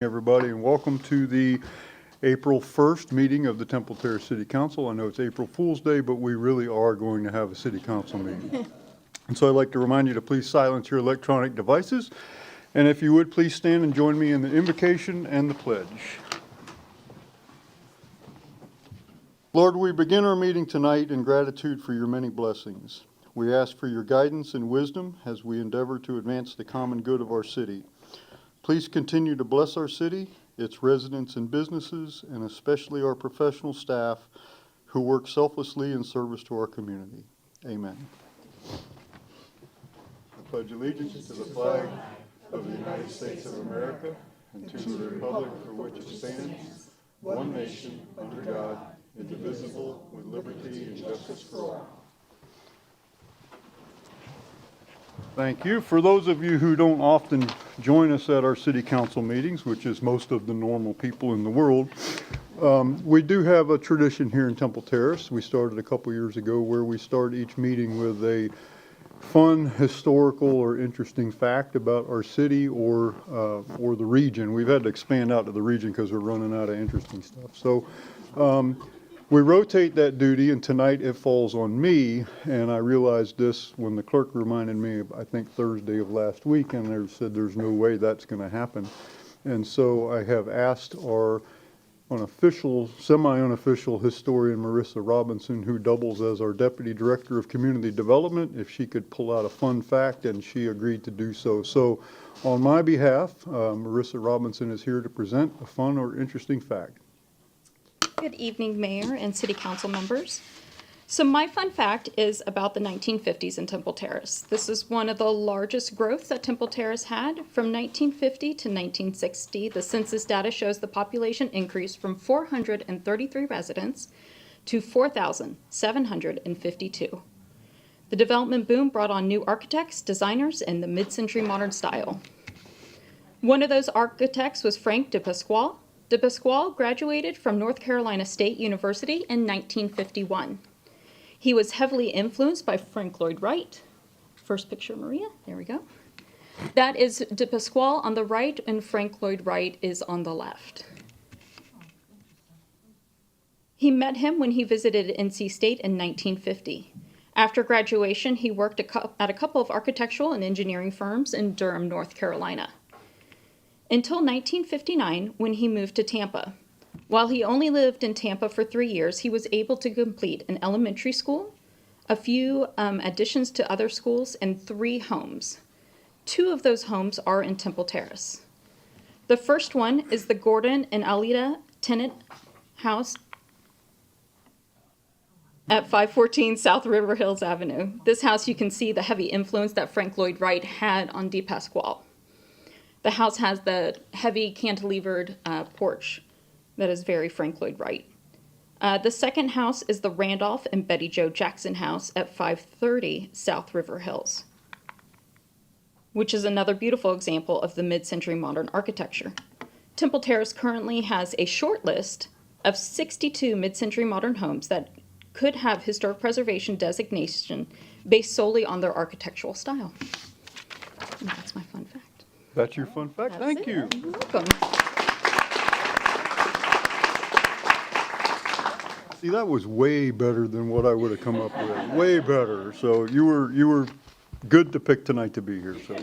Everybody, and welcome to the April 1st meeting of the Temple Terrace City Council. I know it's April Fool's Day, but we really are going to have a City Council meeting. And so I'd like to remind you to please silence your electronic devices. And if you would, please stand and join me in the invocation and the pledge. Lord, we begin our meeting tonight in gratitude for your many blessings. We ask for your guidance and wisdom as we endeavor to advance the common good of our city. Please continue to bless our city, its residents and businesses, and especially our professional staff who work selflessly in service to our community. Amen. I pledge allegiance to the flag of the United States of America and to the republic for which it stands, one nation, under God, indivisible, with liberty and justice for all. Thank you. For those of you who don't often join us at our city council meetings, which is most of the normal people in the world, we do have a tradition here in Temple Terrace. We started a couple years ago where we start each meeting with a fun, historical, or interesting fact about our city or the region. We've had to expand out to the region because we're running out of interesting stuff. So we rotate that duty, and tonight it falls on me, and I realized this when the clerk reminded me, I think Thursday of last week, and they said there's no way that's going to happen. And so I have asked our unofficial, semi-unofficial historian, Marissa Robinson, who doubles as our Deputy Director of Community Development, if she could pull out a fun fact, and she agreed to do so. So on my behalf, Marissa Robinson is here to present a fun or interesting fact. Good evening, Mayor and City Council members. So my fun fact is about the 1950s in Temple Terrace. This is one of the largest growths that Temple Terrace had. From 1950 to 1960, the census data shows the population increased from 433 residents to 4,752. The development boom brought on new architects, designers, and the mid-century modern style. One of those architects was Frank de Pasquale. De Pasquale graduated from North Carolina State University in 1951. He was heavily influenced by Frank Lloyd Wright. First picture, Maria, there we go. That is de Pasquale on the right, and Frank Lloyd Wright is on the left. He met him when he visited NC State in 1950. After graduation, he worked at a couple of architectural and engineering firms in Durham, North Carolina, until 1959, when he moved to Tampa. While he only lived in Tampa for 3 years, he was able to complete an elementary school, a few additions to other schools, and 3 homes. 2 of those homes are in Temple Terrace. The first one is the Gordon and Alida Tennant House at 514 South River Hills Avenue. This house, you can see the heavy influence that Frank Lloyd Wright had on de Pasquale. The house has the heavy cantilevered porch that is very Frank Lloyd Wright. The second house is the Randolph and Betty Jo Jackson House at 530 South River Hills, which is another beautiful example of the mid-century modern architecture. Temple Terrace currently has a short list of 62 mid-century modern homes that could have historic preservation designation based solely on their architectural style. And that's my fun fact. That's your fun fact. Thank you. You're welcome. See, that was way better than what I would have come up with. Way better. So you were good to pick tonight to be here. So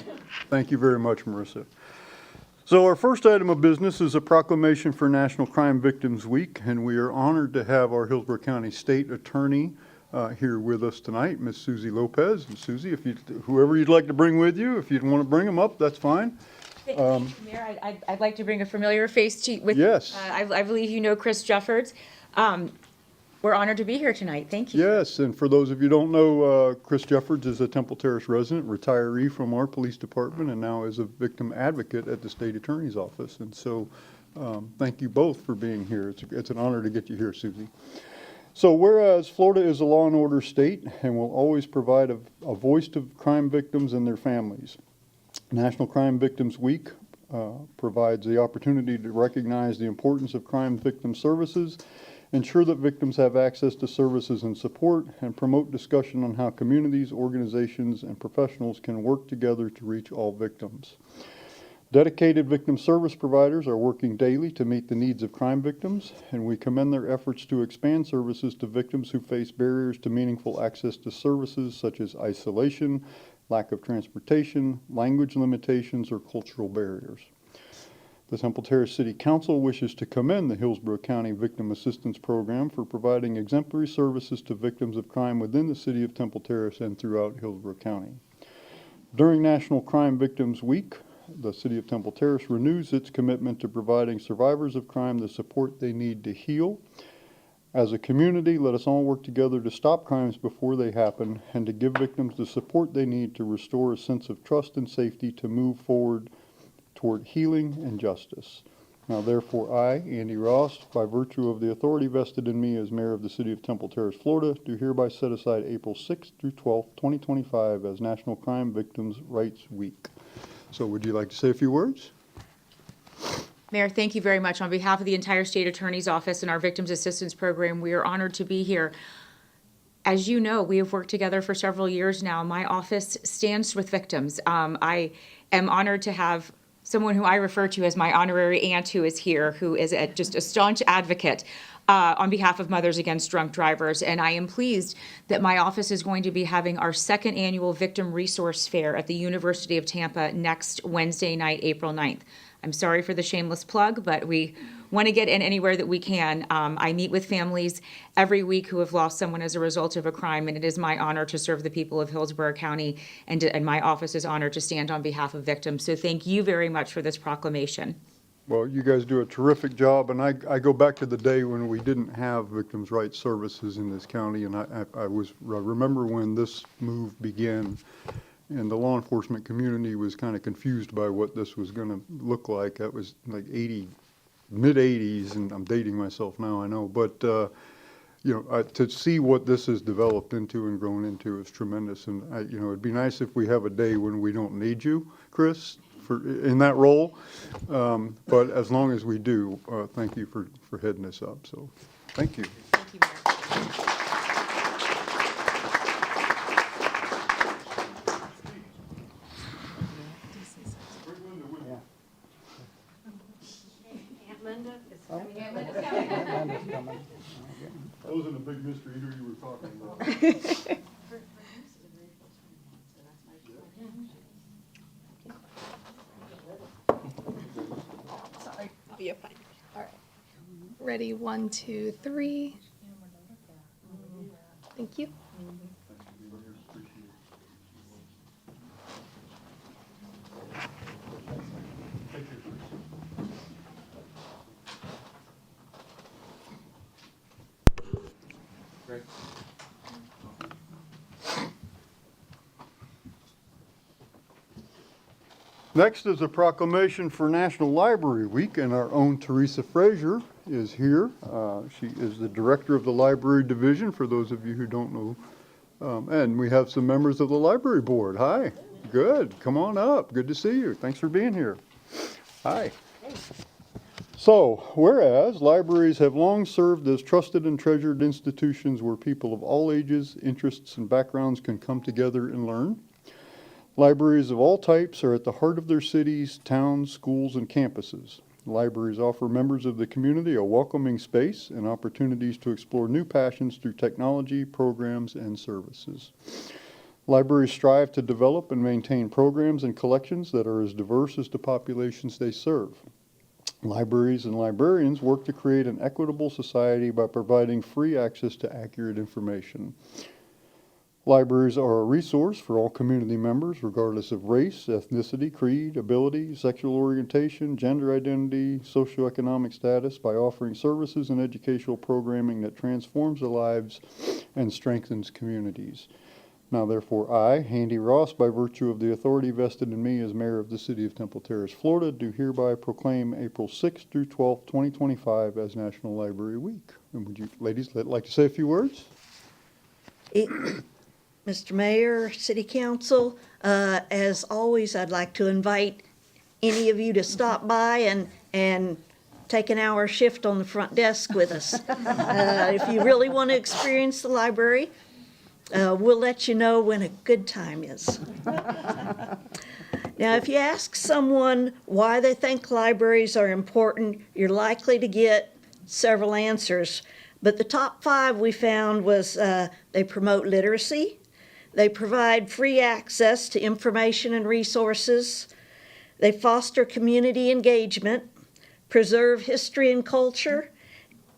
thank you very much, Marissa. So our first item of business is a proclamation for National Crime Victims Week, and we are honored to have our Hillsborough County State Attorney here with us tonight, Miss Susie Lopez. And Susie, whoever you'd like to bring with you, if you'd want to bring them up, that's fine. Thank you, Mayor. I'd like to bring a familiar face with yes. I believe you know Chris Jeffords. We're honored to be here tonight. Thank you. Yes, and for those of you who don't know, Chris Jeffords is a Temple Terrace resident, retiree from our police department, and now is a victim advocate at the state attorney's office. And so thank you both for being here. It's an honor to get you here, Susie. So whereas Florida is a law and order state and will always provide a voice to crime victims and their families, National Crime Victims Week provides the opportunity to recognize the importance of crime victim services, ensure that victims have access to services and support, and promote discussion on how communities, organizations, and professionals can work together to reach all victims. Dedicated victim service providers are working daily to meet the needs of crime victims, and we commend their efforts to expand services to victims who face barriers to meaningful access to services such as isolation, lack of transportation, language limitations, or cultural barriers. The Temple Terrace City Council wishes to commend the Hillsborough County Victim Assistance Program for providing exemplary services to victims of crime within the city of Temple Terrace and throughout Hillsborough County. During National Crime Victims Week, the City of Temple Terrace renews its commitment to providing survivors of crime the support they need to heal. As a community, let us all work together to stop crimes before they happen and to give victims the support they need to restore a sense of trust and safety to move forward toward healing and justice. Now therefore I, Andy Ross, by virtue of the authority vested in me as mayor of the City of Temple Terrace, Florida, do hereby set aside April 6th through 12th, 2025 as National Crime Victims' Rights Week. So would you like to say a few words? Mayor, thank you very much. On behalf of the entire State Attorney's Office and our Victims Assistance Program, we are honored to be here. As you know, we have worked together for several years now. My office stands with victims. I am honored to have someone who I refer to as my honorary aunt who is here, who is just a staunch advocate on behalf of Mothers Against Drunk Drivers. And I am pleased that my office is going to be having our second annual Victim Resource Fair at the University of Tampa next Wednesday night, April 9th. I'm sorry for the shameless plug, but we want to get in anywhere that we can. I meet with families every week who have lost someone as a result of a crime, and it is my honor to serve the people of Hillsborough County, and my office is honored to stand on behalf of victims. So thank you very much for this proclamation. Well, you guys do a terrific job, and I go back to the day when we didn't have victims' rights services in this county, and I remember when this move began, and the law enforcement community was kind of confused by what this was going to look like. That was like mid-'80s, and I'm dating myself now, I know, but to see what this has developed into and grown into is tremendous, and it'd be nice if we have a day when we don't need you, Chris, in that role, but as long as we do, thank you for heading this up. So, thank you. Thank you, Mayor. That wasn't a big mystery either you were talking about. Sorry, I'll be fine. All right. Ready, 1, 2, 3. Thank you. Great. Next is a proclamation for National Library Week, and our own Teresa Frazier is here. She is the director of the Library Division, for those of you who don't know. And we have some members of the Library Board. Hi. Good. Come on up. Good to see you. Thanks for being here. Hi. So, whereas libraries have long served as trusted and treasured institutions where people of all ages, interests, and backgrounds can come together and learn, libraries of all types are at the heart of their cities, towns, schools, and campuses. Libraries offer members of the community a welcoming space and opportunities to explore new passions through technology, programs, and services. Libraries strive to develop and maintain programs and collections that are as diverse as the populations they serve. Libraries and librarians work to create an equitable society by providing free access to accurate information. Libraries are a resource for all community members, regardless of race, ethnicity, creed, ability, sexual orientation, gender identity, socioeconomic status, by offering services and educational programming that transforms the lives and strengthens communities. Now, therefore, I, Andy Ross, by virtue of the authority vested in me as mayor of the city of Temple Terrace, Florida, do hereby proclaim April 6th through 12th, 2025 as National Library Week. And would you ladies like to say a few words? Mr. Mayor, City Council, as always, I'd like to invite any of you to stop by and take an hour shift on the front desk with us. If you really want to experience the library, we'll let you know when a good time is. Now, if you ask someone why they think libraries are important, you're likely to get several answers. But the top 5 we found was they promote literacy, they provide free access to information and resources, they foster community engagement, preserve history and culture,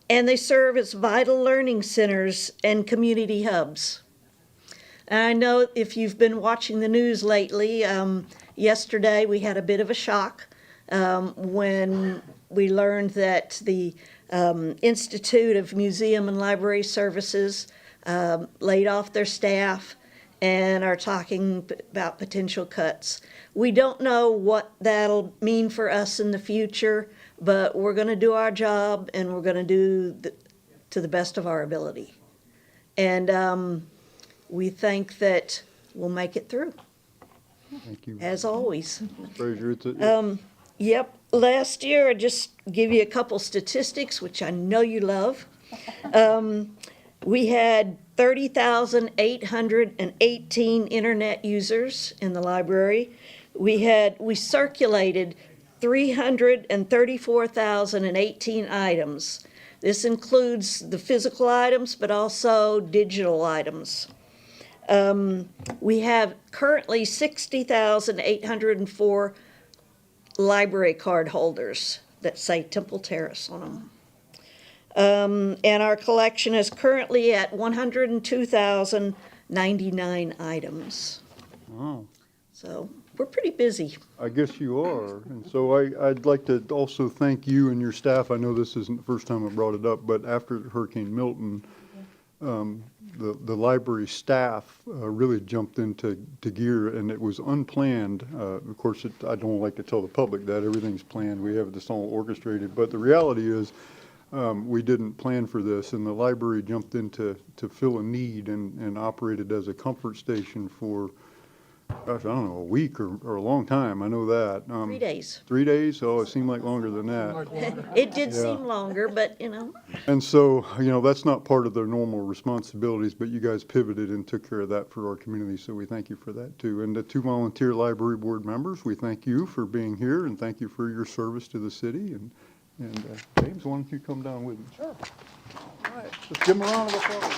and they serve as vital learning centers and community hubs. And I know if you've been watching the news lately, yesterday we had a bit of a shock when we learned that the Institute of Museum and Library Services laid off their staff and are talking about potential cuts. We don't know what that'll mean for us in the future, but we're going to do our job and we're going to do to the best of our ability. And we think that we'll make it through, Thank you. as always. Fraser, it's Yep, last year, I just give you a couple statistics, which I know you love. We had 30,818 internet users in the library. We circulated 334,018 items. This includes the physical items, but also digital items. We have currently 60,804 library card holders that say Temple Terrace on them. And our collection is currently at 102,099 items. wow. So we're pretty busy. I guess you are. And so I'd like to also thank you and your staff. I know this isn't the first time I brought it up, but after Hurricane Milton, the library staff really jumped into gear, and it was unplanned. Of course, I don't like to tell the public that. Everything's planned. We have this all orchestrated. But the reality is we didn't plan for this, and the library jumped in to fill a need and operated as a comfort station for, gosh, I don't know, a week or a long time. I know that. 3 days. 3 days? Oh, it seemed like longer than that. It did Yeah. seem longer, but And so, that's not part of their normal responsibilities, but you guys pivoted and took care of that for our community, so we thank you for that too. And the 2 volunteer library board members, we thank you for being here and thank you for your service to the city. And James, why don't you come down with me? Sure. All right, let's give them a round of applause.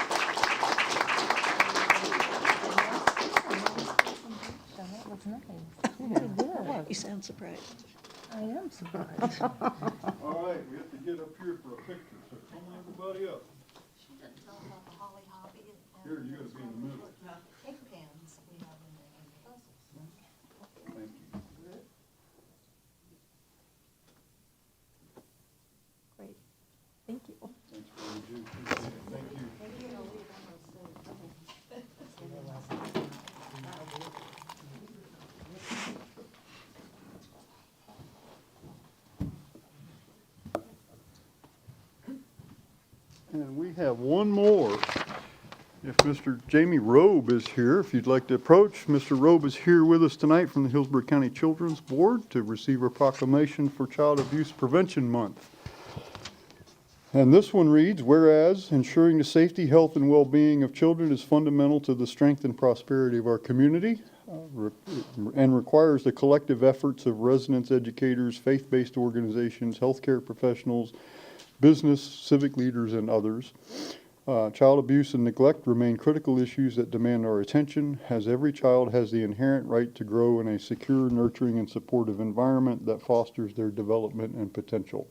you sound surprised. I am surprised. All right, we have to get up here for a picture, so come on, everybody up. Here, you gotta be in the middle. Thank you. Great. Thank you. Thanks for what you do. Appreciate it. Thank you. And we have one more. If Mr. Jamie Robe is here, if you'd like to approach, Mr. Robe is here with us tonight from the Hillsborough County Children's Board to receive a proclamation for Child Abuse Prevention Month. And this one reads, whereas ensuring the safety, health, and well-being of children is fundamental to the strength and prosperity of our community and requires the collective efforts of residents, educators, faith-based organizations, healthcare professionals, business, civic leaders, and others. Child abuse and neglect remain critical issues that demand our attention, as every child has the inherent right to grow in a secure, nurturing, and supportive environment that fosters their development and potential.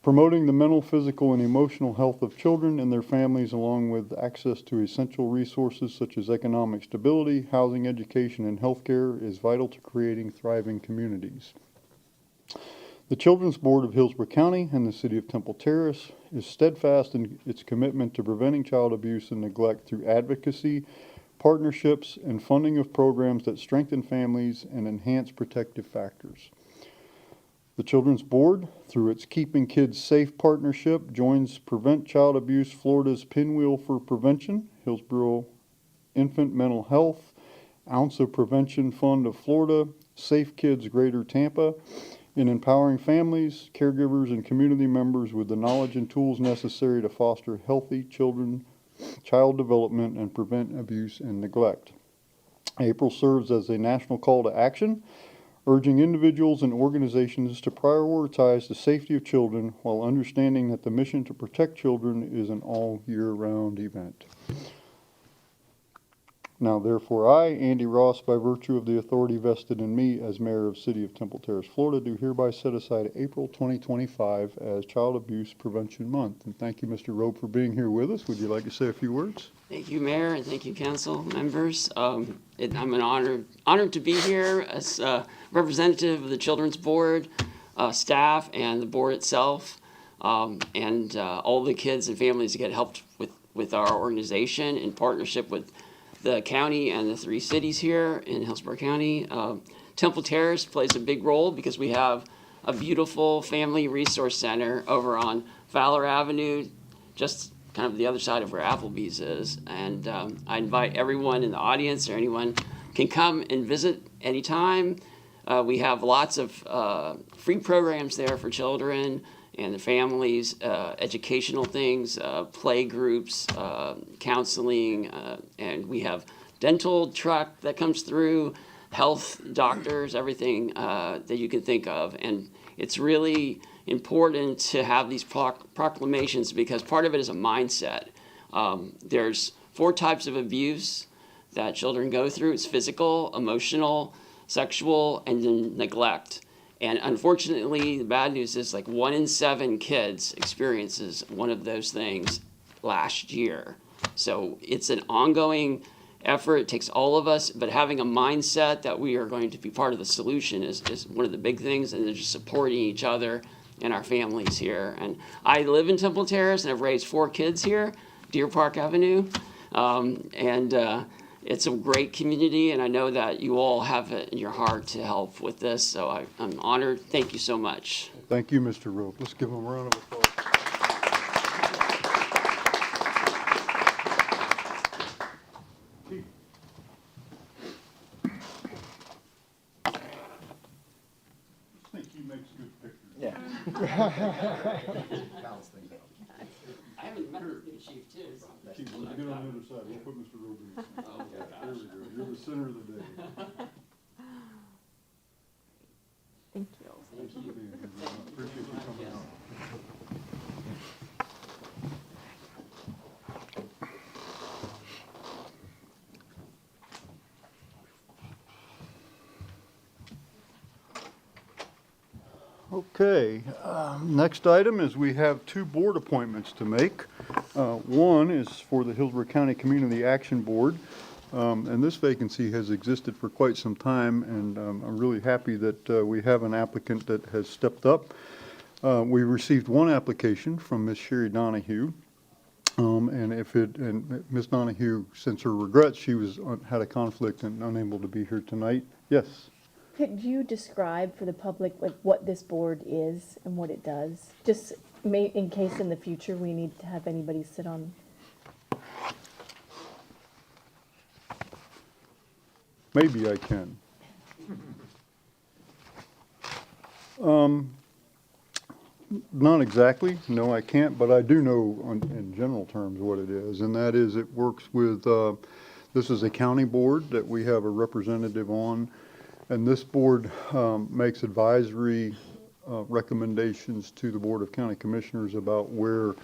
Promoting the mental, physical, and emotional health of children and their families, along with access to essential resources such as economic stability, housing, education, and healthcare, is vital to creating thriving communities. The Children's Board of Hillsborough County and the City of Temple Terrace is steadfast in its commitment to preventing child abuse and neglect through advocacy, partnerships, and funding of programs that strengthen families and enhance protective factors. The Children's Board, through its Keeping Kids Safe partnership, joins Prevent Child Abuse Florida's Pinwheel for Prevention, Hillsborough Infant Mental Health, Ounce of Prevention Fund of Florida, Safe Kids Greater Tampa, in empowering families, caregivers, and community members with the knowledge and tools necessary to foster healthy child development and prevent abuse and neglect. April serves as a national call to action, urging individuals and organizations to prioritize the safety of children while understanding that the mission to protect children is an all-year-round event. Now therefore I, Andy Ross, by virtue of the authority vested in me as mayor of the City of Temple Terrace, Florida, do hereby set aside April 2025 as Child Abuse Prevention Month. And thank you, Mr. Robe, for being here with us. Would you like to say a few words? Thank you, Mayor, and thank you, council members. I'm an honored to be here as representative of the Children's Board, staff, and the board itself, and all the kids and families that get helped with our organization in partnership with the county and the 3 cities here in Hillsborough County. Temple Terrace plays a big role because we have a beautiful family resource center over on Fowler Avenue, just kind of the other side of where Applebee's is. And I invite everyone in the audience or anyone can come and visit anytime. We have lots of free programs there for children and the families, educational things, play groups, counseling, and we have dental truck that comes through, health doctors, everything that you can think of. And it's really important to have these proclamations because part of it is a mindset. There's 4 types of abuse that children go through. It's physical, emotional, sexual, and then neglect. And unfortunately, the bad news is like 1 in 7 kids experiences one of those things last year. So it's an ongoing effort. It takes all of us, but having a mindset that we are going to be part of the solution is one of the big things, and then just supporting each other and our families here. And I live in Temple Terrace, and I've raised 4 kids here, Deer Park Avenue, it's a great community, and I know that you all have it in your heart to help with this, so I'm honored. Thank you so much. Thank you, Mr. Robe. Let's give him a round of applause. I think he makes good pictures. Yeah. I haven't met the new chief, too. Chief, let's get on the other side. We'll put Mr. Robe in. There we go. You're the center of the day. Thank you. Thanks for being here. I appreciate you coming out. Okay, next item is we have 2 board appointments to make. One is for the Hillsborough County Community Action Board, and this vacancy has existed for quite some time, and I'm really happy that we have an applicant that has stepped up. We received 1 application from Ms. Sherry Donahue, and Ms. Donahue, since her regrets, she had a conflict and unable to be here tonight. Yes. Could you describe for the public like what this board is and what it does? Just in case in the future we need to have anybody sit on. Maybe I can. Not exactly, no I can't, but I do know in general terms what it is, and that is it works with, this is a county board that we have a representative on, and this board makes advisory recommendations to the Board of County Commissioners about where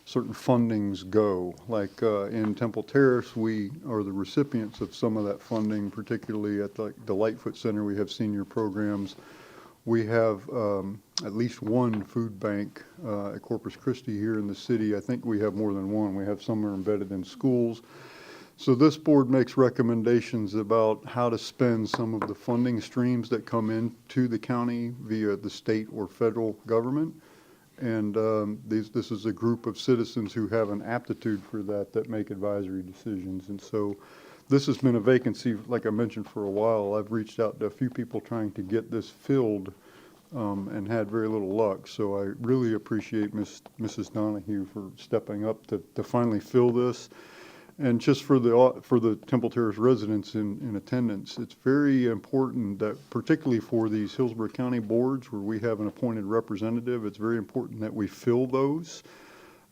certain fundings go. Like in Temple Terrace, we are the recipients of some of that funding, particularly at the Lightfoot Center. We have senior programs. We have at least 1 food bank at Corpus Christi here in the city. I think we have more than 1. We have some are embedded in schools. So this board makes recommendations about how to spend some of the funding streams that come into the county via the state or federal government. And this is a group of citizens who have an aptitude for that make advisory decisions. And so this has been a vacancy, like I mentioned, for a while. I've reached out to a few people trying to get this filled and had very little luck. So I really appreciate Mrs. Donahue for stepping up to finally fill this. And just for the Temple Terrace residents in attendance, it's very important that, particularly for these Hillsborough County boards where we have an appointed representative, it's very important that we fill those.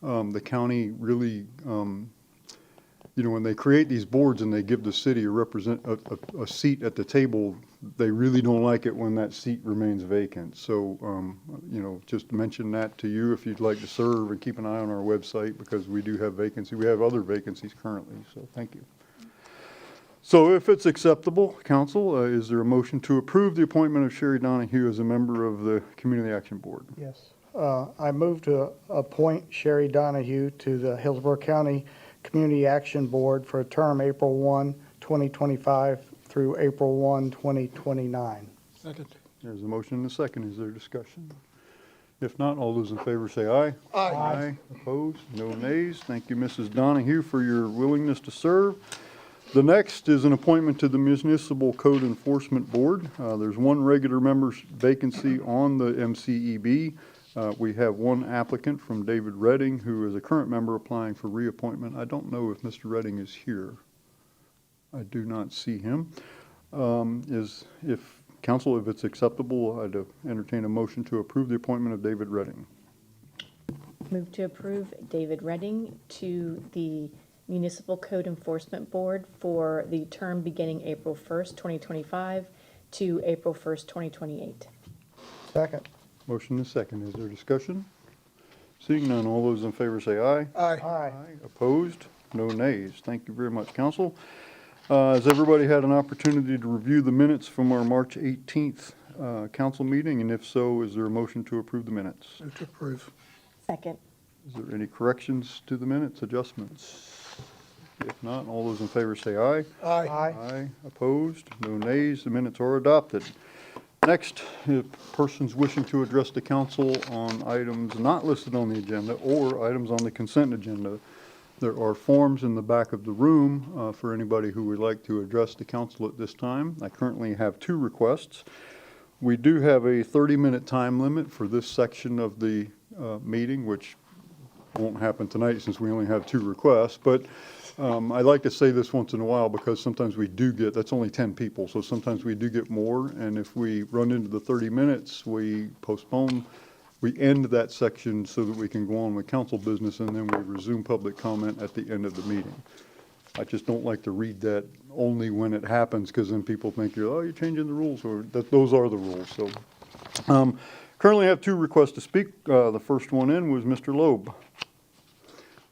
The county really, you know, when they create these boards and they give the city a seat at the table, they really don't like it when that seat remains vacant. So, you know, just mention that to you if you'd like to serve, and keep an eye on our website because we do have vacancy. We have other vacancies currently, so thank you. So if it's acceptable, council, is there a motion to approve the appointment of Sherry Donahue as a member of the Community Action Board? Yes. I move to appoint Sherry Donahue to the Hillsborough County Community Action Board for a term April 1, 2025 through April 1, 2029. Second. There's a motion and a second. Is there discussion? If not, all those in favor say aye. Aye. Opposed? No nays. Thank you, Mrs. Donahue, for your willingness to serve. The next is an appointment to the Municipal Code Enforcement Board. There's one regular member's vacancy on the MCEB. We have one applicant from David Redding, who is a current member applying for reappointment. I don't know if Mr. Redding is here. I do not see him. Council, if it's acceptable, I'd entertain a motion to approve the appointment of David Redding. Move to approve David Redding to the Municipal Code Enforcement Board for the term beginning April 1st, 2025 to April 1st, 2028. Second. Motion and second. Is there discussion? Seeing none, all those in favor say aye. Aye. Opposed? No nays. Thank you very much, council. Has everybody had an opportunity to review the minutes from our March 18th council meeting? And if so, is there a motion to approve the minutes? Move to approve. Second. Is there any corrections to the minutes, adjustments? If not, all those in favor say aye. Aye. Aye. Opposed? No nays. The minutes are adopted. Next, if persons wishing to address the council on items not listed on the agenda or items on the consent agenda, there are forms in the back of the room for anybody who would like to address the council at this time. I currently have 2 requests. We do have a 30-minute time limit for this section of the meeting, which won't happen tonight since we only have 2 requests. But I like to say this once in a while because sometimes we do get, that's only 10 people, so sometimes we do get more. And if we run into the 30 minutes, we postpone. We end that section so that we can go on with council business, and then we resume public comment at the end of the meeting. I just don't like to read that only when it happens, because then people think you're changing the rules, or that those are the rules. So currently I have 2 requests to speak. The first one in was Mr. Loeb.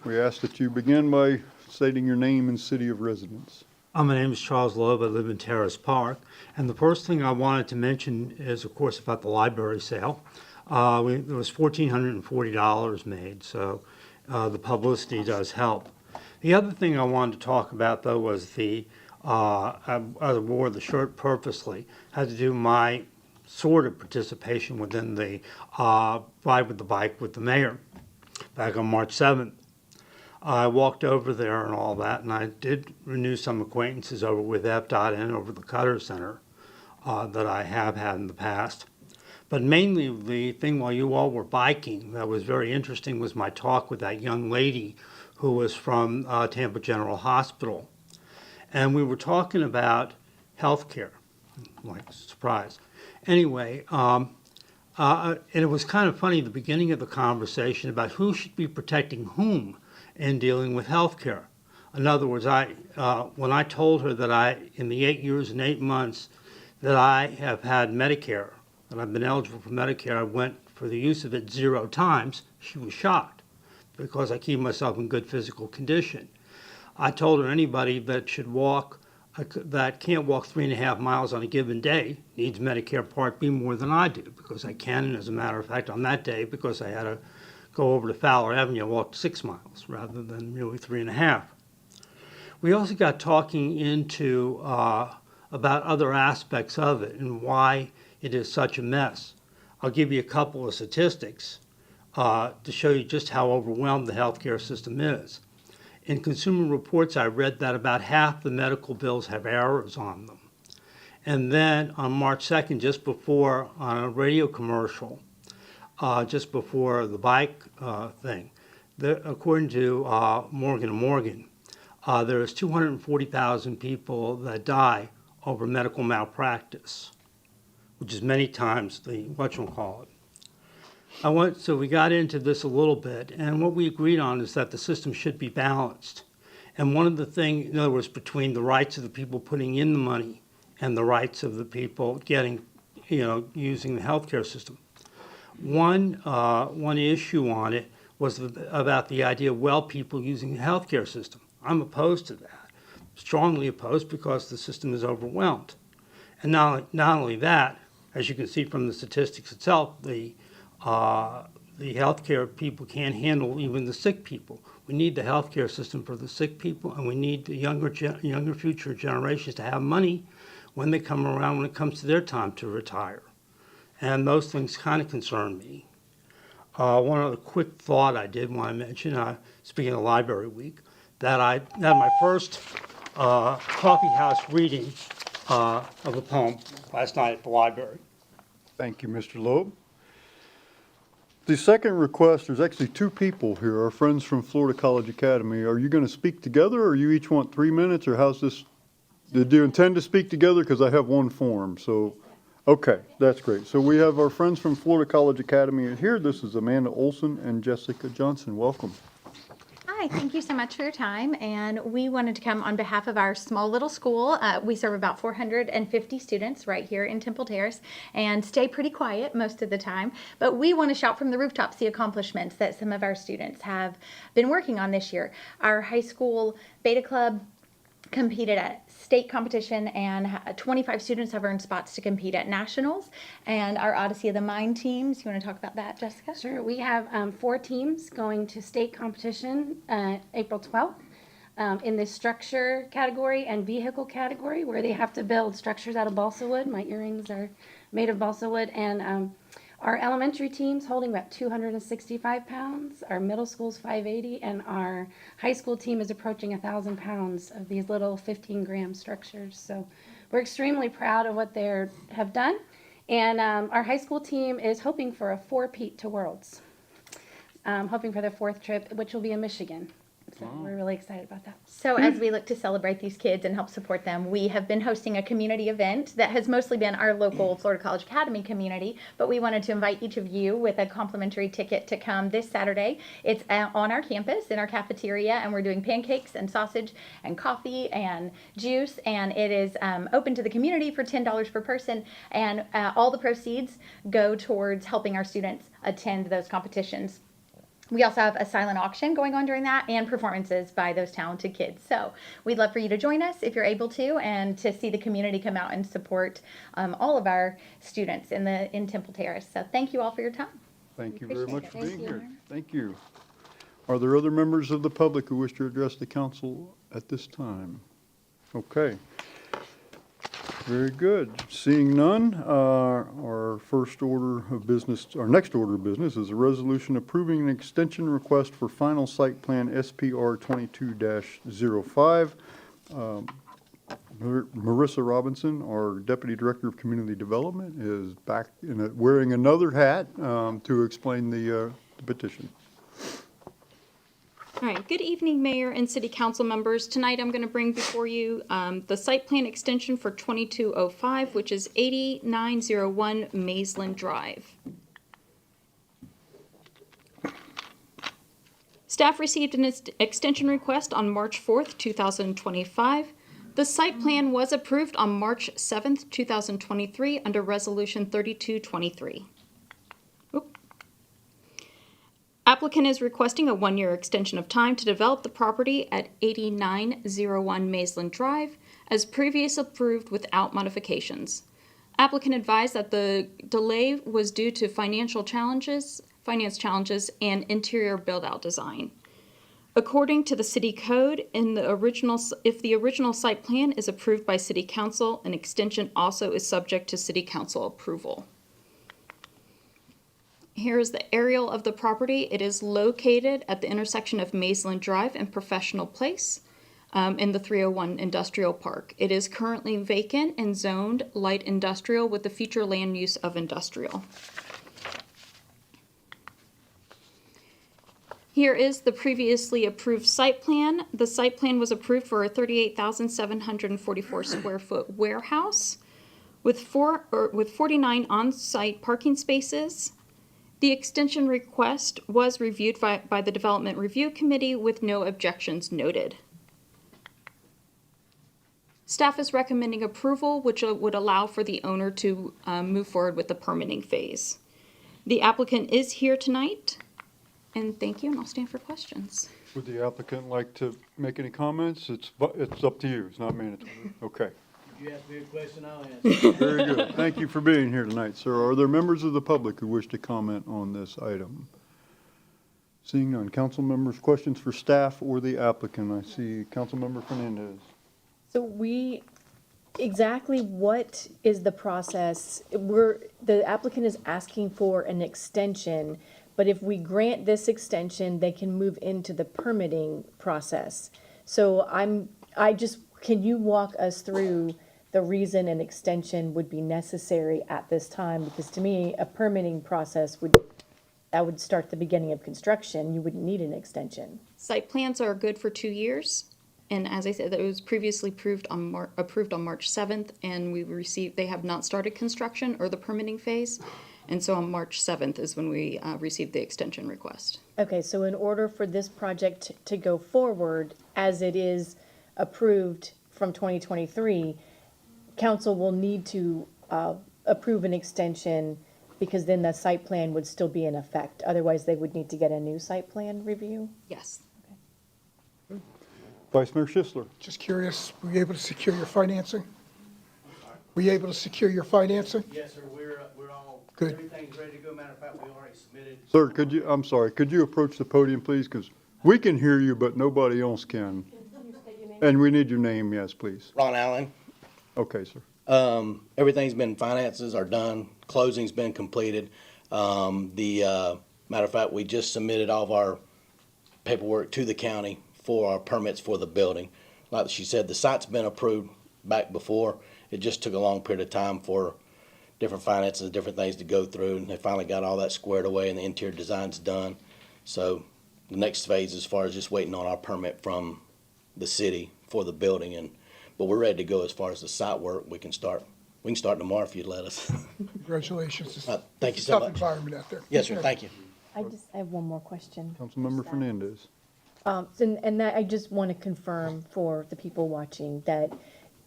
We ask that you begin by stating your name and city of residence. My name is Charles Loeb. I live in Terrace Park. And the first thing I wanted to mention is, of course, about the library sale. There was $1,440 made, so the publicity does help. The other thing I wanted to talk about, though, was I wore the shirt purposely, had to do my sort of participation within the Ride with the Bike with the mayor back on March 7th. I walked over there and all that, and I did renew some acquaintances over with FDOT and over the Cutter Center that I have had in the past. But mainly the thing while you all were biking that was very interesting was my talk with that young lady who was from Tampa General Hospital. And we were talking about health care, like surprise. Anyway, and it was kind of funny, the beginning of the conversation about who should be protecting whom in dealing with health care. In other words, when I told her that in the 8 years and 8 months that I have had Medicare, and I've been eligible for Medicare, I went for the use of it 0 times, she was shocked because I keep myself in good physical condition. I told her anybody that should walk, that can't walk 3.5 miles on a given day needs Medicare Part B more than I do, because I can, and as a matter of fact, on that day, because I had to go over to Fowler Avenue, I walked 6 miles rather than really 3.5. We also got talking into about other aspects of it and why it is such a mess. I'll give you a couple of statistics to show you just how overwhelmed the healthcare system is. In Consumer Reports, I read that about half the medical bills have errors on them. And then on March 2nd, just before, on a radio commercial, just before the bike thing, according to Morgan & Morgan, there is 240,000 people that die over medical malpractice, which is many times the whatchamacallit. So we got into this a little bit, and what we agreed on is that the system should be balanced. And one of the things, in other words, between the rights of the people putting in the money and the rights of the people getting, using the healthcare system. One issue on it was about the idea of well people using the healthcare system. I'm opposed to that, strongly opposed, because the system is overwhelmed. And not only that, as you can see from the statistics itself, the healthcare people can't handle even the sick people. We need the healthcare system for the sick people, and we need the younger future generations to have money when they come around, when it comes to their time to retire. And those things kind of concern me. One other quick thought I did want to mention, speaking of Library Week, that I had my first coffee house reading of a poem last night at the library. Thank you, Mr. Loeb. The second request, there's actually two people here, our friends from Florida College Academy. Are you going to speak together, or you each want 3 minutes, or how's this? Did you intend to speak together? Because I have one form, so, okay, that's great. So we have our friends from Florida College Academy here. This is Amanda Olson and Jessica Johnson. Welcome. Hi, thank you so much for your time. And we wanted to come on behalf of our small little school. We serve about 450 students right here in Temple Terrace and stay pretty quiet most of the time. But we want to shout from the rooftops the accomplishments that some of our students have been working on this year. Our high school Beta Club competed at state competition, and 25 students have earned spots to compete at nationals. And our Odyssey of the Mind teams, you want to talk about that, Jessica? Sure. We have 4 teams going to state competition April 12th in the structure category and vehicle category, where they have to build structures out of balsa wood. My earrings are made of balsa wood. And our elementary team's holding about 265 pounds. Our middle school's 580, and our high school team is approaching 1,000 pounds of these little 15-gram structures. So we're extremely proud of what they have done. And our high school team is hoping for a 4-peat to Worlds, hoping for their 4th trip, which will be in Michigan. So we're really excited about that. So as we look to celebrate these kids and help support them, we have been hosting a community event that has mostly been our local Florida College Academy community, but we wanted to invite each of you with a complimentary ticket to come this Saturday. It's on our campus in our cafeteria, and we're doing pancakes and sausage and coffee and juice, and it is open to the community for $10 per person, and all the proceeds go towards helping our students attend those competitions. We also have a silent auction going on during that, and performances by those talented kids. So we'd love for you to join us if you're able to, and to see the community come out and support all of our students in Temple Terrace. So thank you all for your time. Thank you very much for being here. Thank you. Are there other members of the public who wish to address the council at this time? Okay. Very good. Seeing none, our next order of business is a resolution approving an extension request for final site plan SPR 22-05. Marissa Robinson, our Deputy Director of Community Development, is back wearing another hat to explain the petition. All right, good evening, Mayor and City Council members. Tonight I'm going to bring before you the site plan extension for 2205, which is 8901 Maisland Drive. Staff received an extension request on March 4th, 2025. The site plan was approved on March 7th, 2023 under Resolution 3223. Applicant is requesting a 1-year extension of time to develop the property at 8901 Maisland Drive, as previously approved without modifications. Applicant advised that the delay was due to finance challenges, and interior build-out design. According to the City Code, if the original site plan is approved by City Council, an extension also is subject to City Council approval. Here is the aerial of the property. It is located at the intersection of Maisland Drive and Professional Place in the 301 Industrial Park. It is currently vacant and zoned light industrial with the future land use of industrial. Here is the previously approved site plan. The site plan was approved for a 38,744 square foot warehouse with 49 on-site parking spaces. The extension request was reviewed by the Development Review Committee with no objections noted. Staff is recommending approval, which would allow for the owner to move forward with the permitting phase. The applicant is here tonight, and thank you, and I'll stand for questions. Would the applicant like to make any comments? It's up to you. It's not mandatory. Okay. If you ask me a question, I'll answer. Very good. Thank you for being here tonight, sir. Are there members of the public who wish to comment on this item? Seeing none. Council members, questions for staff or the applicant? I see Councilmember Fernandez. So exactly what is the process? The applicant is asking for an extension, but if we grant this extension, they can move into the permitting process. So can you walk us through the reason an extension would be necessary at this time? Because to me, a permitting process would start the beginning of construction. You wouldn't need an extension. Site plans are good for 2 years. And as I said, it was previously approved on March 7th, and they have not started construction or the permitting phase. And so on March 7th is when we received the extension request. Okay, so in order for this project to go forward as it is approved from 2023, council will need to approve an extension because then the site plan would still be in effect. Otherwise, they would need to get a new site plan review? Yes. Vice Mayor Schisler. Just curious, were you able to secure your financing? Were you able to secure your financing? Yes, sir, we're all, Good. everything's ready to go. Matter of fact, we already submitted. Sir, could you approach the podium, please? Because we can hear you, but nobody else can. And we need your name, yes, please. Ron Allen. Okay, sir. Everything's been, finances are done, closing's been completed. Matter of fact, we just submitted all of our paperwork to the county for our permits for the building. Like she said, the site's been approved back before. It just took a long period of time for different finances and different things to go through, and they finally got all that squared away and the interior design's done. So the next phase as far as just waiting on our permit from the city for the building, but we're ready to go as far as the site work. We can start tomorrow if you'd let us. Congratulations. Thank you It's a so tough much. environment out there. Yes, sir, thank you. I have one more question. Councilmember Fernandez. And that I just want to confirm for the people watching that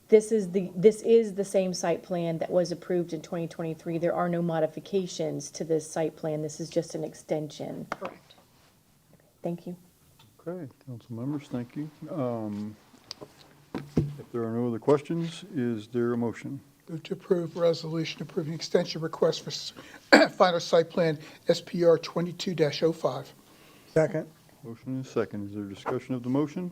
this is the same site plan that was approved in 2023. There are no modifications to this site plan. This is just an extension. Correct. Thank you. Okay, council members, thank you. If there are no other questions, is there a motion? Move to approve resolution approving extension request for final site plan SPR 22-05. Second. Motion is second. Is there discussion of the motion?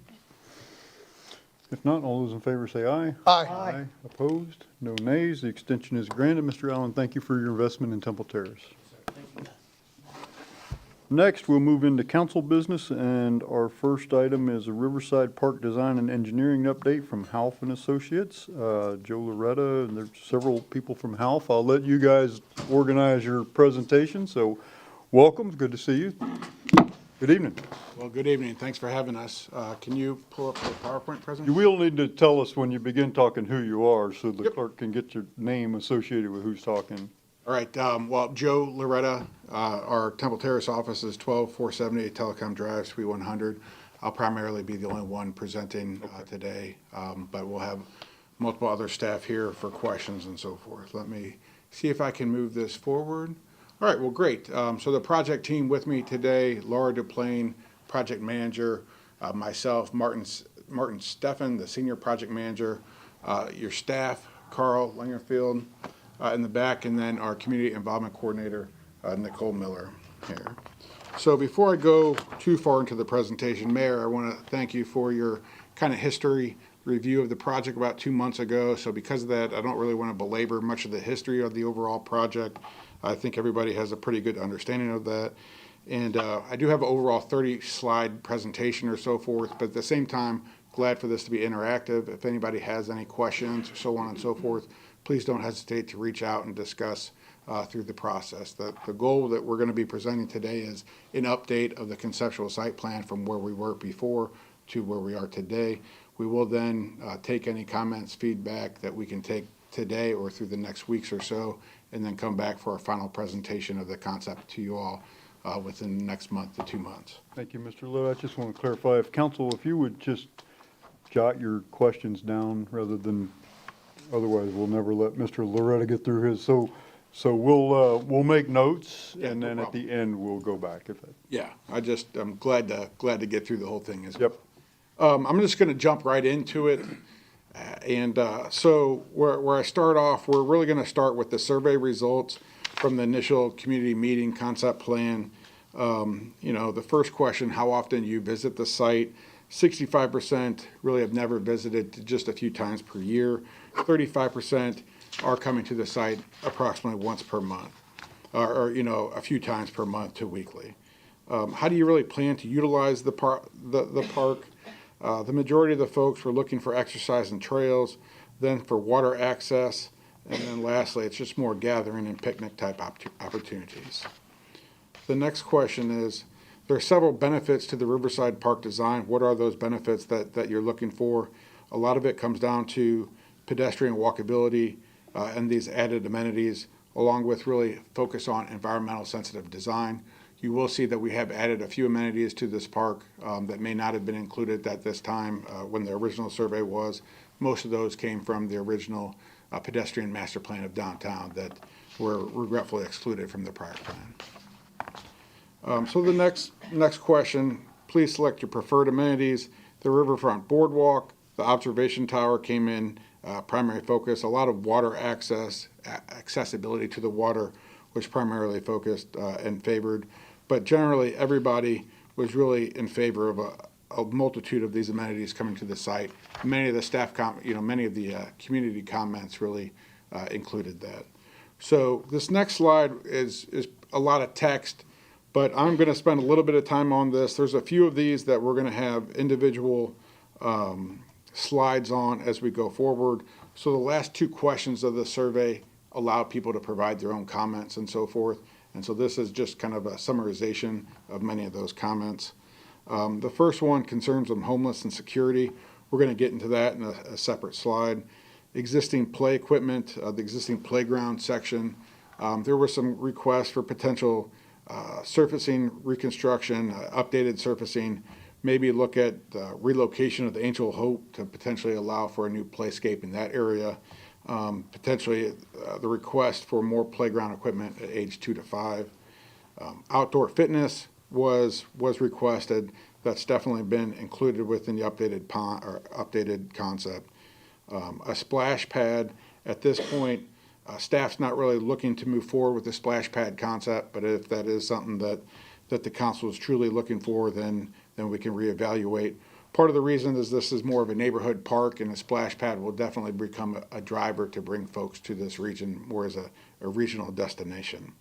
If not, all those in favor say aye. Aye. Opposed? No nays. The extension is granted. Mr. Allen, thank you for your investment in Temple Terrace. Next, we'll move into council business, and our first item is a Riverside Park Design and Engineering update from Half and Associates. Joe Loretta, and there's several people from Half. I'll let you guys organize your presentation, so welcome. Good to see you. Good evening. Well, good evening. Thanks for having us. Can you pull up the PowerPoint presentation? You will need to tell us when you begin talking who you are, so the Yep. clerk can get your name associated with who's talking. All right. Well, Joe Loretta, our Temple Terrace office is 12478 Telecom Drive, Suite 100. I'll primarily be the only one presenting today, but we'll have multiple other staff here for questions and so forth. Let me see if I can move this forward. All right, well, great. So the project team with me today, Laura Duplain, project manager, myself, Martin Steffen, the senior project manager, your staff, Carl Langerfield in the back, and then our community involvement coordinator, Nicole Miller here. So before I go too far into the presentation, Mayor, I want to thank you for your kind of history review of the project about 2 months ago. So because of that, I don't really want to belabor much of the history of the overall project. I think everybody has a pretty good understanding of that. And I do have an overall 30-slide presentation or so forth, but at the same time, glad for this to be interactive. If anybody has any questions or so on and so forth, please don't hesitate to reach out and discuss through the process. The goal that we're going to be presenting today is an update of the conceptual site plan from where we were before to where we are today. We will then take any comments, feedback that we can take today or through the next weeks or so, and then come back for our final presentation of the concept to you all within the next month to 2 months. Thank you, Mr. Lowe. I just want to clarify, if council, if you would just jot your questions down rather than, otherwise we'll never let Mr. Loretta get through his. So we'll make notes and then at the end we'll go back if that. Yeah, I'm glad to get through the whole thing as well. Yep. I'm just going to jump right into it. So where I start off, we're really going to start with the survey results from the initial community meeting concept plan. The first question, how often you visit the site? 65% really have never visited, just a few times per year. 35% are coming to the site approximately once per month, or a few times per month to weekly. How do you really plan to utilize the park? The majority of the folks were looking for exercise and trails, then for water access, and then lastly, it's just more gathering and picnic type opportunities. The next question is, there are several benefits to the Riverside Park design. What are those benefits that you're looking for? A lot of it comes down to pedestrian walkability and these added amenities, along with really focus on environmental sensitive design. You will see that we have added a few amenities to this park that may not have been included at this time when the original survey was. Most of those came from the original pedestrian master plan of downtown that were regretfully excluded from the prior plan. So the next question, please select your preferred amenities. The riverfront boardwalk, the observation tower came in primary focus. A lot of water accessibility to the water was primarily focused and favored. But generally, everybody was really in favor of a multitude of these amenities coming to the site. Many of the staff, many of the community comments really included that. So this next slide is a lot of text, but I'm going to spend a little bit of time on this. There's a few of these that we're going to have individual slides on as we go forward. So the last two questions of the survey allow people to provide their own comments and so forth. And so this is just kind of a summarization of many of those comments. The first one concerns on homeless and security. We're going to get into that in a separate slide. Existing play equipment, the existing playground section. There were some requests for potential surfacing reconstruction, updated surfacing, maybe look at relocation of the Angel Hope to potentially allow for a new playscape in that area. Potentially the request for more playground equipment at age 2 to 5. Outdoor fitness was requested. That's definitely been included within the updated concept. A splash pad, at this point, staff's not really looking to move forward with the splash pad concept, but if that is something that the council is truly looking for, then we can reevaluate. Part of the reason is this is more of a neighborhood park, and a splash pad will definitely become a driver to bring folks to this region more as a regional destination.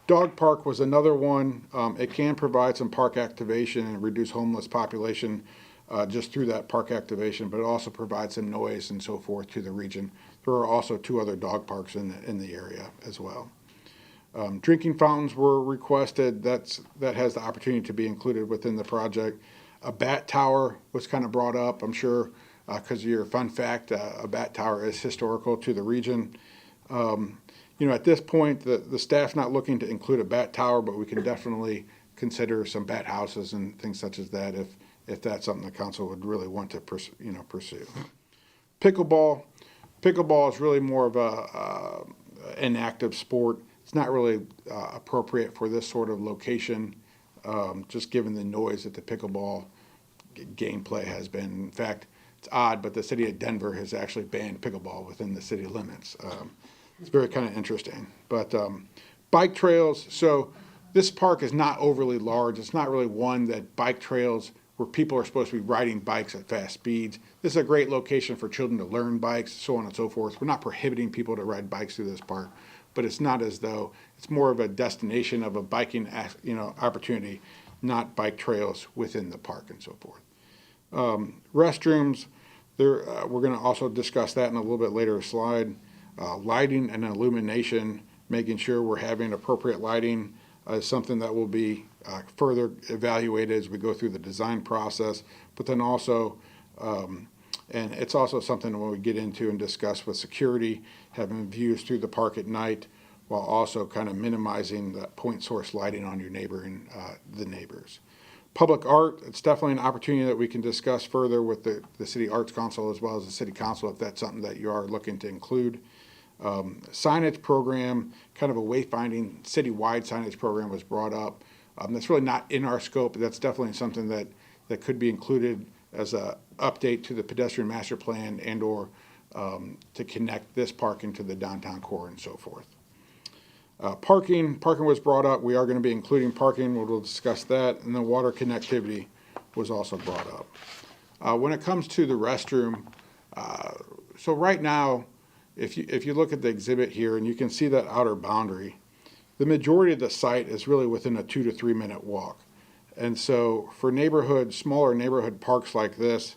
Dog park was another one. It can provide some park activation and reduce homeless population just through that park activation, but it also provides some noise and so forth to the region. There are also 2 other dog parks in the area as well. Drinking fountains were requested. That has the opportunity to be included within the project. A bat tower was kind of brought up, I'm sure, because of your fun fact, a bat tower is historical to the region. At this point, the staff's not looking to include a bat tower, but we can definitely consider some bat houses and things such as that if that's something the council would really want to pursue. Pickleball is really more of an active sport. It's not really appropriate for this sort of location, just given the noise that the pickleball gameplay has been. In fact, it's odd, but the city of Denver has actually banned pickleball within the city limits. It's very kind of interesting. But bike trails, so this park is not overly large. It's not really one that bike trails where people are supposed to be riding bikes at fast speeds. This is a great location for children to learn bikes, so on and so forth. We're not prohibiting people to ride bikes through this park, but it's not as though it's more of a destination of a biking opportunity, not bike trails within the park and so forth. Restrooms, we're going to also discuss that in a little bit later slide. Lighting and illumination, making sure we're having appropriate lighting is something that will be further evaluated as we go through the design process, but then also, and it's also something when we get into and discuss with security, having views through the park at night, while also kind of minimizing the point source lighting on your neighbor and the neighbors. Public art, it's definitely an opportunity that we can discuss further with the City Arts Council as well as the City Council if that's something that you are looking to include. Signage program, kind of a wayfinding citywide signage program was brought up. That's really not in our scope, but that's definitely something that could be included as a update to the pedestrian master plan and or to connect this park into the downtown core and so forth. Parking was brought up. We are going to be including parking. We'll discuss that. And then water connectivity was also brought up. When it comes to the restroom, so right now, if you look at the exhibit here and you can see that outer boundary, the majority of the site is really within a 2 to 3 minute walk. And so for smaller neighborhood parks like this,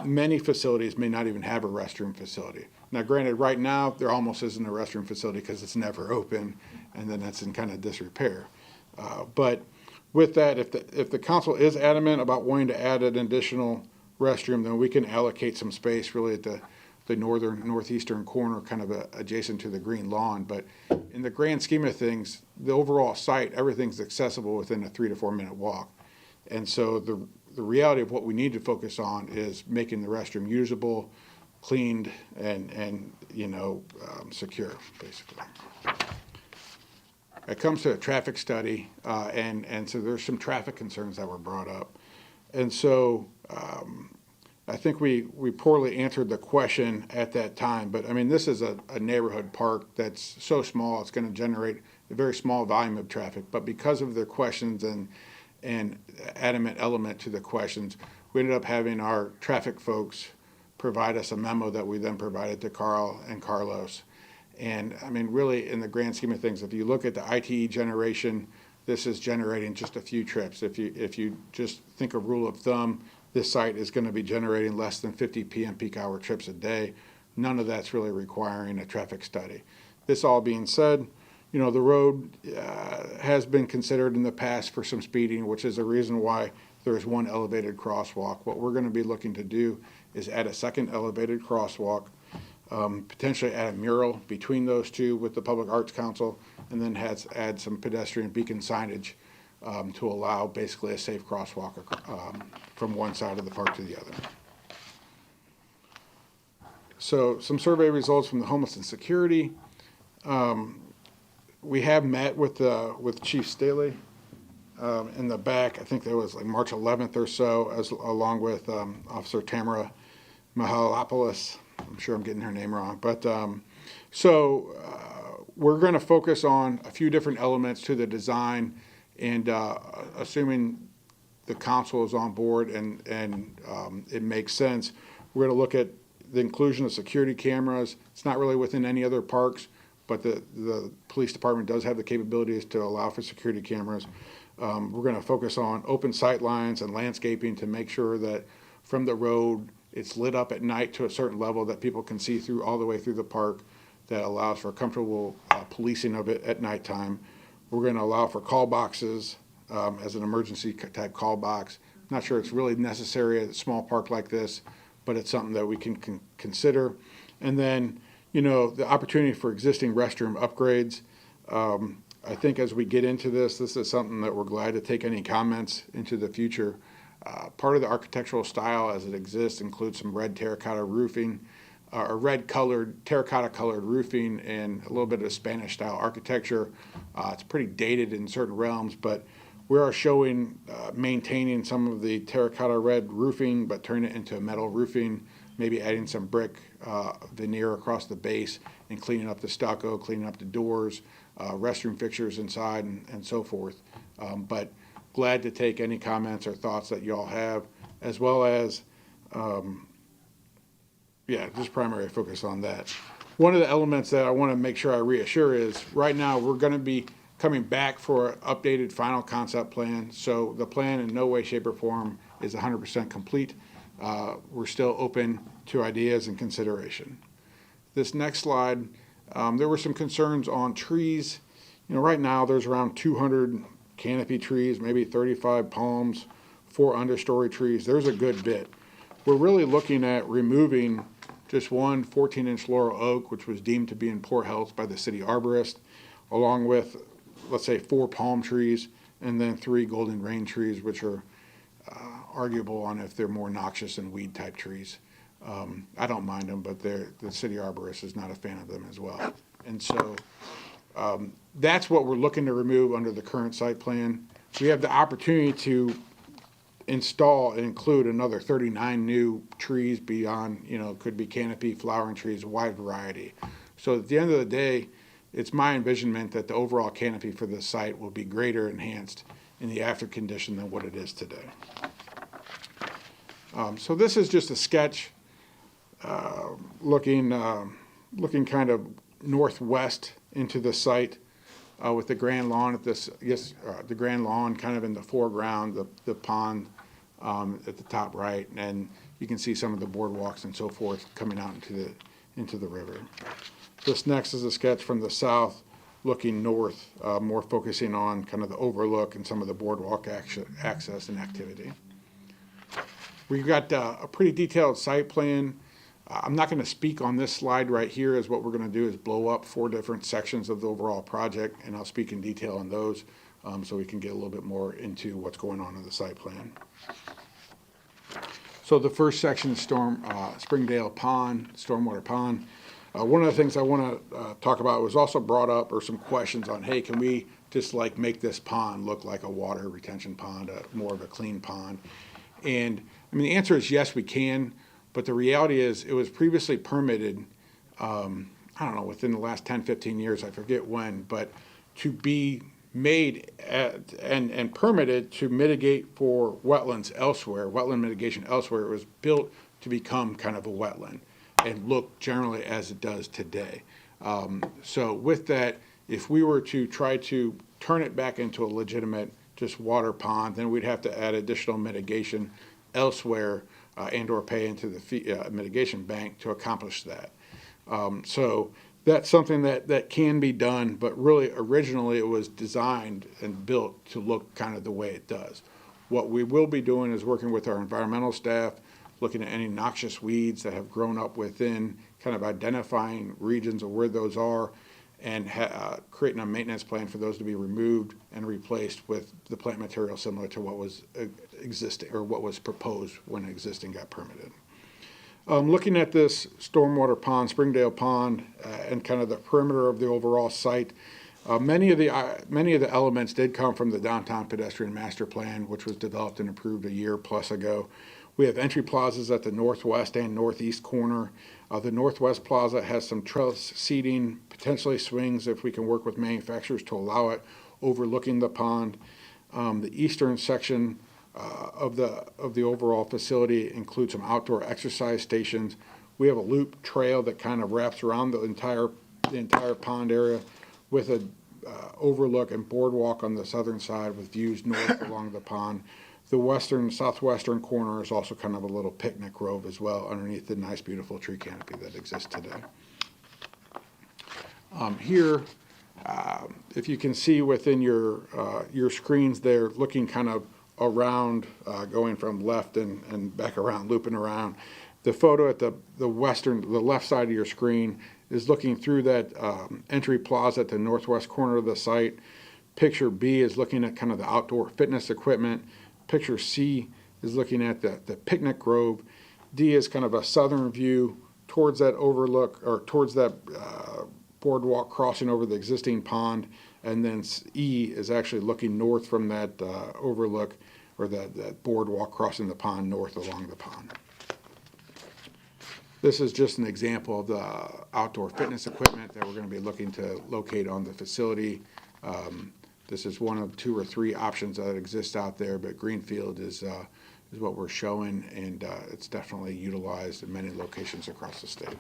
many facilities may not even have a restroom facility. Now, granted, right now, there almost isn't a restroom facility because it's never open, and then that's in kind of disrepair. But with that, if the council is adamant about wanting to add an additional restroom, then we can allocate some space really at the northeastern corner, kind of adjacent to the green lawn. But in the grand scheme of things, the overall site, everything's accessible within a 3 to 4 minute walk. And so the reality of what we need to focus on is making the restroom usable, cleaned, and secure, basically. It comes to a traffic study, and so there's some traffic concerns that were brought up. And so I think we poorly answered the question at that time, but I mean, this is a neighborhood park that's so small, it's going to generate a very small volume of traffic, but because of the questions and adamant element to the questions, we ended up having our traffic folks provide us a memo that we then provided to Carl and Carlos. And I mean, really, in the grand scheme of things, if you look at the ITE generation, this is generating just a few trips. If you just think a rule of thumb, this site is going to be generating less than 50 PM peak hour trips a day. None of that's really requiring a traffic study. This all being said, the road has been considered in the past for some speeding, which is the reason why there is one elevated crosswalk. What we're going to be looking to do is add a second elevated crosswalk, potentially add a mural between those two with the Public Arts Council, and then add some pedestrian beacon signage to allow basically a safe crosswalk from one side of the park to the other. So some survey results from the Homeless and Security. We have met with Chief Staley in the back. I think that was like March 11th or so, along with Officer Tamara Mahalopoulos. I'm sure I'm getting her name wrong. But we're going to focus on a few different elements to the design, and assuming the council is on board and it makes sense, we're going to look at the inclusion of security cameras. It's not really within any other parks, but the police department does have the capabilities to allow for security cameras. We're going to focus on open sight lines and landscaping to make sure that from the road it's lit up at night to a certain level that people can see through all the way through the park, that allows for comfortable policing of it at nighttime. We're going to allow for call boxes as an emergency type call box. Not sure it's really necessary at a small park like this, but it's something that we can consider. And then, the opportunity for existing restroom upgrades. I think as we get into this is something that we're glad to take any comments into the future. Part of the architectural style as it exists includes some red terracotta roofing, or red colored, terracotta colored roofing, and a little bit of Spanish style architecture. It's pretty dated in certain realms, but we are showing maintaining some of the terracotta red roofing, but turning it into a metal roofing, maybe adding some brick veneer across the base and cleaning up the stucco, cleaning up the doors, restroom fixtures inside, and so forth. But glad to take any comments or thoughts that you all have, as well as, just primary focus on that. One of the elements that I want to make sure I reassure is right now we're going to be coming back for an updated final concept plan. So the plan in no way, shape, or form is 100% complete. We're still open to ideas and consideration. This next slide, there were some concerns on trees. Right now there's around 200 canopy trees, maybe 35 palms, 4 understory trees. There's a good bit. We're really looking at removing just one 14-inch laurel oak, which was deemed to be in poor health by the city arborist, along with, let's say, 4 palm trees and then 3 golden rain trees, which are arguable on if they're more noxious than weed type trees. I don't mind them, but the city arborist is not a fan of them as well. And so that's what we're looking to remove under the current site plan. We have the opportunity to install and include another 39 new trees beyond, could be canopy, flowering trees, a wide variety. So at the end of the day, it's my envisionment that the overall canopy for this site will be greater enhanced in the after condition than what it is today. So this is just a sketch looking kind of northwest into the site with the grand lawn at this, the grand lawn kind of in the foreground, the pond at the top right, and you can see some of the boardwalks and so forth coming out into the river. This next is a sketch from the south looking north, more focusing on kind of the overlook and some of the boardwalk access and activity. We've got a pretty detailed site plan. I'm not going to speak on this slide right here, as what we're going to do is blow up 4 different sections of the overall project, and I'll speak in detail on those so we can get a little bit more into what's going on in the site plan. So the first section is Springdale Pond, Stormwater Pond. One of the things I want to talk about was also brought up, or some questions on, hey, can we just like make this pond look like a water retention pond, more of a clean pond? And I mean, the answer is yes, we can, but the reality is it was previously permitted, I don't know, within the last 10, 15 years, I forget when, but to be made and permitted to mitigate for wetlands elsewhere, wetland mitigation elsewhere. It was built to become kind of a wetland and look generally as it does today. So with that, if we were to try to turn it back into a legitimate just water pond, then we'd have to add additional mitigation elsewhere and or pay into the mitigation bank to accomplish that. So that's something that can be done, but really originally it was designed and built to look kind of the way it does. What we will be doing is working with our environmental staff, looking at any noxious weeds that have grown up within, kind of identifying regions of where those are, and creating a maintenance plan for those to be removed and replaced with the plant material similar to what was existing or what was proposed when existing got permitted. Looking at this stormwater pond, Springdale Pond, and kind of the perimeter of the overall site, many of the elements did come from the downtown pedestrian master plan, which was developed and approved a year plus ago. We have entry plazas at the northwest and northeast corner. The northwest plaza has some trellis seating, potentially swings if we can work with manufacturers to allow it, overlooking the pond. The eastern section of the overall facility includes some outdoor exercise stations. We have a loop trail that kind of wraps around the entire pond area with a overlook and boardwalk on the southern side with views north along the pond. The southwestern corner is also kind of a little picnic grove as well underneath the nice, beautiful tree canopy that exists today. Here, if you can see within your screens there, looking kind of around, going from left and back around, looping around. The photo at the left side of your screen is looking through that entry plaza at the northwest corner of the site. Picture B is looking at kind of the outdoor fitness equipment. Picture C is looking at the picnic grove. D is kind of a southern view towards that overlook, or towards that boardwalk crossing over the existing pond. And then E is actually looking north from that overlook, or that boardwalk crossing the pond north along the pond. This is just an example of the outdoor fitness equipment that we're going to be looking to locate on the facility. This is one of 2 or 3 options that exist out there, but Greenfield is what we're showing, and it's definitely utilized in many locations across the state.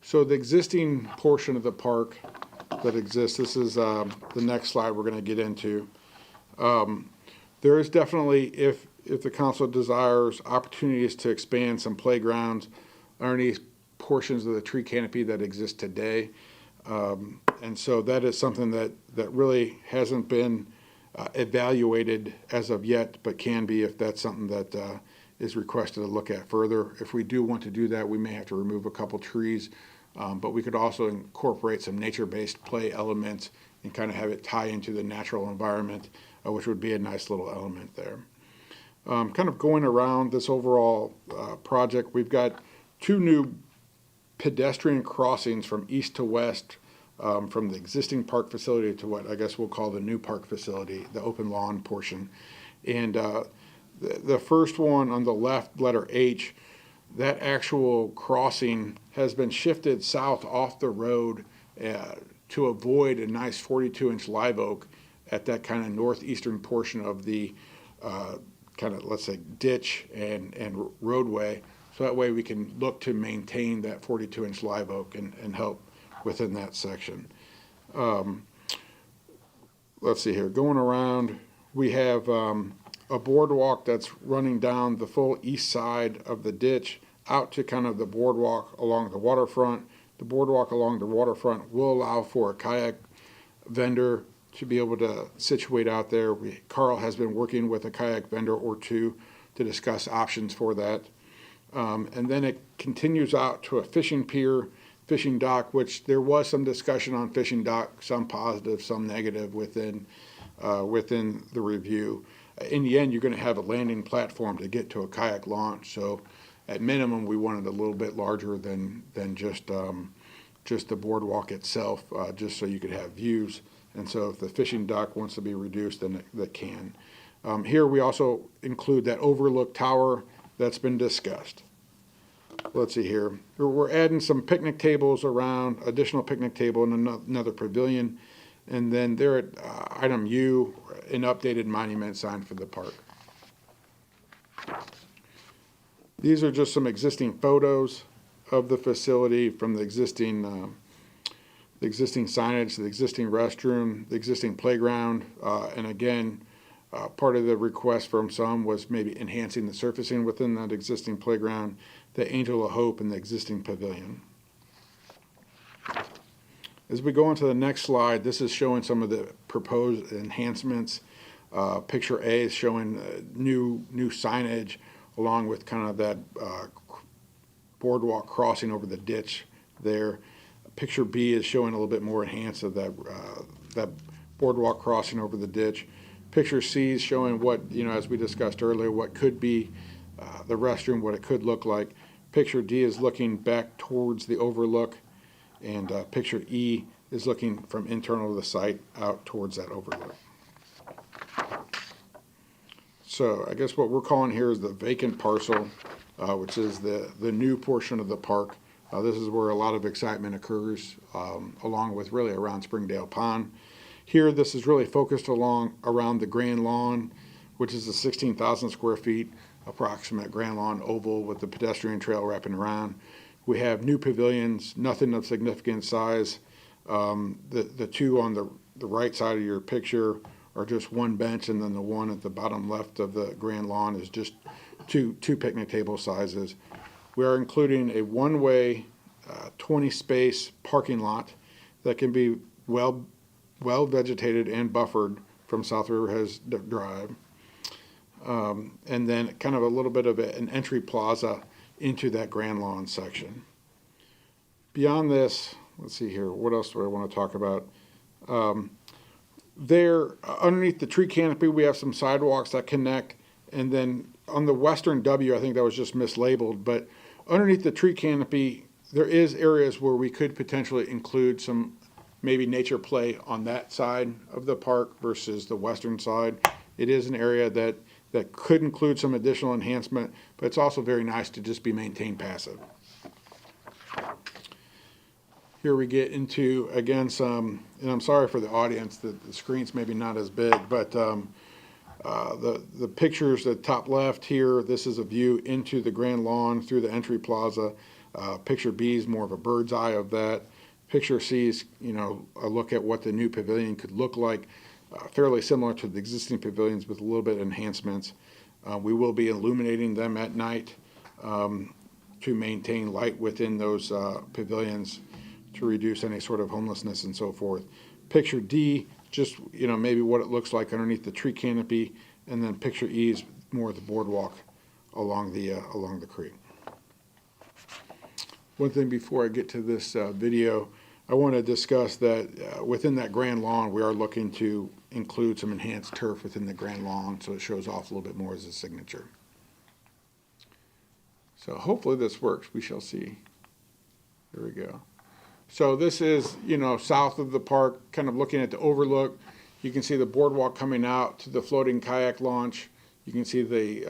So the existing portion of the park that exists, this is the next slide we're going to get into. There is definitely, if the council desires, opportunities to expand some playgrounds underneath portions of the tree canopy that exist today. And so that is something that really hasn't been evaluated as of yet, but can be if that's something that is requested to look at further. If we do want to do that, we may have to remove a couple trees, but we could also incorporate some nature-based play elements and kind of have it tie into the natural environment, which would be a nice little element there. Kind of going around this overall project, we've got 2 new pedestrian crossings from east to west, from the existing park facility to what I guess we'll call the new park facility, the open lawn portion. And the first one on the left, letter H, that actual crossing has been shifted south off the road to avoid a nice 42-inch live oak at that kind of northeastern portion of the kind of, let's say, ditch and roadway. So that way we can look to maintain that 42-inch live oak and help within that section. Let's see here, going around, we have a boardwalk that's running down the full east side of the ditch out to kind of the boardwalk along the waterfront. The boardwalk along the waterfront will allow for a kayak vendor to be able to situate out there. Carl has been working with a kayak vendor or two to discuss options for that. And then it continues out to a fishing pier, fishing dock, which there was some discussion on fishing dock, some positive, some negative within the review. In the end, you're going to have a landing platform to get to a kayak launch. So at minimum, we wanted a little bit larger than just the boardwalk itself, just so you could have views. And so if the fishing dock wants to be reduced, then that can. Here we also include that overlook tower that's been discussed. Let's see here. We're adding some picnic tables around, additional picnic table and another pavilion. And then there at item U, an updated monument sign for the park. These are just some existing photos of the facility from the existing signage, the existing restroom, the existing playground, and again, part of the request from some was maybe enhancing the surfacing within that existing playground, the Angel of Hope, and the existing pavilion. As we go on to the next slide, this is showing some of the proposed enhancements. Picture A is showing new signage along with kind of that boardwalk crossing over the ditch there. Picture B is showing a little bit more enhanced of that boardwalk crossing over the ditch. Picture C is showing what, as we discussed earlier, what could be the restroom, what it could look like. Picture D is looking back towards the overlook, and picture E is looking from internal to the site out towards that overlook. So I guess what we're calling here is the vacant parcel, which is the new portion of the park. This is where a lot of excitement occurs, along with really around Springdale Pond. Here, this is really focused around the Grand Lawn, which is a 16,000 square feet approximate Grand Lawn oval with the pedestrian trail wrapping around. We have new pavilions, nothing of significant size. The two on the right side of your picture are just one bench, and then the one at the bottom left of the Grand Lawn is just two picnic table sizes. We are including a one-way 20-space parking lot that can be well vegetated and buffered from South Riverhead Drive. And then kind of a little bit of an entry plaza into that Grand Lawn section. Beyond this, let's see here, what else do I want to talk about? There, underneath the tree canopy, we have some sidewalks that connect, and then on the western W, I think that was just mislabeled, but underneath the tree canopy, there is areas where we could potentially include some maybe nature play on that side of the park versus the western side. It is an area that could include some additional enhancement, but it's also very nice to just be maintained passive. Here we get into, again, some, and I'm sorry for the audience, the screen's maybe not as big, but the pictures at top left here, this is a view into the Grand Lawn through the entry plaza. Picture B is more of a bird's eye of that. Picture C is, a look at what the new pavilion could look like, fairly similar to the existing pavilions with a little bit of enhancements. We will be illuminating them at night to maintain light within those pavilions to reduce any sort of homelessness and so forth. Picture D, just, maybe what it looks like underneath the tree canopy, and then picture E is more of the boardwalk along the creek. One thing before I get to this video, I want to discuss that within that grand lawn, we are looking to include some enhanced turf within the grand lawn, so it shows off a little bit more as a signature. So hopefully this works. We shall see. There we go. So this is, south of the park, kind of looking at the overlook. You can see the boardwalk coming out to the floating kayak launch. You can see the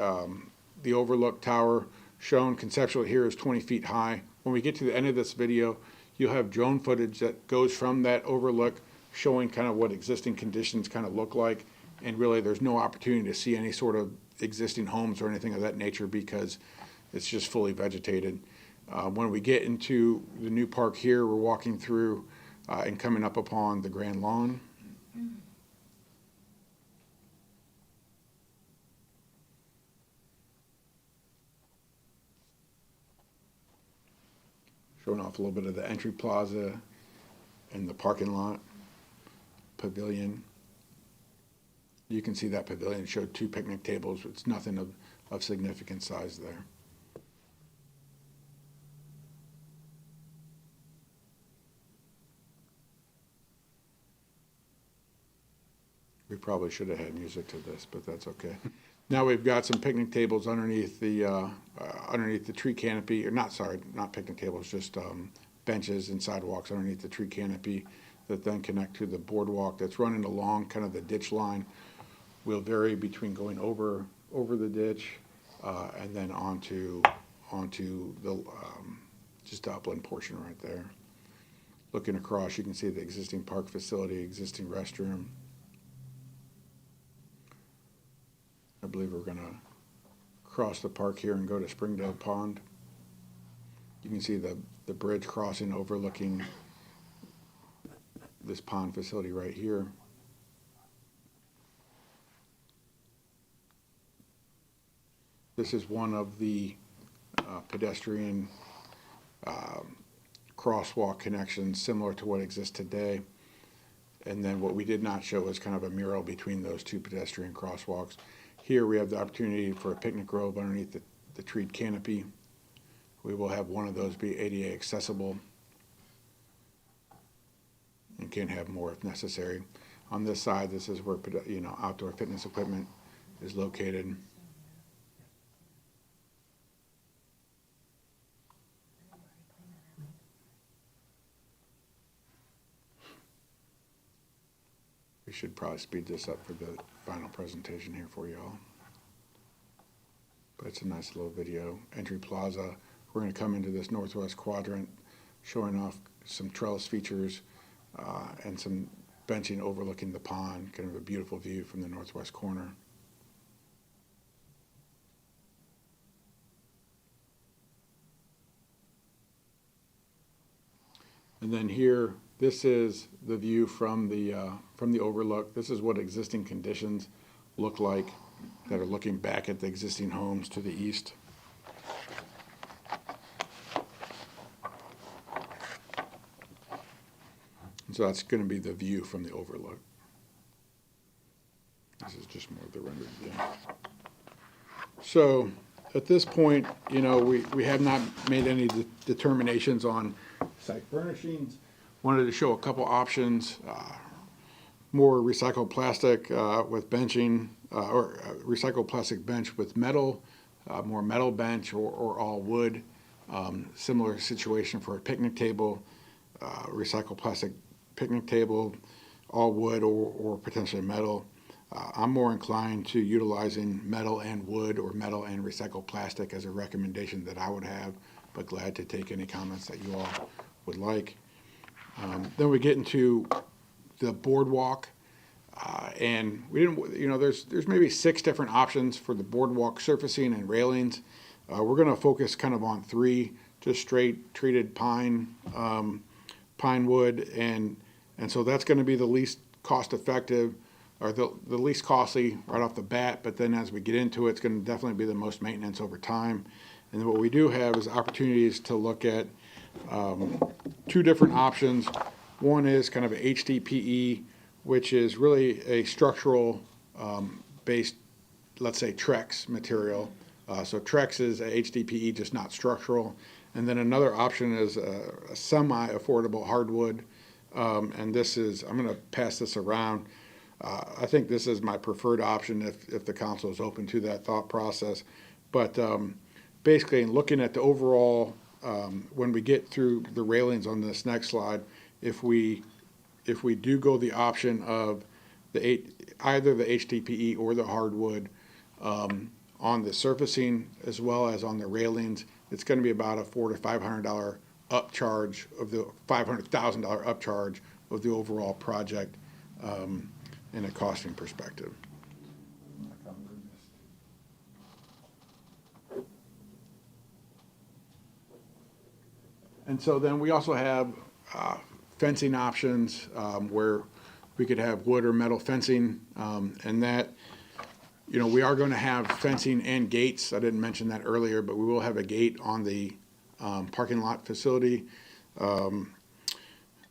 overlook tower shown conceptually here is 20 feet high. When we get to the end of this video, you'll have drone footage that goes from that overlook showing kind of what existing conditions kind of look like. And really there's no opportunity to see any sort of existing homes or anything of that nature because it's just fully vegetated. When we get into the new park here, we're walking through and coming up upon the grand lawn. Showing off a little bit of the entry plaza and the parking lot, pavilion. You can see that pavilion showed 2 picnic tables. It's nothing of significant size there. We probably should have had music to this, but that's okay. Now we've got some picnic tables underneath the tree canopy, or not picnic tables, just benches and sidewalks underneath the tree canopy that then connect to the boardwalk that's running along kind of the ditch line. Will vary between going over the ditch and then onto the just the upland portion right there. Looking across, you can see the existing park facility, existing restroom. I believe we're going to cross the park here and go to Springdale Pond. You can see the bridge crossing overlooking this pond facility right here. This is one of the pedestrian crosswalk connections similar to what exists today. And then what we did not show is kind of a mural between those 2 pedestrian crosswalks. Here we have the opportunity for a picnic grove underneath the treed canopy. We will have one of those be ADA accessible and can have more if necessary. On this side, this is where outdoor fitness equipment is located. We should probably speed this up for the final presentation here for y'all. But it's a nice little video. Entry plaza. We're going to come into this northwest quadrant showing off some trellis features and some benching overlooking the pond. Kind of a beautiful view from the northwest corner. And then here, this is the view from the overlook. This is what existing conditions look like that are looking back at the existing homes to the east. And so that's going to be the view from the overlook. This is just more of the rendered view. So at this point, we have not made any determinations on site furnishings. Wanted to show a couple options, more recycled plastic with benching, or recycled plastic bench with metal, more metal bench or all wood. Similar situation for a picnic table, recycled plastic picnic table, all wood or potentially metal. I'm more inclined to utilizing metal and wood or metal and recycled plastic as a recommendation that I would have, but glad to take any comments that you all would like. Then we get into the boardwalk, and we didn't, there's maybe 6 different options for the boardwalk surfacing and railings. We're going to focus kind of on 3, just straight treated pine wood, and so that's going to be the least cost effective, or the least costly right off the bat, but then as we get into it, it's going to definitely be the most maintenance over time. And what we do have is opportunities to look at 2 different options. One is kind of a HDPE, which is really a structural based, let's say Trex material. So Trex is a HDPE, just not structural. And then another option is a semi-affordable hardwood. And this is, I'm going to pass this around. I think this is my preferred option if the council is open to that thought process. But basically, in looking at the overall, when we get through the railings on this next slide, if we do go the option of either the HDPE or the hardwood on the surfacing as well as on the railings, it's going to be about a $400 to $500 upcharge of the $500,000 upcharge of the overall project in a costing perspective. And so then we also have fencing options where we could have wood or metal fencing, and that, you know, we are going to have fencing and gates. I didn't mention that earlier, but we will have a gate on the parking lot facility, and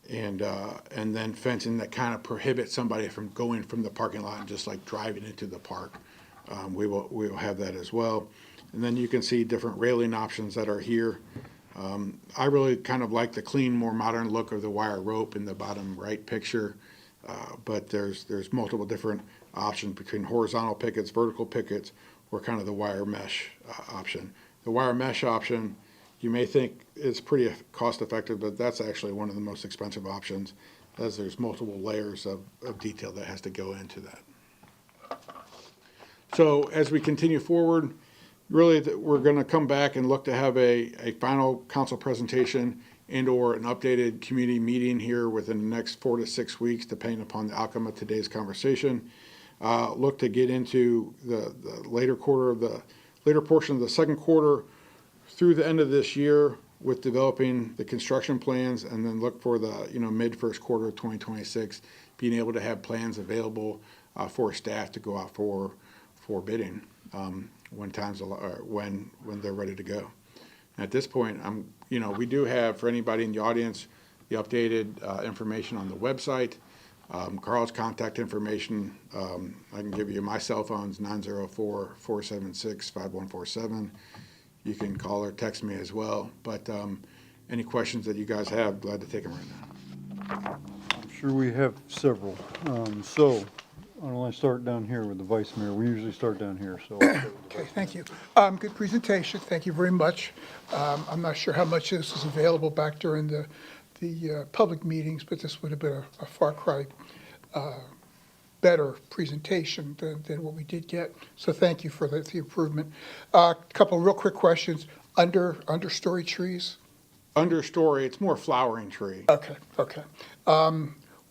then fencing that kind of prohibits somebody from going from the parking lot and just like driving into the park. We will have that as well. And then you can see different railing options that are here. I really kind of like the clean, more modern look of the wire rope in the bottom right picture, but there's multiple different options between horizontal pickets, vertical pickets, or kind of the wire mesh option. The wire mesh option, you may think is pretty cost effective, but that's actually one of the most expensive options, as there's multiple layers of detail that has to go into that. So as we continue forward, really we're going to come back and look to have a final council presentation and or an updated community meeting here within the next 4 to 6 weeks, depending upon the outcome of today's conversation. Look to get into the later portion of the second quarter through the end of this year with developing the construction plans, and then look for the mid first quarter of 2026 being able to have plans available for staff to go out for bidding when they're ready to go. At this point, we do have, for anybody in the audience, the updated information on the website. Carl's contact information, I can give you my cell phone's 904-476-5147. You can call or text me as well. But any questions that you guys have, glad to take them right now. I'm sure we have several. So why don't I start down here with the vice mayor? We usually start down here, so. Okay, thank you. Good presentation. Thank you very much. I'm not sure how much of this is available back during the public meetings, but this would have been a far cry better presentation than what we did get. So thank you for the improvement. A couple of real quick questions. Understory trees? Understory, it's more flowering tree. Okay.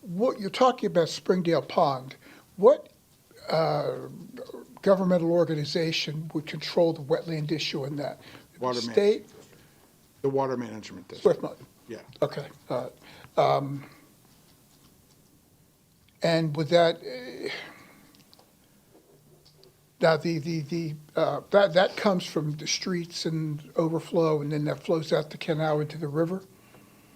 What you're talking about Springdale Pond, what governmental organization would control the wetland issue in that? Water State? The Water Management District. Swift. Yeah. Okay. And with that, now that comes from the streets and overflow, and then that flows out the canal into the river?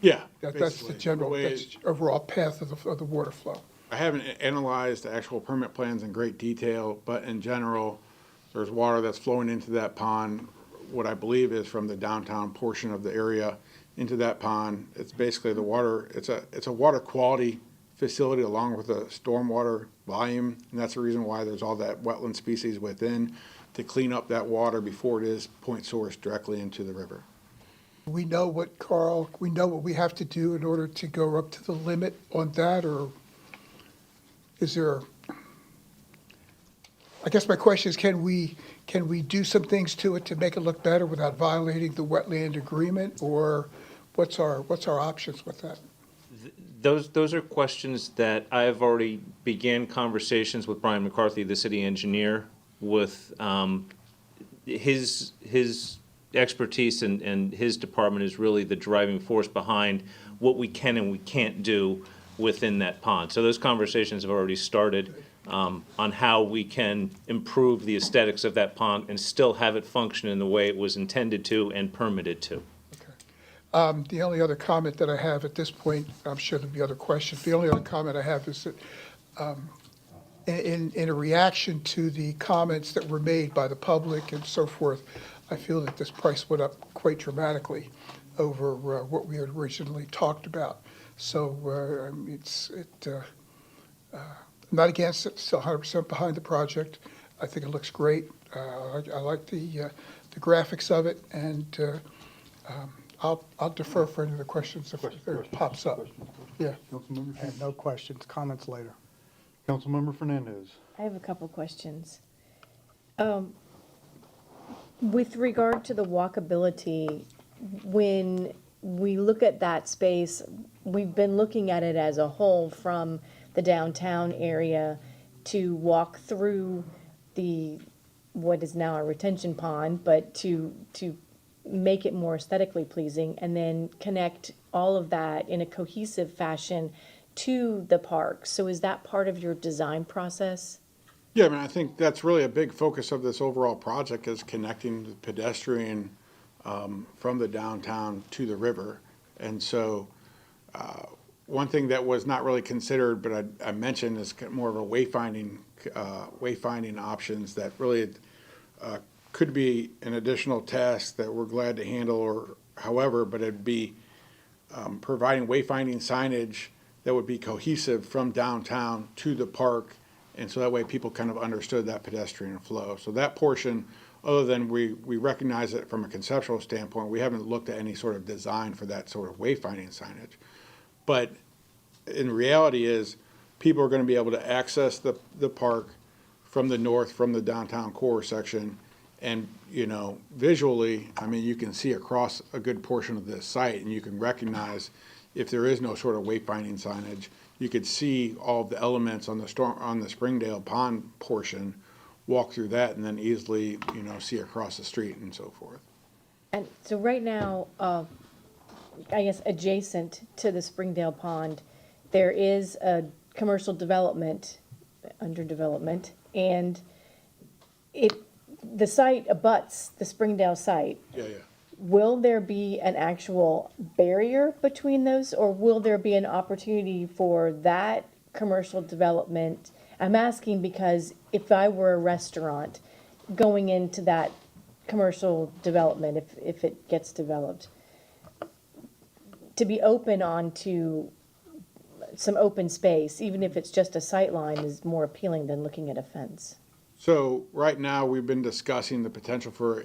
Yeah. That's the overall path of the water flow. I haven't analyzed the actual permit plans in great detail, but in general, there's water that's flowing into that pond, what I believe is from the downtown portion of the area into that pond. It's basically the water, it's a water quality facility along with a stormwater volume, and that's the reason why there's all that wetland species within, to clean up that water before it is point source directly into the river. We know what we have to do in order to go up to the limit on that, or is there, I guess my question is, can we do some things to it to make it look better without violating the wetland agreement, or what's our options with that? Those are questions that I have already began conversations with Brian McCarthy, the city engineer, with his expertise and his department is really the driving force behind what we can and we can't do within that pond. So those conversations have already started on how we can improve the aesthetics of that pond and still have it function in the way it was intended to and permitted to. The only other comment that I have at this point, I'm sure there'll be other questions. The only other comment I have is that in a reaction to the comments that were made by the public and so forth, I feel that this price went up quite dramatically over what we had originally talked about. So I'm not against it, still 100% behind the project. I think it looks great. I like the graphics of it, and I'll defer for any of the questions if there pops up. Yeah. Councilmember, And no questions, comments later. Councilmember Fernandez. I have a couple questions. With regard to the walkability, when we look at that space, we've been looking at it as a whole from the downtown area to walk through what is now a retention pond, but to make it more aesthetically pleasing and then connect all of that in a cohesive fashion to the park. So is that part of your design process? Yeah, I mean, I think that's really a big focus of this overall project is connecting the pedestrian from the downtown to the river. And so one thing that was not really considered, but I mentioned is more of a wayfinding options that really could be an additional task that we're glad to handle or however, but it'd be providing wayfinding signage that would be cohesive from downtown to the park. And so that way people kind of understood that pedestrian flow. So that portion, other than we recognize it from a conceptual standpoint, we haven't looked at any sort of design for that sort of wayfinding signage. But in reality is people are going to be able to access the park from the north, from the downtown core section. And, you know, visually, I mean, you can see across a good portion of this site and you can recognize if there is no sort of wayfinding signage, you could see all of the elements on the Springdale Pond portion, walk through that and then easily, you know, see across the street and so forth. And so right now, I guess adjacent to the Springdale Pond, there is a commercial development, under development, and the site abuts the Springdale site. Yeah. Will there be an actual barrier between those, or will there be an opportunity for that commercial development? I'm asking because if I were a restaurant going into that commercial development, if it gets developed, to be open onto some open space, even if it's just a sight line, is more appealing than looking at a fence. So right now, we've been discussing the potential for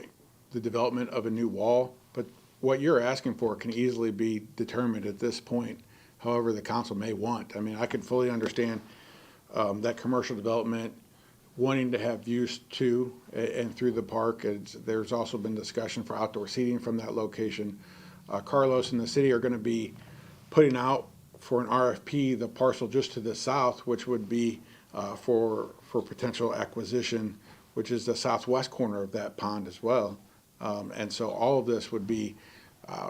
the development of a new wall, but what you're asking for can easily be determined at this point, however the council may want. I mean, I could fully understand that commercial development wanting to have views to and through the park. There's also been discussion for outdoor seating from that location. Carlos and the city are going to be putting out for an RFP the parcel just to the south, which would be for potential acquisition, which is the southwest corner of that pond as well. And so all of this would be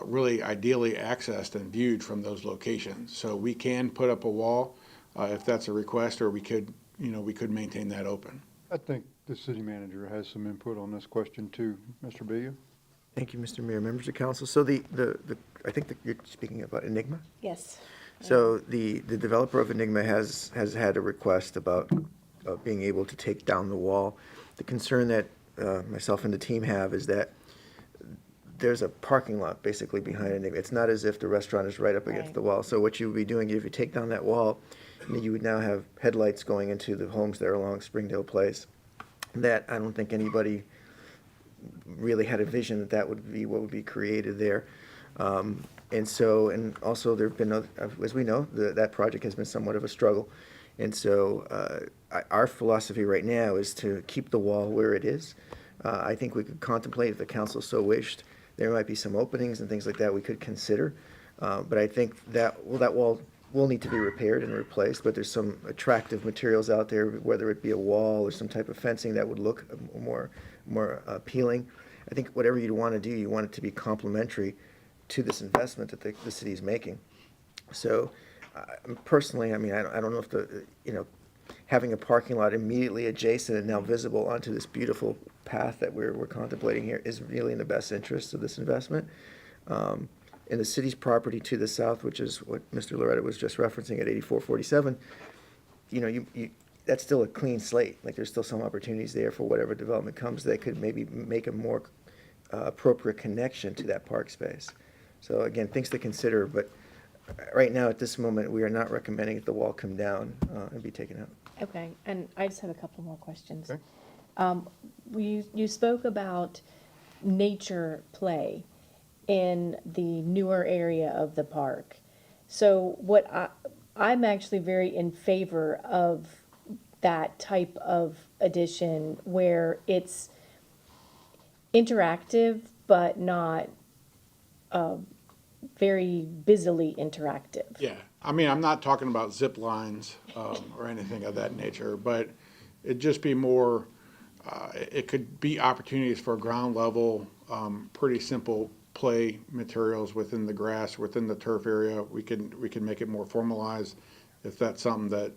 really ideally accessed and viewed from those locations. So we can put up a wall if that's a request, or we could maintain that open. I think the city manager has some input on this question too. Mr. Bia? Thank you, Mr. Mayor, members of council. So I think that you're speaking about Enigma? Yes. So the developer of Enigma has had a request about being able to take down the wall. The concern that myself and the team have is that there's a parking lot basically behind Enigma. It's not as if the restaurant is right up against the wall. So what you would be doing, if you take down that wall, you would now have headlights going into the homes that are along Springdale Place. That I don't think anybody really had a vision that would be what would be created there. And also there have been, as we know, that project has been somewhat of a struggle. And so our philosophy right now is to keep the wall where it is. I think we could contemplate, if the council so wished, there might be some openings and things like that we could consider. But I think that wall will need to be repaired and replaced, but there's some attractive materials out there, whether it be a wall or some type of fencing that would look more appealing. I think whatever you'd want to do, you want it to be complementary to this investment that the city is making. So personally, I mean, I don't know if having a parking lot immediately adjacent and now visible onto this beautiful path that we're contemplating here is really in the best interest of this investment. In the city's property to the south, which is what Mr. Loretta was just referencing at 8447, that's still a clean slate. Like, there's still some opportunities there for whatever development comes that could maybe make a more appropriate connection to that park space. So again, things to consider, but right now, at this moment, we are not recommending that the wall come down and be taken out. Okay, and I just have a couple more questions. Okay. You spoke about nature play in the newer area of the park. So I'm actually very in favor of that type of addition where it's interactive, but not very busily interactive. Yeah, I mean, I'm not talking about zip lines or anything of that nature, but it'd just be more, it could be opportunities for ground level, pretty simple play materials within the grass, within the turf area. We can make it more formalized. If that's something that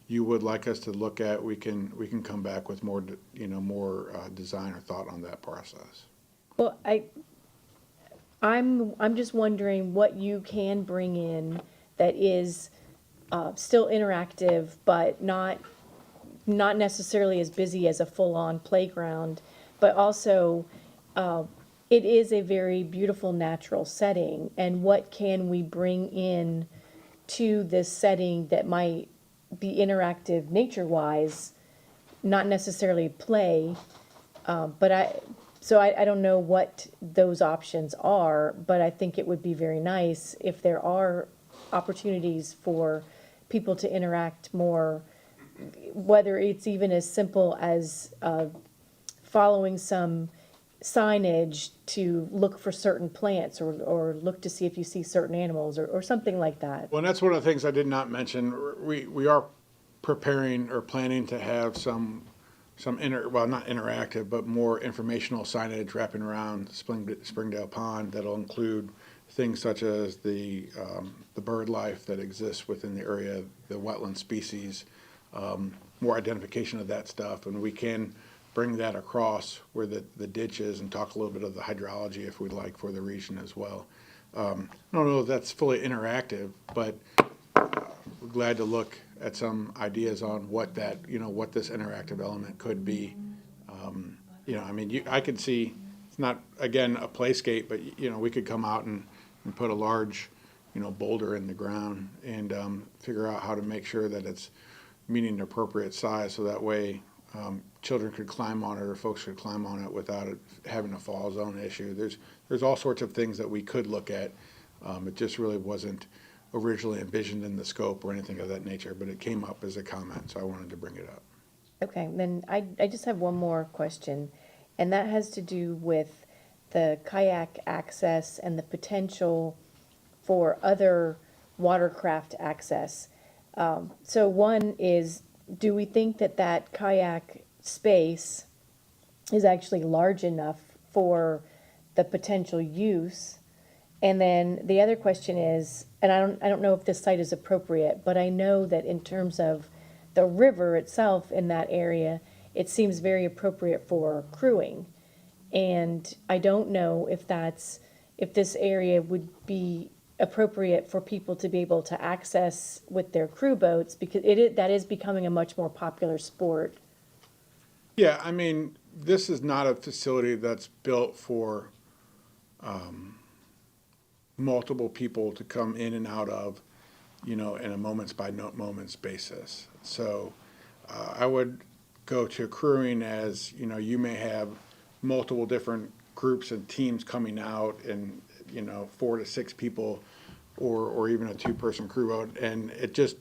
you would like us to look at, we can come back with more, more design or thought on that process. Well, I'm just wondering what you can bring in that is still interactive, but not necessarily as busy as a full-on playground, but also it is a very beautiful natural setting. And what can we bring in to this setting that might be interactive nature-wise, not necessarily play, but I don't know what those options are, but I think it would be very nice if there are opportunities for people to interact more, whether it's even as simple as following some signage to look for certain plants or look to see if you see certain animals or something like that. Well, and that's one of the things I did not mention. We are preparing or planning to have some not interactive, but more informational signage wrapping around Springdale Pond that'll include things such as the bird life that exists within the area, the wetland species, more identification of that stuff, and we can bring that across where the ditch is and talk a little bit of the hydrology if we'd like for the region as well. I don't know if that's fully interactive, but we're glad to look at some ideas on what that, what this interactive element could be. I mean, I could see, it's not, again, a playscape, but, we could come out and put a large, boulder in the ground and figure out how to make sure that it's meeting the appropriate size so that way children could climb on it or folks could climb on it without it having a fall zone issue. There's all sorts of things that we could look at. It just really wasn't originally envisioned in the scope or anything of that nature, but it came up as a comment, so I wanted to bring it up. Okay, then I just have one more question, and that has to do with the kayak access and the potential for other watercraft access. So one is, do we think that kayak space is actually large enough for the potential use? And then the other question is, and I don't know if this site is appropriate, but I know that in terms of the river itself in that area, it seems very appropriate for crewing. And I don't know if this area would be appropriate for people to be able to access with their crew boats, because that is becoming a much more popular sport. Yeah, I mean, this is not a facility that's built for multiple people to come in and out of, in a moments by moments basis. So I would go to crewing as, you may have multiple different groups and teams coming out and, 4 to 6 people or even a 2-person crew boat. And it just,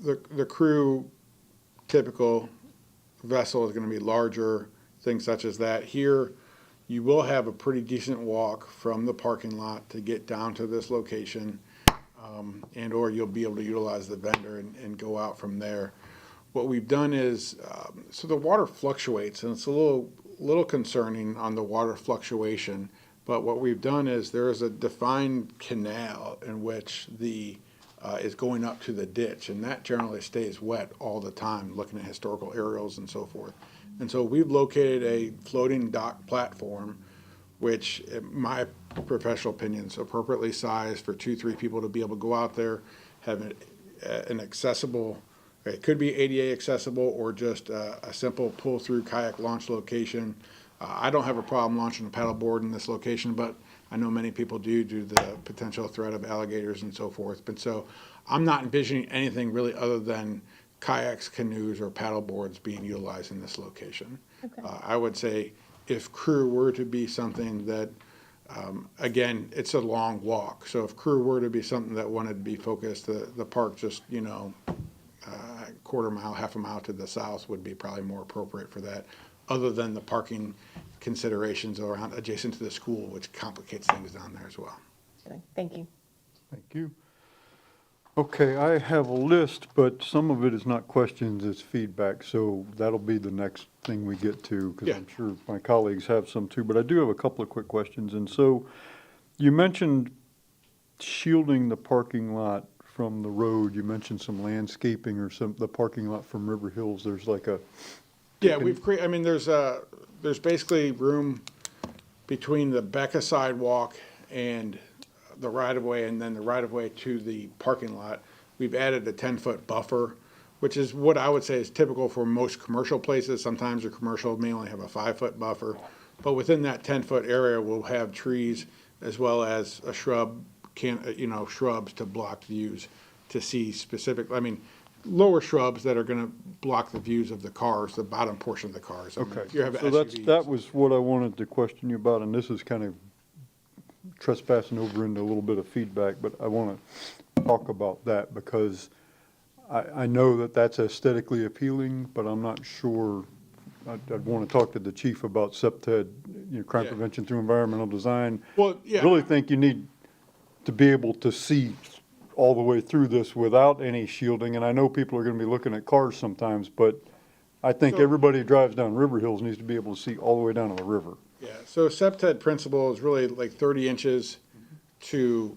the crew typical vessel is going to be larger, things such as that. Here, you will have a pretty decent walk from the parking lot to get down to this location, and or you'll be able to utilize the vendor and go out from there. What we've done is, so the water fluctuates, and it's a little concerning on the water fluctuation, but what we've done is there is a defined canal in which is going up to the ditch, and that generally stays wet all the time, looking at historical aerials and so forth. And so we've located a floating dock platform, which, in my professional opinion, is appropriately sized for 2-3 people to be able to go out there, have an accessible It could be ADA accessible or just a simple pull-through kayak launch location. I don't have a problem launching a paddleboard in this location, but I know many people do due to the potential threat of alligators and so forth. But so I'm not envisioning anything really other than kayaks, canoes, or paddleboards being utilized in this location. I would say if crew were to be something that, again, it's a long walk. So if crew were to be something that wanted to be focused, the park just, quarter mile, half a mile to the south would be probably more appropriate for that, other than the parking considerations around adjacent to the school, which complicates things down there as well. Thank you. Thank you. Okay, I have a list, but some of it is not questions, it's feedback, so that'll be the next thing we get to, because Yeah. I'm sure my colleagues have some too, but I do have a couple of quick questions. And so, you mentioned shielding the parking lot from the road. You mentioned some landscaping or the parking lot from River Hills, there's like a. Yeah, we've created, I mean, there's basically room between the Becca sidewalk and the right-of-way, and then the right-of-way to the parking lot. We've added a 10-foot buffer, which is what I would say is typical for most commercial places. Sometimes your commercial may only have a 5-foot buffer, but within that 10-foot area, we'll have trees as well as a shrub, shrubs to block views to see specific, I mean, lower shrubs that are gonna block the views of the cars, the bottom portion of the cars. I mean, Okay, if you have so SUVs. that was what I wanted to question you about, and this is kind of trespassing over into a little bit of feedback, but I want to talk about that because I know that that's aesthetically appealing, but I'm not sure, I'd want to talk to the chief about SEPTED, crime Yeah. prevention through environmental design. Well, yeah. Really think you need to be able to see all the way through this without any shielding, and I know people are going to be looking at cars sometimes, but I think So- everybody who drives down River Hills needs to be able to see all the way down to the river. Yeah, so SEPTED principle is really like 30 inches to,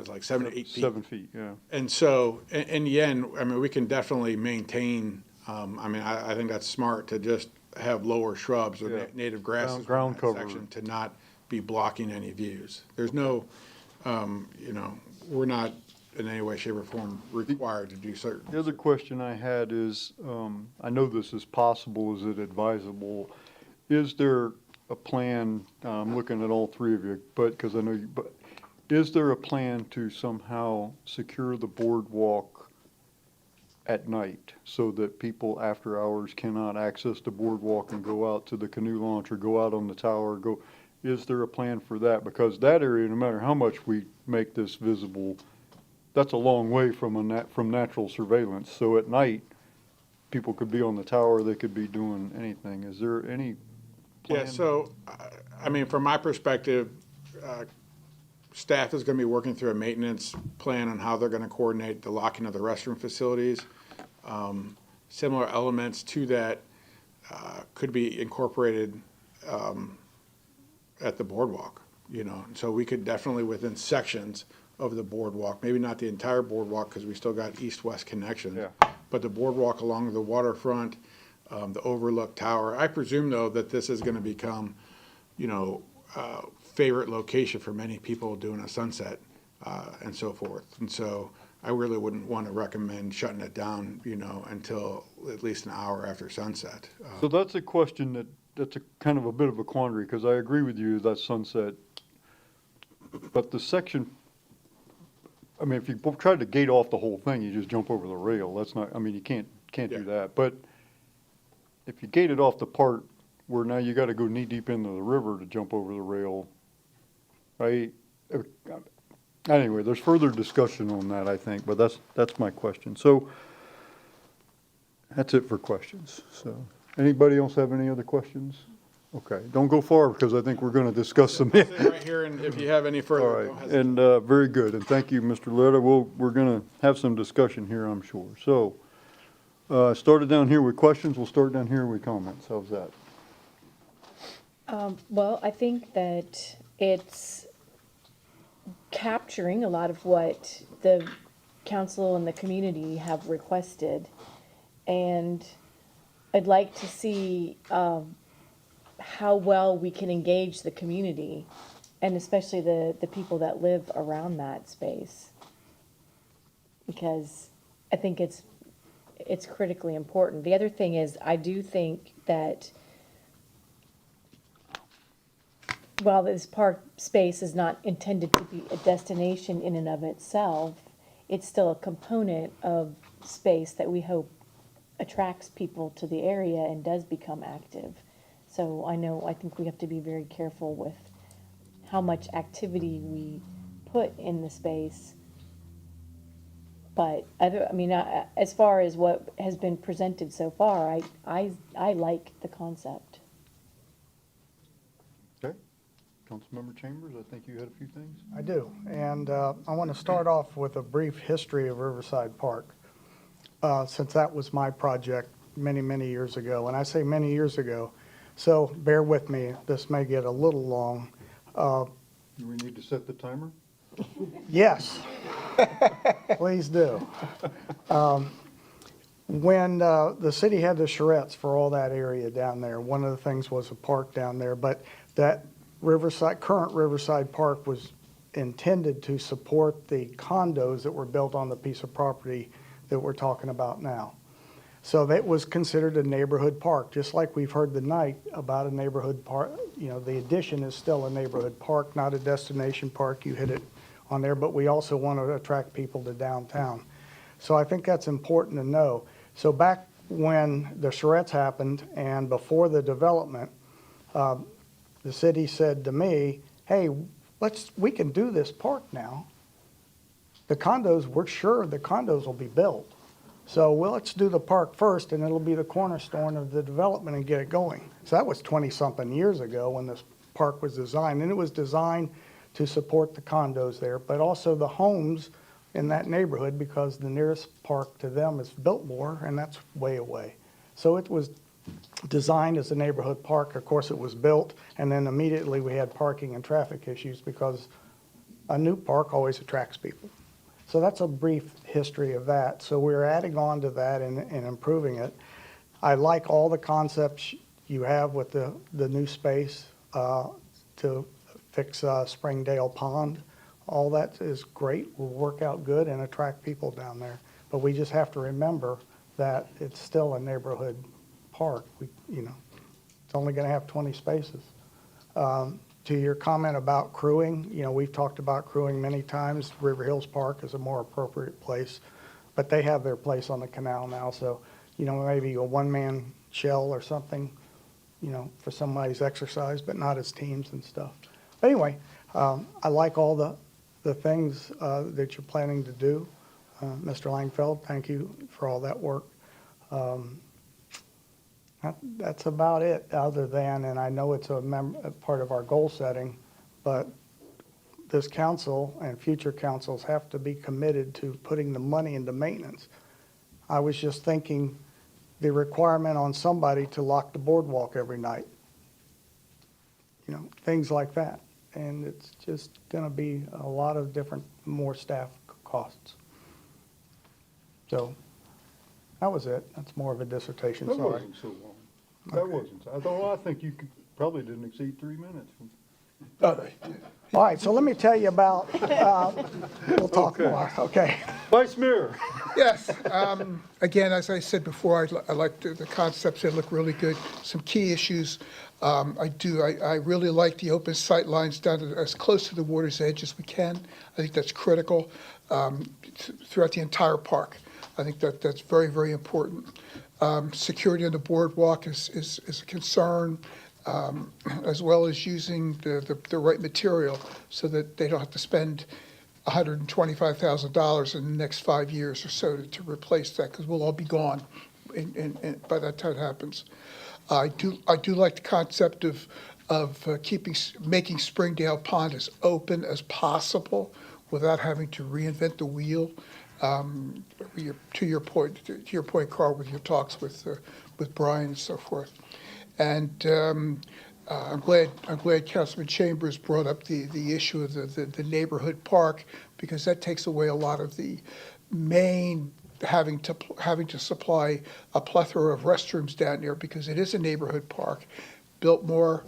like 7 to 8 feet. 7 feet, yeah. And so, in the end, I mean, we can definitely maintain, I think that's smart to just have lower shrubs or Yeah. native grasses. Ground in that cover. section to not be blocking any views. There's no, we're not in any way, shape, or form required to do certain. The other question I had is, I know this is possible, is it advisable? Is there a plan, I'm looking at all three of you, because I know you, but is there a plan to somehow secure the boardwalk at night so that people after hours cannot access the boardwalk and go out to the canoe launch or go out on the tower, is there a plan for that? Because that area, no matter how much we make this visible, that's a long way from from natural surveillance. So at night, people could be on the tower, they could be doing anything. Is there any plan? Yeah, so, from my perspective, staff is gonna be working through a maintenance plan on how they're gonna coordinate the locking of the restroom facilities. Similar elements to that could be incorporated at the boardwalk, So we could definitely, within sections of the boardwalk, maybe not the entire boardwalk, because we still got east-west connections. Yeah. But the boardwalk along the waterfront, the overlook tower. I presume, though, that this is gonna become, favorite location for many people doing a sunset, and so forth. And so I really wouldn't want to recommend shutting it down, until at least an hour after sunset. So that's a question that's a kind of a bit of a quandary, because I agree with you, that sunset. But the section, if you tried to gate off the whole thing, you just jump over the rail. That's not, you can't do Yeah. that. But if you gated off the part where now you gotta go knee deep into the river to jump over the rail, right? Anyway, there's further discussion on that, I think, but that's my question. So that's it for questions. So anybody else have any other questions? Okay, don't go far because I think we're gonna discuss some. I'll sit right here, and if you have any All further, don't right, hesitate. and, very good, and thank you, Mr. Letta. We're gonna have some discussion here, I'm sure. So, started down here with questions, we'll start down here with comments. How's that? Well, I think that it's capturing a lot of what the council and the community have requested. And I'd like to see how well we can engage the community, and especially the people that live around that space. Because I think it's critically important. The other thing is, I do think that while this park space is not intended to be a destination in and of itself, it's still a component of space that we hope attracts people to the area and does become active. So I think we have to be very careful with how much activity we put in the space. But as far as what has been presented so far, I like the concept. Okay. Councilmember Chambers, I think you had a few things. I do, and I want to start off with a brief history of Riverside Park, since that was my project many, many years ago. And I say many years ago, so bear with me, this may get a little long. Do we need to set the timer? Yes, please do. When the city had the charrettes for all that area down there, one of the things was a park down there, but that current Riverside Park was intended to support the condos that were built on the piece of property that we're talking about now. So that was considered a neighborhood park, just like we've heard tonight about a neighborhood park. You know, the addition is still a neighborhood park, not a destination park. You hit it on there, but we also want to attract people to downtown. So I think that's important to know. So back when the charrettes happened and before the development, the city said to me, hey, we can do this park now. The condos, we're sure the condos will be built. So let's do the park first, and it'll be the cornerstone of the development and get it going. So that was 20-something years ago when this park was designed. And it was designed to support the condos there, but also the homes in that neighborhood, because the nearest park to them is Biltmore, and that's way away. So it was designed as a neighborhood park. Of course, it was built, and then immediately we had parking and traffic issues because a new park always attracts people. So that's a brief history of that. So we're adding on to that and improving it. I like all the concepts you have with the new space to fix Springdale Pond. All that is great, will work out good and attract people down there. But we just have to remember that it's still a neighborhood park. It's only going to have 20 spaces. To your comment about crewing, we've talked about crewing many times. River Hills Park is a more appropriate place, but they have their place on the canal now. So, maybe a one-man shell or something, for somebody's exercise, but not as teams and stuff. But anyway, I like all the things that you're planning to do. Mr. Langfeld, thank you for all that work. That's about it, other than, and I know it's a part of our goal setting, but this council and future councils have to be committed to putting the money into maintenance. I was just thinking the requirement on somebody to lock the boardwalk every night, things like that. And it's just going to be a lot of different, more staff costs. So that was it. That's more of a dissertation, That sorry. wasn't so long. That wasn't. I think you probably didn't exceed 3 minutes. All right, so let me tell you about, we'll talk more, okay. Vice Mayor. Yes, again, as I said before, I like the concepts, they look really good. Some key issues, I really like the open sight lines down to as close to the water's edge as we can. I think that's critical throughout the entire park. I think that's very, very important. Security on the boardwalk is a concern, as well as using the right material so that they don't have to spend $125,000 in the next 5 years or so to replace that, because we'll all be gone by that time it happens. I do like the concept of making Springdale Pond as open as possible without having to reinvent the wheel. To your point, Carl, with your talks with Brian and so forth, and I'm glad Councilman Chambers brought up the issue of the neighborhood park, because that takes away a lot of the main having to supply a plethora of restrooms down there, because it is a neighborhood park. Biltmore,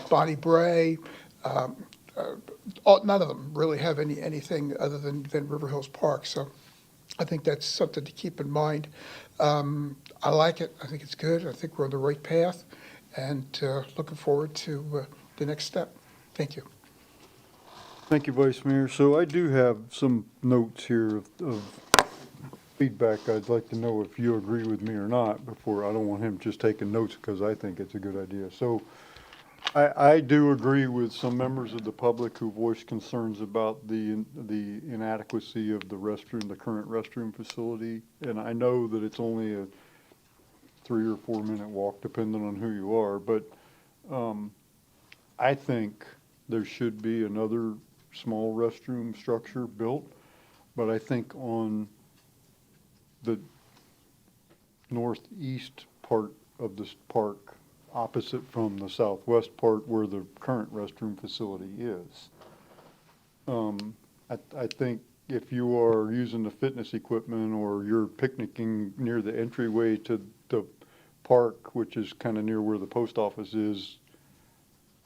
Bonnie Bray. None of them really have anything other than River Hills Park. So I think that's something to keep in mind. I like it. I think it's good. I think we're on the right path, and looking forward to the next step. Thank you. Thank you, Vice Mayor. So I do have some notes here of feedback. I'd like to know if you agree with me or not before, I don't want him just taking notes because I think it's a good idea. So I do agree with some members of the public who voiced concerns about the inadequacy of the restroom, the current restroom facility. And I know that it's only a 3 or 4 minute walk depending on who you are, but I think there should be another small restroom structure built, but I think on the northeast part of this park, opposite from the southwest part where the current restroom facility is. I think if you are using the fitness equipment or you're picnicking near the entryway to the park, which is kind of near where the post office is,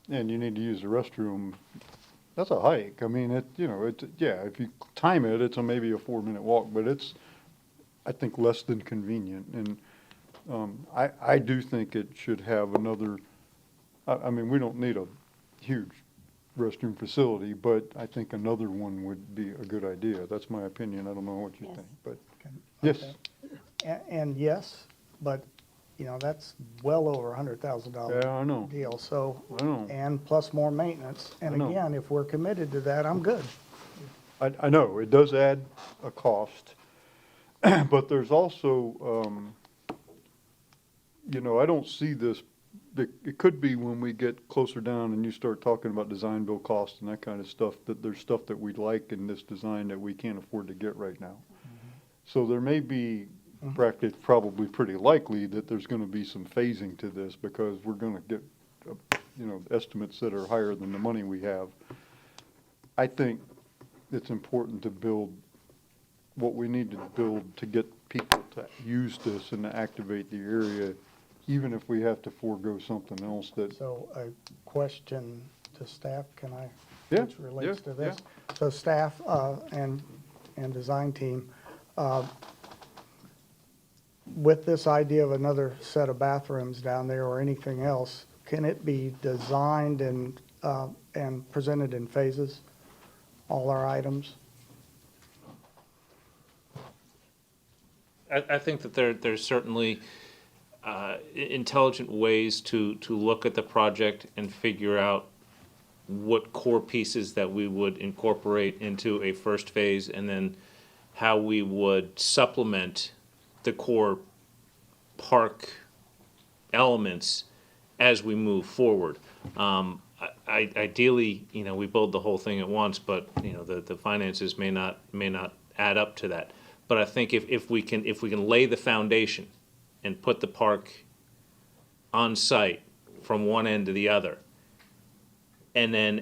and you need to use the restroom, that's a hike. I mean, yeah, if you time it, it's maybe a 4 minute walk, but it's, I think, less than convenient. And I do think it should have another, I mean, we don't need a huge restroom facility, but I think another one would be a good idea. That's my opinion. I don't know what you think, but, yes. And yes, but, that's well over $100,000. Yeah, I know. Deal, so. I know. And plus more maintenance. And I know. again, if we're committed to that, I'm good. I know, it does add a cost, but there's also, I don't see this, it could be when we get closer down and you start talking about design build costs and that kind of stuff, that there's stuff that we'd like in this design that we can't afford to get right now. So there may be, probably pretty likely that there's gonna be some phasing to this because we're gonna get, estimates that are higher than the money we have. I think it's important to build what we need to build to get people to use this and to activate the area, even if we have to forego something else that. So a question to staff, can I? Yeah, Which relates yeah, to this. So staff and design team, with this idea of another set of bathrooms down there or anything else, can it be designed and presented in phases, all our items? I think that there's certainly intelligent ways to look at the project and figure out what core pieces that we would incorporate into a first phase, and then how we would supplement the core park elements as we move forward. Ideally, we build the whole thing at once, but the finances may not add up to that. But I think if we can lay the foundation and put the park on site from one end to the other, and then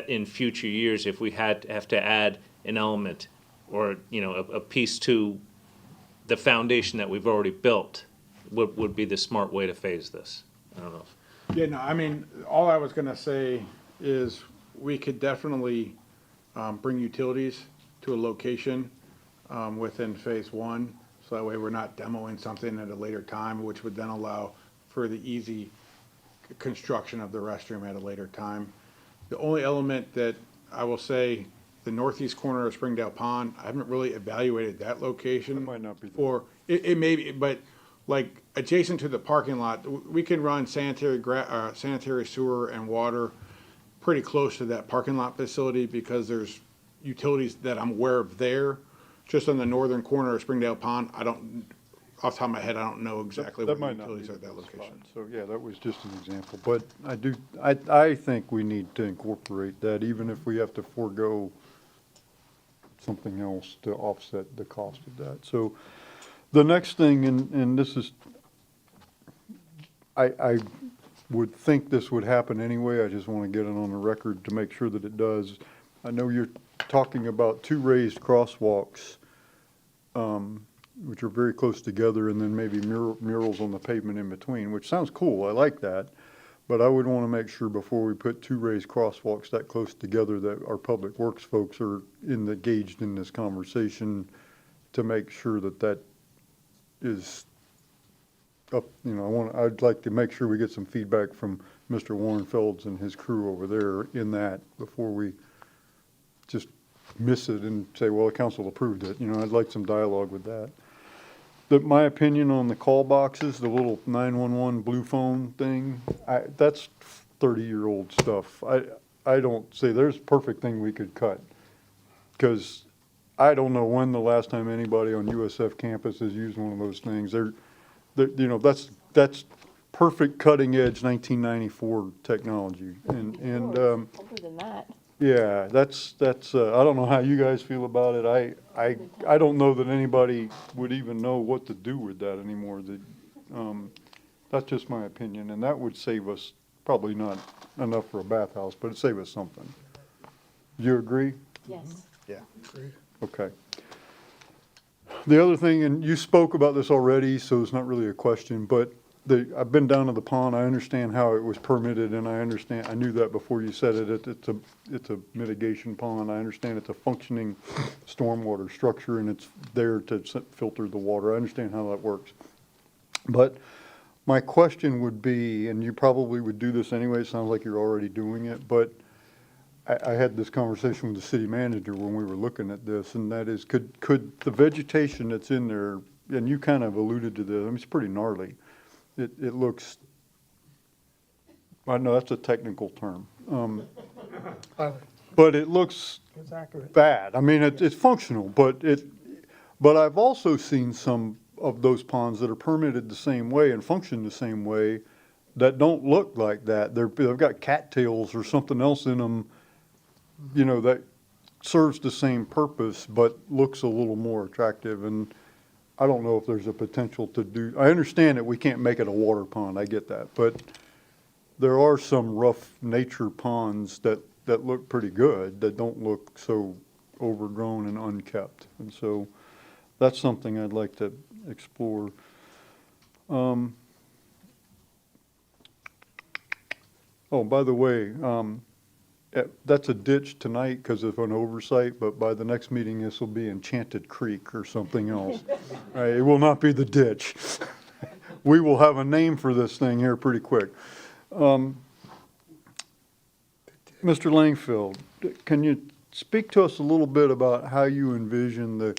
in future years, if we have to add an element or a piece to the foundation that we've already built, would be the smart way to phase this. I don't know. Yeah, no, I mean, all I was gonna say is we could definitely bring utilities to a location within phase one, so that way we're not demoing something at a later time, which would then allow for the easy construction of the restroom at a later time. The only element that I will say, the northeast corner of Springdale Pond, I haven't really evaluated that location. It might not be. It may be, but like adjacent to the parking lot, we can run sanitary sewer and water pretty close to that parking lot facility because there's utilities that I'm aware of there. Just on the northern corner of Springdale Pond, off the top of my head, I don't know exactly where the utilities are at that location. So, yeah, that was just an example, but I think we need to incorporate that, even if we have to forego something else to offset the cost of that. So the next thing, and this is, I would think this would happen anyway, I just want to get it on the record to make sure that it does. I know you're talking about 2 raised crosswalks, which are very close together, and then maybe murals on the pavement in between, which sounds cool, I like that. But I would want to make sure before we put 2 raised crosswalks that close together that our public works folks are engaged in this conversation to make sure that that is up, I'd like to make sure we get some feedback from Mr. Warren Felds and his crew over there in that before we just miss it and say, well, the council approved it. I'd like some dialogue with that. My opinion on the call boxes, the little 911 blue phone thing, that's 30-year-old stuff. I don't say there's a perfect thing we could cut, because I don't know when the last time anybody on USF campus has used one of those things. That's perfect cutting edge 1994 technology. Older than that. Yeah, that's, I don't know how you guys feel about it. I don't know that anybody would even know what to do with that anymore. That's just my opinion, and that would save us, probably not enough for a bathhouse, but it'd save us something. Do you agree? Yes. Yeah. Okay. The other thing, and you spoke about this already, so it's not really a question, but I've been down to the pond. I understand how it was permitted, and I knew that before you said it. It's a mitigation pond. I understand it's a functioning stormwater structure, and it's there to filter the water. I understand how that works. But my question would be, and you probably would do this anyway, it sounds like you're already doing it, but I had this conversation with the city manager when we were looking at this, and that is, could the vegetation that's in there, and you kind of alluded to this, I mean, it's pretty gnarly. It looks, I know that's a technical term, but it looks It's accurate. bad. I mean, it's functional, but I've also seen some of those ponds that are permitted the same way and function the same way that don't look like that. They've got cattails or something else in them, that serves the same purpose but looks a little more attractive. And I don't know if there's a potential to do, I understand that we can't make it a water pond, I get that, but there are some rough nature ponds that look pretty good, that don't look so overgrown and unkept. And so that's something I'd like to explore. Oh, by the way, that's a ditch tonight because of an oversight, but by the next meeting, this will be Enchanted Creek or something else. Right, it will not be the ditch. We will have a name for this thing here pretty quick. Mr. Langfield, can you speak to us a little bit about how you envision the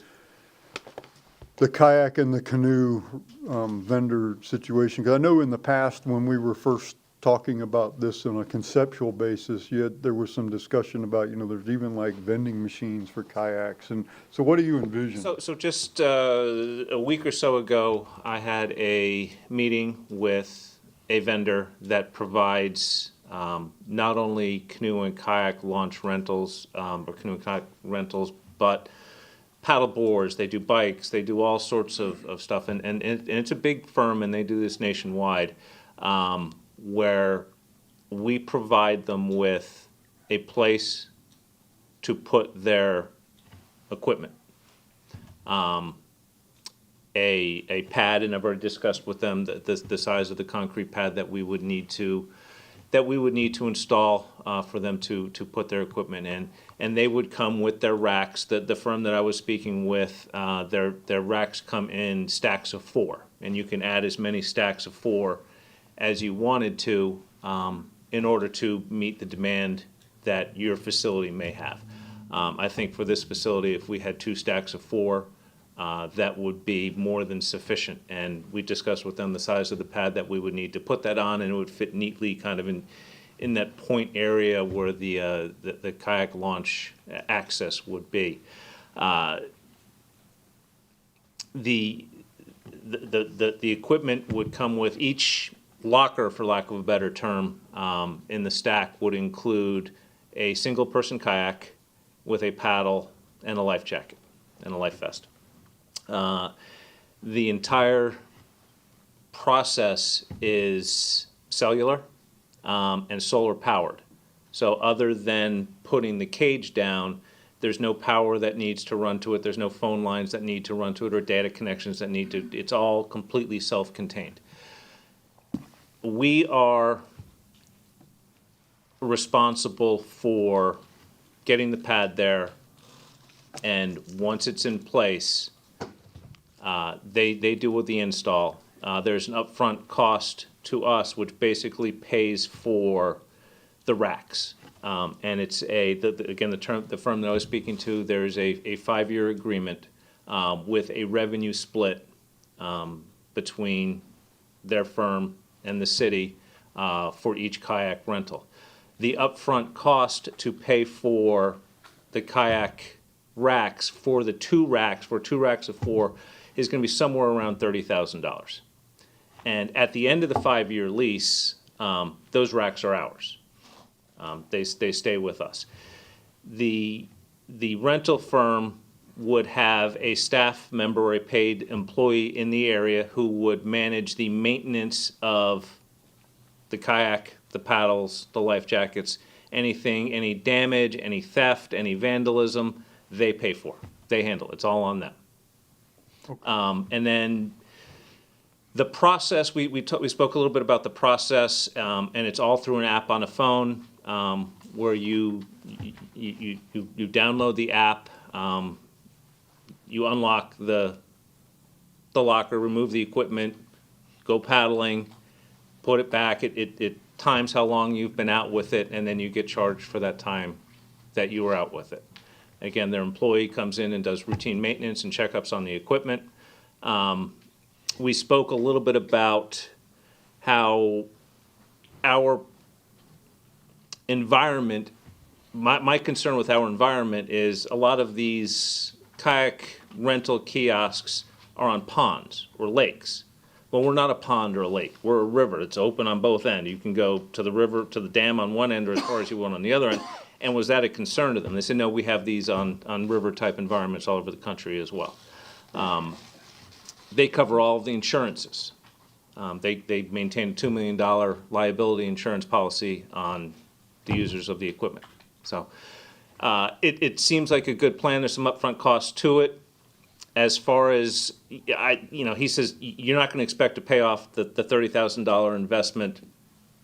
kayak and the canoe vendor situation? Because I know in the past when we were first talking about this on a conceptual basis, there was some discussion about, there's even like vending machines for kayaks. And so what do you envision? So just a week or so ago, I had a meeting with a vendor that provides not only canoe and kayak launch rentals, or canoe and kayak rentals, but paddle boards. They do bikes. They do all sorts of stuff. And it's a big firm, and they do this nationwide, where we provide them with a place to put their equipment. A pad, and I've already discussed with them the size of the concrete pad that we would need to install for them to put their equipment in. And they would come with their racks. The firm that I was speaking with, their racks come in stacks of 4, and you can add as many stacks of 4 as you wanted to in order to meet the demand that your facility may have. I think for this facility, if we had 2 stacks of 4, that would be more than sufficient. And we discussed with them the size of the pad that we would need to put that on, and it would fit neatly kind of in that point area where the kayak launch access would be. The equipment would come with each locker, for lack of a better term, in the stack would include a single-person kayak with a paddle and a life jacket and a life vest. The entire process is cellular and solar powered. So other than putting the cage down, there's no power that needs to run to it. There's no phone lines that need to run to it or data connections that need to. It's all completely self-contained. We are responsible for getting the pad there, and once it's in place, They deal with the install. There's an upfront cost to us, which basically pays for the racks. And it's again, the firm that I was speaking to, there's a 5-year agreement with a revenue split between their firm and the city for each kayak rental. The upfront cost to pay for the kayak racks for the 2 racks, for 2 racks of 4, is going to be somewhere around $30,000. And at the end of the 5-year lease, those racks are ours. They stay with us. The rental firm would have a staff member or a paid employee in the area who would manage the maintenance of the kayak, the paddles, the life jackets, any damage, any theft, any vandalism, they pay for. They handle it. It's all on them. And then the process, we spoke a little bit about the process, and it's all through an app on a phone where you download the app, you unlock the locker, remove the equipment, go paddling, put it back. It times how long you've been out with it, and then you get charged for that time that you were out with it. Again, their employee comes in and does routine maintenance and checkups on the equipment. We spoke a little bit about how our environment, my concern with our environment is a lot of these kayak rental kiosks are on ponds or lakes. Well, we're not a pond or a lake. We're a river. It's open on both ends. You can go to the river, to the dam on one end or as far as you want on the other end. And was that a concern to them? They said, no, we have these on river-type environments all over the country as well. They cover all of the insurances. They maintain a $2 million liability insurance policy on the users of the equipment. So it seems like a good plan. There's some upfront costs to it. As far as, he says, you're not going to expect to pay off the $30,000 investment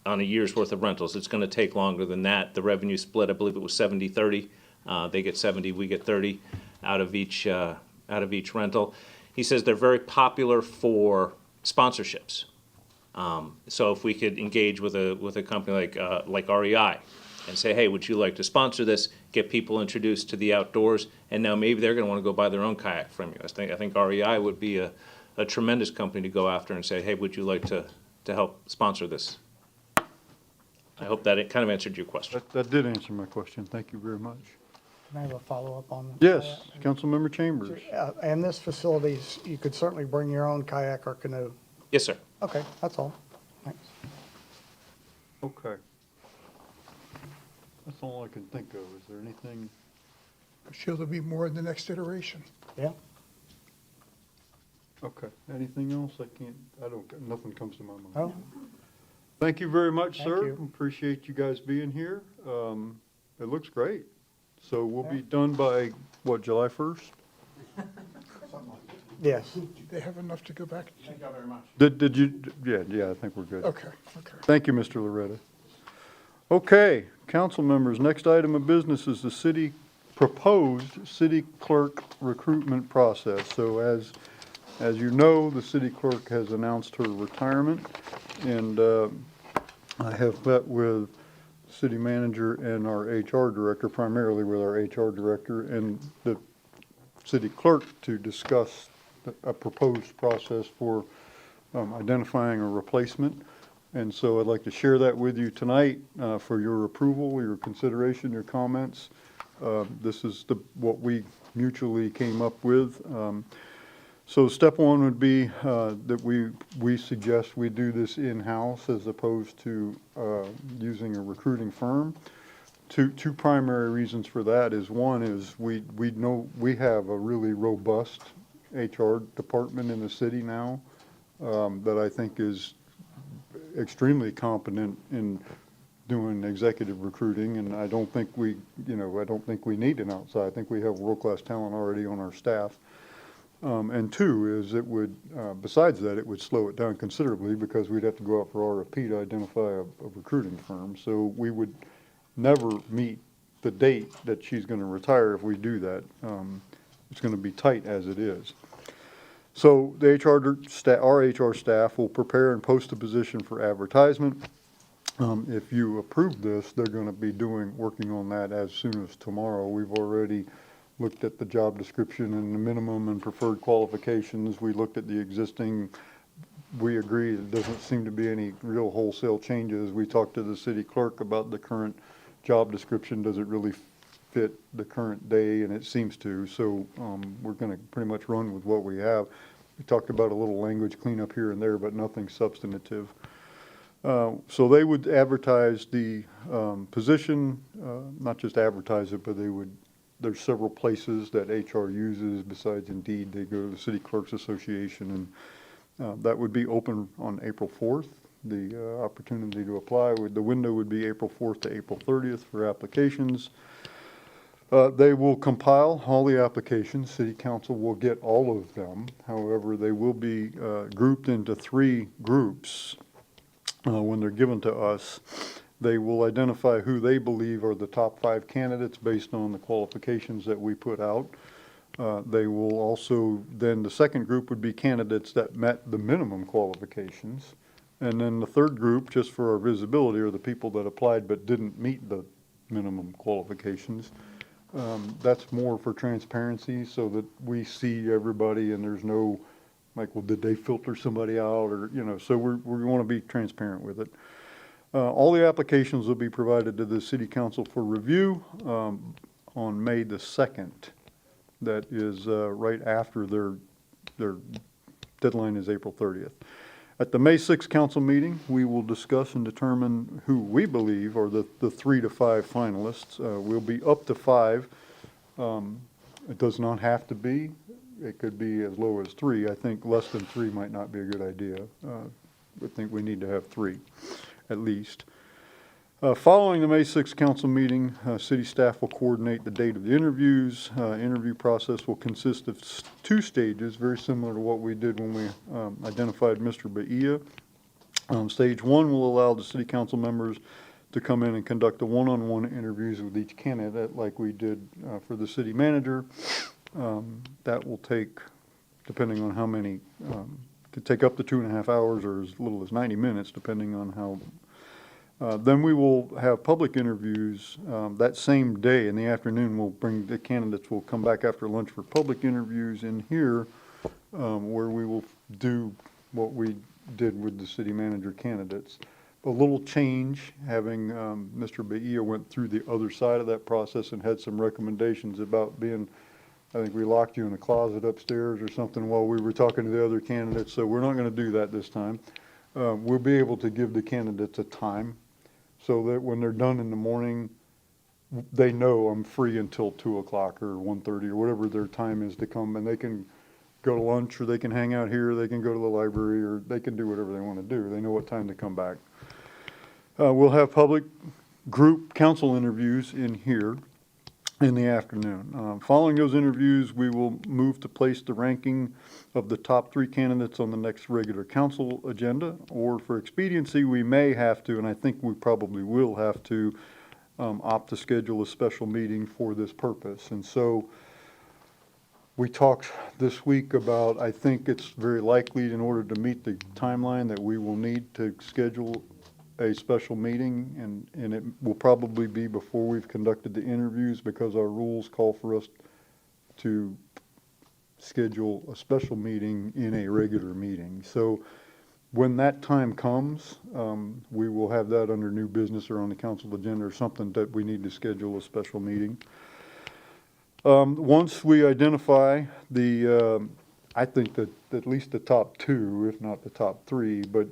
on a year's worth of rentals. It's going to take longer than that. The revenue split, I believe it was 70-30. They get 70, we get 30 out of each rental. He says they're very popular for sponsorships. So if we could engage with a company like REI and say, hey, would you like to sponsor this? Get people introduced to the outdoors, and now maybe they're going to want to go buy their own kayak from you. I think REI would be a tremendous company to go after and say, hey, would you like to help sponsor this? I hope that it kind of answered your question. That did answer my question. Thank you very much. Can I have a follow-up on that? Yes, Councilmember Chambers. And this facilities, you could certainly bring your own kayak or canoe. Yes, sir. Okay, that's all. Thanks. Okay. That's all I can think of. Is there anything? I'm sure there'll be more in the next iteration. Yeah. Okay. Anything else? Nothing comes to my mind. Oh, Thank you very much, Thank sir. you. Appreciate you guys being here. It looks great. So we'll be done by, what, July 1st? yes. Do they have enough to go back? Thank y'all very much. Did you, yeah, I think we're good. Okay. Thank you, Mr. Loretta. Okay, council members, next item of business is the proposed city clerk recruitment process. So as you know, the city clerk has announced her retirement, and I have met with city manager and our HR director, primarily with our HR director and the city clerk, to discuss a proposed process for identifying a replacement. And so I'd like to share that with you tonight for your approval, your consideration, your comments. This is what we mutually came up with. So step one would be that we suggest we do this in-house as opposed to using a recruiting firm. Two primary reasons for that is, one is we know we have a really robust HR department in the city now that I think is extremely competent in doing executive recruiting, and I don't think we need an outside. I think we have world-class talent already on our staff. And two is it would, besides that, it would slow it down considerably because we'd have to go out for RFP to identify a recruiting firm. So we would never meet the date that she's going to retire if we do that. It's going to be tight as it is. So the our HR staff will prepare and post a position for advertisement. If you approve this, they're going to be working on that as soon as tomorrow. We've already looked at the job description and the minimum and preferred qualifications. We looked at the existing. We agree there doesn't seem to be any real wholesale changes. We talked to the city clerk about the current job description. Does it really fit the current day? And it seems to. So we're going to pretty much run with what we have. We talked about a little language cleanup here and there, but nothing substantive. So they would advertise the position, not just advertise it, but there's several places that HR uses besides Indeed. They go to the City Clerks Association, and that would be open on April 4th. The opportunity to apply, the window would be April 4th to April 30th for applications. They will compile all the applications. City Council will get all of them. However, they will be grouped into 3 groups. When they're given to us, they will identify who they believe are the top 5 candidates based on the qualifications that we put out. They will also, then the second group would be candidates that met the minimum qualifications. And then the third group, just for our visibility, are the people that applied but didn't meet the minimum qualifications. That's more for transparency so that we see everybody and there's no, like, well, did they filter somebody out or, so we want to be transparent with it. All the applications will be provided to the City Council for review on May the 2nd. That is right after their deadline is April 30th. At the May 6th council meeting, we will discuss and determine who we believe are the 3 to 5 finalists. We'll be up to 5. It does not have to be. It could be as low as 3. I think less than 3 might not be a good idea. I think we need to have 3 at least. Following the May 6th council meeting, city staff will coordinate the date of the interviews. Interview process will consist of 2 stages, very similar to what we did when we identified Mr. Bahia. Stage 1 will allow the city council members to come in and conduct the one-on-one interviews with each candidate like we did for the city manager. That will take, depending on how many, could take up to 2.5 hours or as little as 90 minutes, depending on how. Then we will have public interviews that same day in the afternoon. We'll bring the candidates, will come back after lunch for public interviews in here where we will do what we did with the city manager candidates. A little change, having Mr. Bahia went through the other side of that process and had some recommendations about being, I think we locked you in a closet upstairs or something while we were talking to the other candidates, so we're not going to do that this time. We'll be able to give the candidates a time so that when they're done in the morning, they know I'm free until 2 o'clock or 1:30 or whatever their time is to come, and they can go to lunch or they can hang out here, they can go to the library, or they can do whatever they want to do. They know what time to come back. We'll have public group council interviews in here in the afternoon. Following those interviews, we will move to place the ranking of the top 3 candidates on the next regular council agenda, or for expediency, we may have to, and I think we probably will have to, opt to schedule a special meeting for this purpose. And so we talked this week about, I think it's very likely in order to meet the timeline that we will need to schedule a special meeting, and it will probably be before we've conducted the interviews because our rules call for us to schedule a special meeting in a regular meeting. So when that time comes, we will have that under new business or on the council agenda or something that we need to schedule a special meeting. Once we identify I think that at least the top 2, if not the top 3, but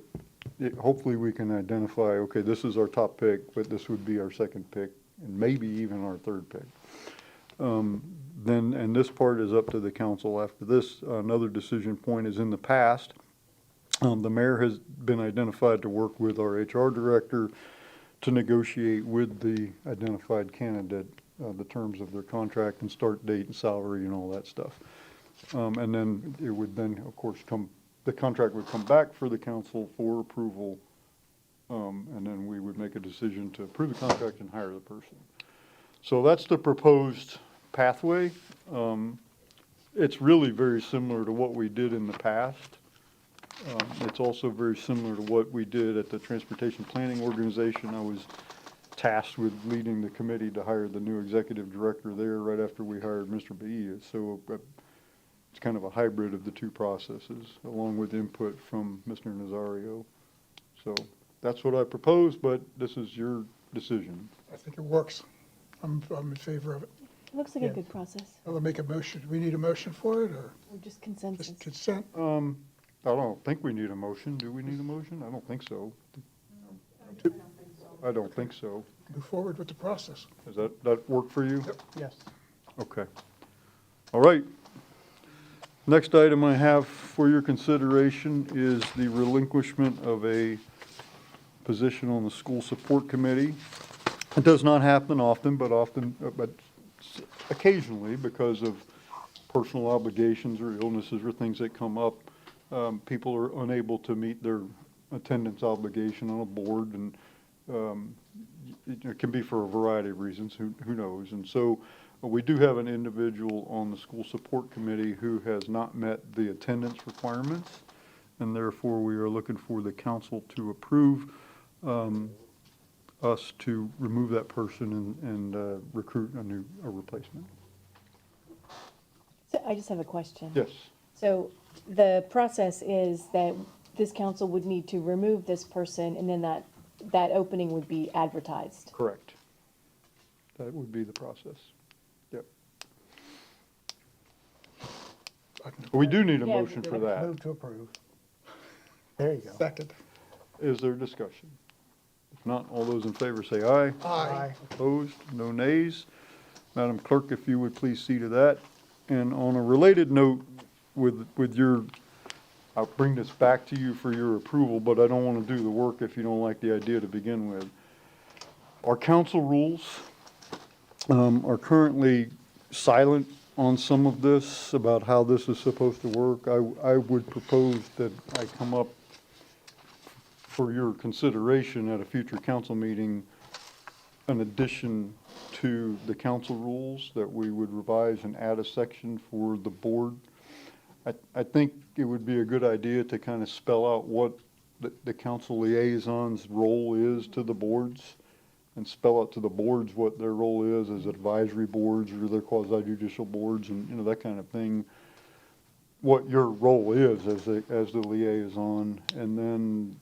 hopefully we can identify, okay, this is our top pick, but this would be our second pick, and maybe even our third pick. Then, and this part is up to the council after this. Another decision point is in the past, the mayor has been identified to work with our HR director to negotiate with the identified candidate the terms of their contract and start date and salary and all that stuff. And then it would then, of course, the contract would come back for the council for approval, and then we would make a decision to approve the contract and hire the person. So that's the proposed pathway. it's really very similar to what we did in the past. It's also very similar to what we did at the Transportation Planning Organization. I was tasked with leading the committee to hire the new executive director there right after we hired Mr. Bahia. So it's kind of a hybrid of the two processes, along with input from Mr. Nazario. So that's what I propose, but this is your decision. I think it works. I'm in favor of it. Looks like a good process, I'll make a motion. Do we need a motion for it, or or just consensus. just consent? I don't think we need a motion. Do we need a motion? I don't think so. I don't think so. Move forward with the process. Does that work for you? Yes. Okay. All right. Next item I have for your consideration is the relinquishment of a position on the school support committee. It does not happen often, but occasionally, because of personal obligations or illnesses or things that come up, people are unable to meet their attendance obligation on a board, and it can be for a variety of reasons, who knows. And so we do have an individual on the school support committee who has not met the attendance requirements, and therefore we are looking for the council to approve us to remove that person and recruit a replacement. So I just have a question. Yes. So the process is that this council would need to remove this person, and then that opening would be advertised. Correct. That would be the process. Yep. We do need a Yeah, motion for that. Move to approve. There you go. Second. Is there discussion? If not, all those in favor say aye. Aye. Opposed? No nays. Madam Clerk, if you would please see to that. And on a related note, with your, I'll bring this back to you for your approval, but I don't want to do the work if you don't like the idea to begin with. Our council rules are currently silent on some of this, about how this is supposed to work. I would propose that I come up for your consideration at a future council meeting, an addition to the council rules, that we would revise and add a section for the board. I think it would be a good idea to kind of spell out what the council liaison's role is to the boards, and spell out to the boards what their role is as advisory boards or their quasi-judicial boards, and, you know, that kind of thing. What your role is as the liaison, and then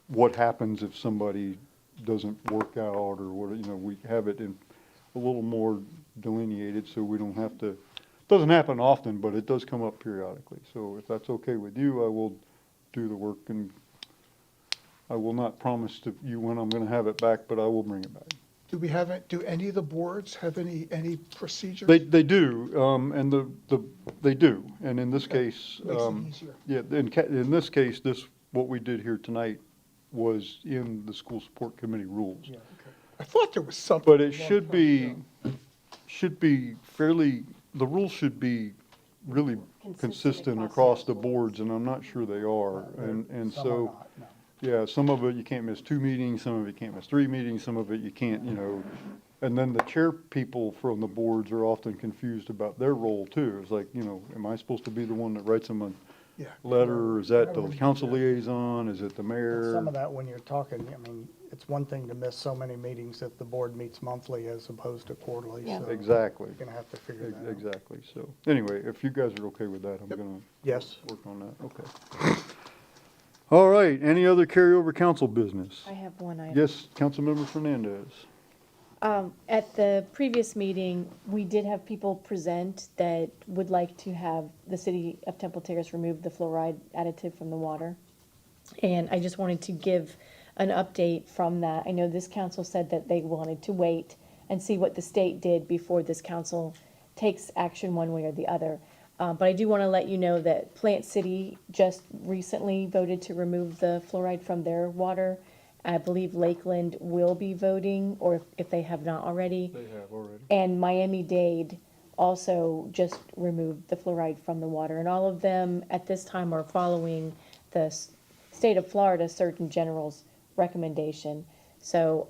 what happens if somebody doesn't work out, or what, you know, we have it in a little more delineated so we don't have to, it doesn't happen often, but it does come up periodically. So if that's okay with you, I will do the work, and I will not promise to you when I'm gonna have it back, but I will bring it back. Do any of the boards have any procedures? They do, and they do, and in this case, Makes it easier. yeah, in this case, what we did here tonight was in the school support committee rules. Yeah, okay. I thought there was something. But it should be fairly, the rules should be really consistent across the boards, and I'm not sure they are. And Some are so, not, no. yeah, some of it you can't miss 2 meetings, some of it you can't miss 3 meetings, some of it you can't, you know. And then the chair people from the boards are often confused about their role too. It's like, you know, am I supposed to be the one that writes them a Yeah. letter? Is that the council liaison? Is it the mayor? Some of that, when you're talking, I mean, it's one thing to miss so many meetings if the board meets monthly as opposed to quarterly, Yeah. so. Exactly. You're gonna have to figure that out. Exactly. So, anyway, if you guys are okay with that, I'm gonna Yes. work on that. Okay. All right. Any other carryover council business? I have one item. Yes, Councilmember Fernandez. At the previous meeting, we did have people present that would like to have the city of Temple Terrace remove the fluoride additive from the water. And I just wanted to give an update from that. I know this council said that they wanted to wait and see what the state did before this council takes action one way or the other. But I do want to let you know that Plant City just recently voted to remove the fluoride from their water. I believe Lakeland will be voting, or if they have not already. They have already. And Miami-Dade also just removed the fluoride from the water. And all of them at this time are following the state of Florida Surgeon General's recommendation. So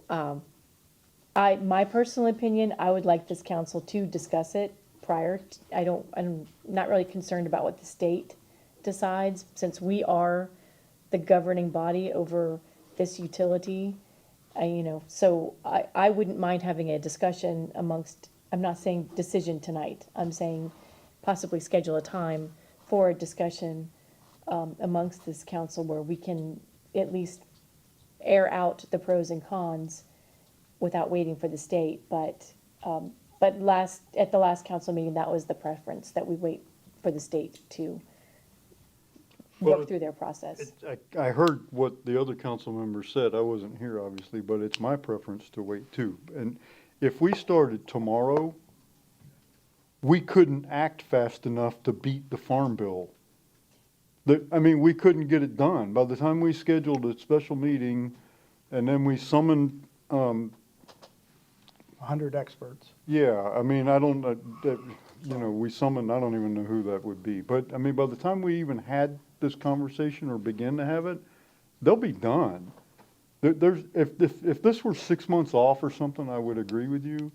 my personal opinion, I would like this council to discuss it prior. I'm not really concerned about what the state decides, since we are the governing body over this utility. So I wouldn't mind having a discussion amongst, I'm not saying decision tonight, I'm saying possibly schedule a time for a discussion amongst this council where we can at least air out the pros and cons without waiting for the state. But at the last council meeting, that was the preference, that we wait for the state to work through their process. I heard what the other council members said. I wasn't here, obviously, but it's my preference to wait too. And if we started tomorrow, we couldn't act fast enough to beat the farm bill. We couldn't get it done. By the time we scheduled a special meeting and then we summoned, 100 experts. yeah, I don't, we summoned, I don't even know who that would be. But, by the time we even had this conversation or begin to have it, they'll be done. If this were 6 months off or something, I would agree with you.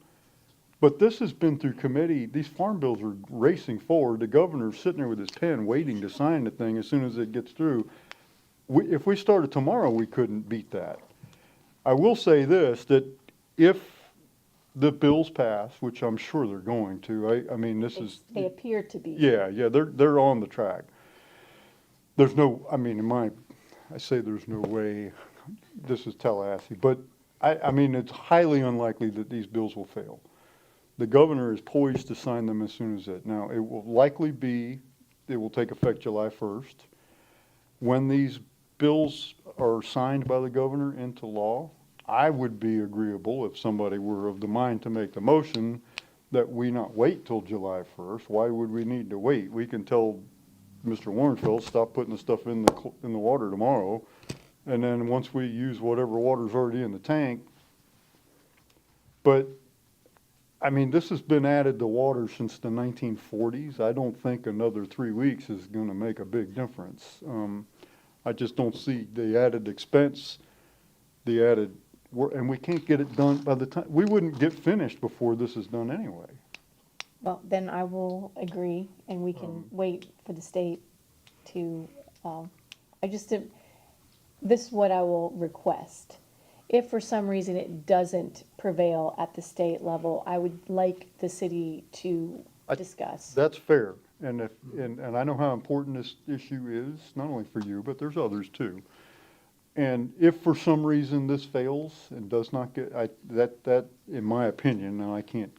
But this has been through committee. These farm bills are racing forward. The governor's sitting there with his pen waiting to sign the thing as soon as it gets through. If we started tomorrow, we couldn't beat that. I will say this, that if the bills pass, which I'm sure they're going to, They appear to be. yeah, they're on the track. There's no, I say there's no way, this is Tallahassee, but it's highly unlikely that these bills will fail. The governor is poised to sign them as soon as it. Now, it will take effect July 1st. When these bills are signed by the governor into law, I would be agreeable if somebody were of the mind to make the motion that we not wait till July 1st. Why would we need to wait? We can tell Mr. Warrenfeld, stop putting the stuff in the water tomorrow, and then once we use whatever water's already in the tank. But, this has been added to water since the 1940s. I don't think another 3 weeks is gonna make a big difference. I just don't see the added expense, the added work, and we can't get it done by the time, we wouldn't get finished before this is done anyway. Well, then I will agree, and we can wait for the state to, this is what I will request. If for some reason it doesn't prevail at the state level, I would like the city to discuss. That's fair, and I know how important this issue is, not only for you, but there's others too. And if for some reason this fails and does not get, that, in my opinion, and I can't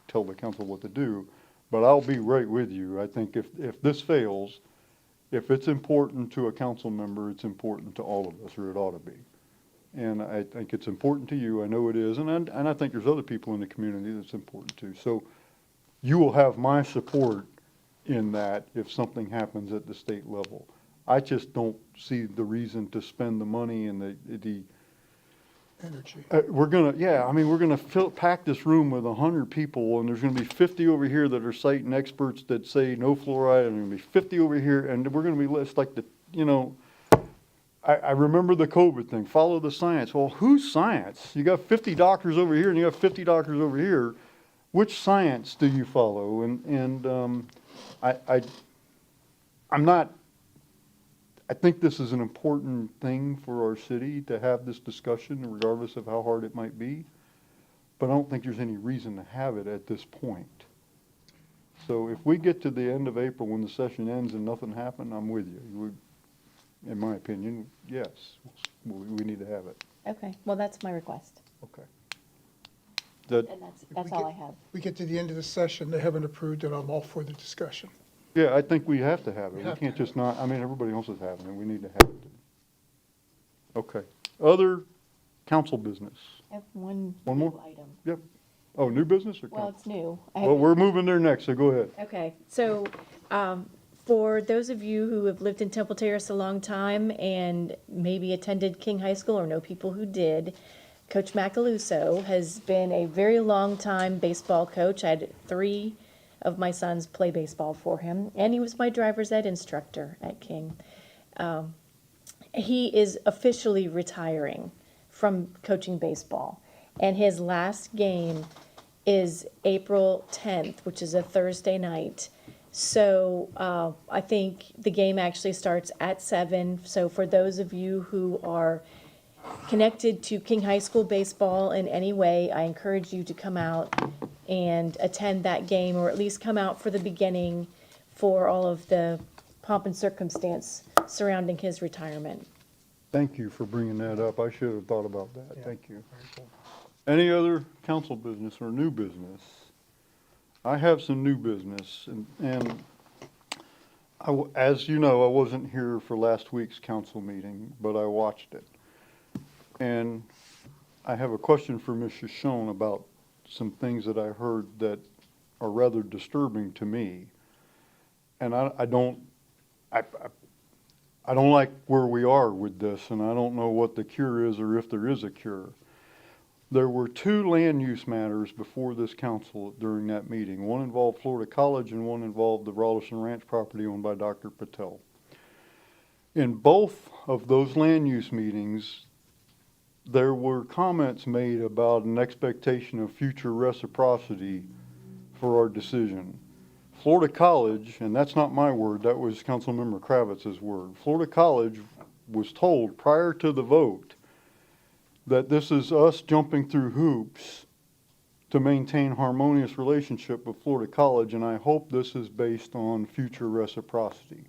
tell the council what to do, but I'll be right with you. I think if this fails, if it's important to a council member, it's important to all of us, or it ought to be. And I think it's important to you, I know it is, and I think there's other people in the community that's important to. So you will have my support in that if something happens at the state level. I just don't see the reason to spend the money and the Energy. we're gonna pack this room with 100 people, and there's gonna be 50 over here that are citing experts that say no fluoride, and there's gonna be 50 over here, and we're gonna be less like I remember the COVID thing, follow the science. Well, whose science? You got 50 doctors over here and you got 50 doctors over here. Which science do you follow? I think this is an important thing for our city to have this discussion, regardless of how hard it might be. But I don't think there's any reason to have it at this point. So if we get to the end of April when the session ends and nothing happened, I'm with you. In my opinion, yes, we need to have it. Okay, well, that's my request, Okay. and that's all I have. We get to the end of the session, they haven't approved it, I'm all for the discussion. Yeah, I think we have to have it. We have to can't have just not, everybody else is having it. We need to have it. Okay. Other council business? I have one One more? new item. Yep. Oh, new business or Well, council? it's new. Well, we're moving there next, so go ahead. Okay, so, for those of you who have lived in Temple Terrace a long time and maybe attended King High School or know people who did, Coach Macaluso has been a very long time baseball coach. I had 3 of my sons play baseball for him, and he was my driver's ed instructor at King. He is officially retiring from coaching baseball, and his last game is April 10th, which is a Thursday night. So I think the game actually starts at 7. So for those of you who are connected to King High School baseball in any way, I encourage you to come out and attend that game, or at least come out for the beginning for all of the pomp and circumstance surrounding his retirement. Thank you for bringing that up. I should have thought about that. Thank you. Any other council business or new business? I have some new business, and as you know, I wasn't here for last week's council meeting, but I watched it. And I have a question for Ms. Shoshone about some things that I heard that are rather disturbing to me. And I don't like where we are with this, and I don't know what the cure is or if there is a cure. There were 2 land use matters before this council during that meeting. One involved Florida College and one involved the Rollerson Ranch property owned by Dr. Patel. In both of those land use meetings, there were comments made about an expectation of future reciprocity for our decision. Florida College, and that's not my word, that was Councilmember Kravitz's word. Florida College was told prior to the vote that this is us jumping through hoops to maintain harmonious relationship with Florida College, and I hope this is based on future reciprocity.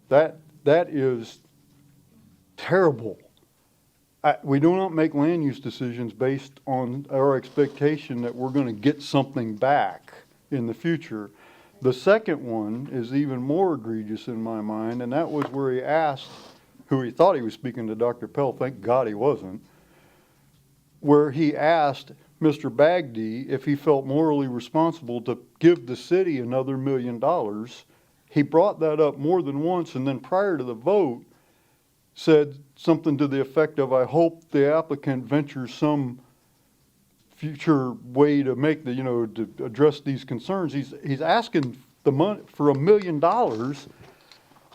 That is terrible. We do not make land use decisions based on our expectation that we're going to get something back in the future. The second one is even more egregious in my mind, and that was where he asked, who he thought he was speaking to Dr. Pell, thank God he wasn't, where he asked Mr. Bagdy if he felt morally responsible to give the city another $1 million. He brought that up more than once, and then prior to the vote said something to the effect of, I hope the applicant ventures some future way to make to address these concerns. He's asking the money for $1 million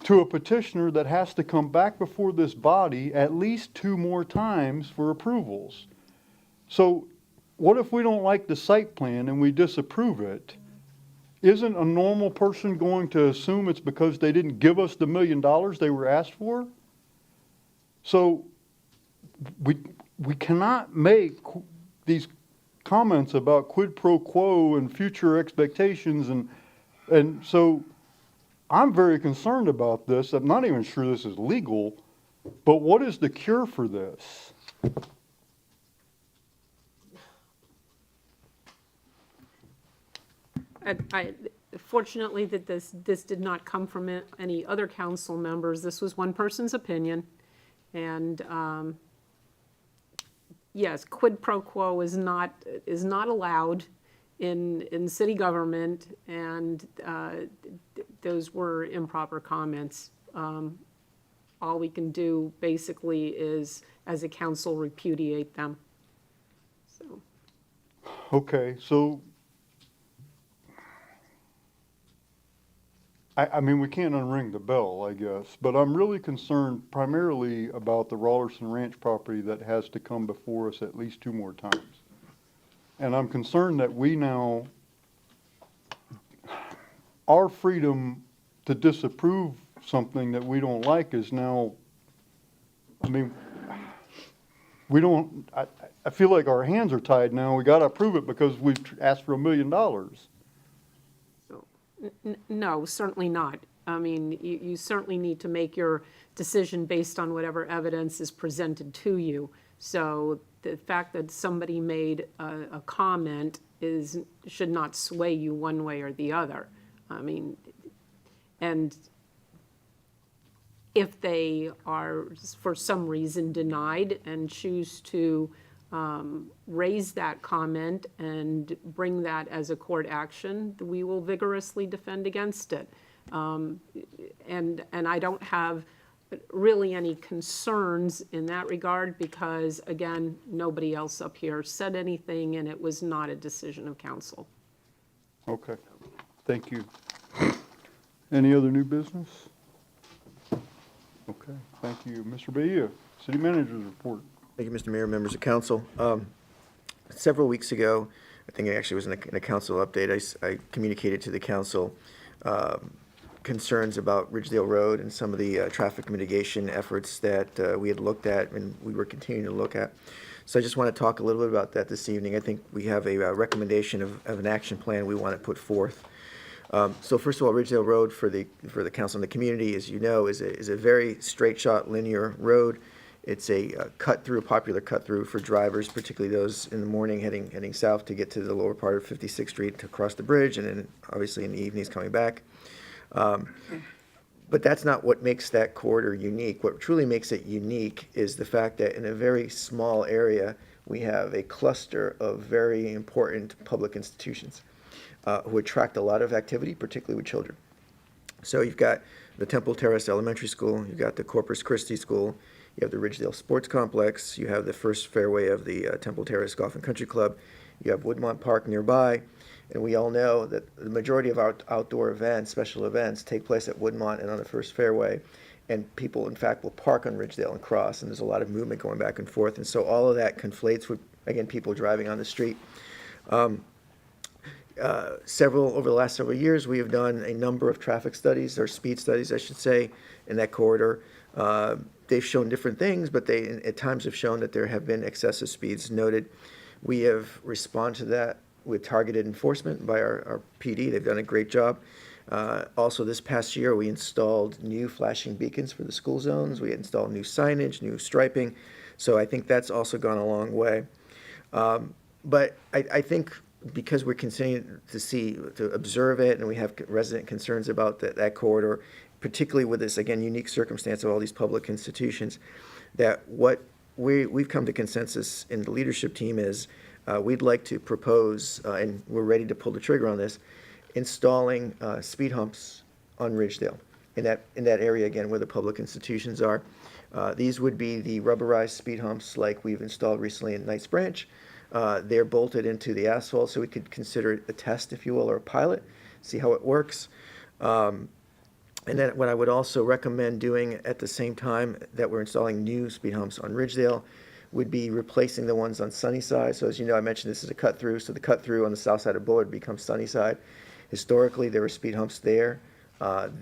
to a petitioner that has to come back before this body at least 2 more times for approvals. So what if we don't like the site plan and we disapprove it? Isn't a normal person going to assume it's because they didn't give us the $1 million they were asked for? So we cannot make these comments about quid pro quo and future expectations, and so I'm very concerned about this. I'm not even sure this is legal, but what is the cure for this? Fortunately, that this did not come from any other council members. This was one person's opinion, and yes, quid pro quo is not allowed in city government, and those were improper comments. All we can do basically is, as a council, repudiate them. So. Okay, so I mean, we can't unring the bell, I guess, but I'm really concerned primarily about the Rollerson Ranch property that has to come before us at least 2 more times. And I'm concerned that we now, our freedom to disapprove something that we don't like is now, I mean, we don't, I feel like our hands are tied now. We got to approve it because we've asked for $1 million. No, certainly not. I mean, you certainly need to make your decision based on whatever evidence is presented to you. So the fact that somebody made a comment should not sway you one way or the other. I mean, and if they are for some reason denied and choose to raise that comment and bring that as a court action, we will vigorously defend against it. And I don't have really any concerns in that regard because, again, nobody else up here said anything and it was not a decision of council. Okay, thank you. Any other new business? Okay, thank you. Mr. Bahia, City Manager's report. Thank you, Mr. Mayor, members of council. Several weeks ago, I think it actually was in a council update, I communicated to the council concerns about Ridgedale Road and some of the traffic mitigation efforts that we had looked at and we were continuing to look at. So I just want to talk a little bit about that this evening. I think we have a recommendation of an action plan we want to put forth. So first of all, Ridgedale Road for the council and the community, as you know, is a very straight shot linear road. It's a popular cut through for drivers, particularly those in the morning heading south to get to the lower part of 56th Street to cross the bridge, and then obviously in the evenings coming back. But that's not what makes that corridor unique. What truly makes it unique is the fact that in a very small area, we have a cluster of very important public institutions who attract a lot of activity, particularly with children. So you've got the Temple Terrace Elementary School, you've got the Corpus Christi School, you have the Ridgedale Sports Complex, you have the first fairway of the Temple Terrace Golf and Country Club, you have Woodmont Park nearby, and we all know that the majority of our outdoor events, special events, take place at Woodmont and on the first fairway, and people, in fact, will park on Ridgedale and cross, and there's a lot of movement going back and forth, and so all of that conflates with, again, people driving on the street. Over the last several years, we have done a number of traffic studies, or speed studies, I should say, in that corridor. They've shown different things, but they at times have shown that there have been excessive speeds noted. We have responded to that with targeted enforcement by our PD. They've done a great job. Also, this past year, we installed new flashing beacons for the school zones. We installed new signage, new striping. So I think that's also gone a long way. But I think because we're continuing to observe it, and we have resident concerns about that corridor, particularly with this, again, unique circumstance of all these public institutions, that what we've come to consensus in the leadership team is we'd like to propose, and we're ready to pull the trigger on this, installing speed humps on Ridgedale, in that area, again, where the public institutions are. These would be the rubberized speed humps like we've installed recently in Knights Branch. They're bolted into the asphalt, so we could consider it a test, if you will, or a pilot, see how it works. And then what I would also recommend doing at the same time that we're installing new speed humps on Ridgedale would be replacing the ones on Sunnyside. So as you know, I mentioned this is a cut through, so the cut through on the south side of Bullard becomes Sunnyside. Historically, there were speed humps there.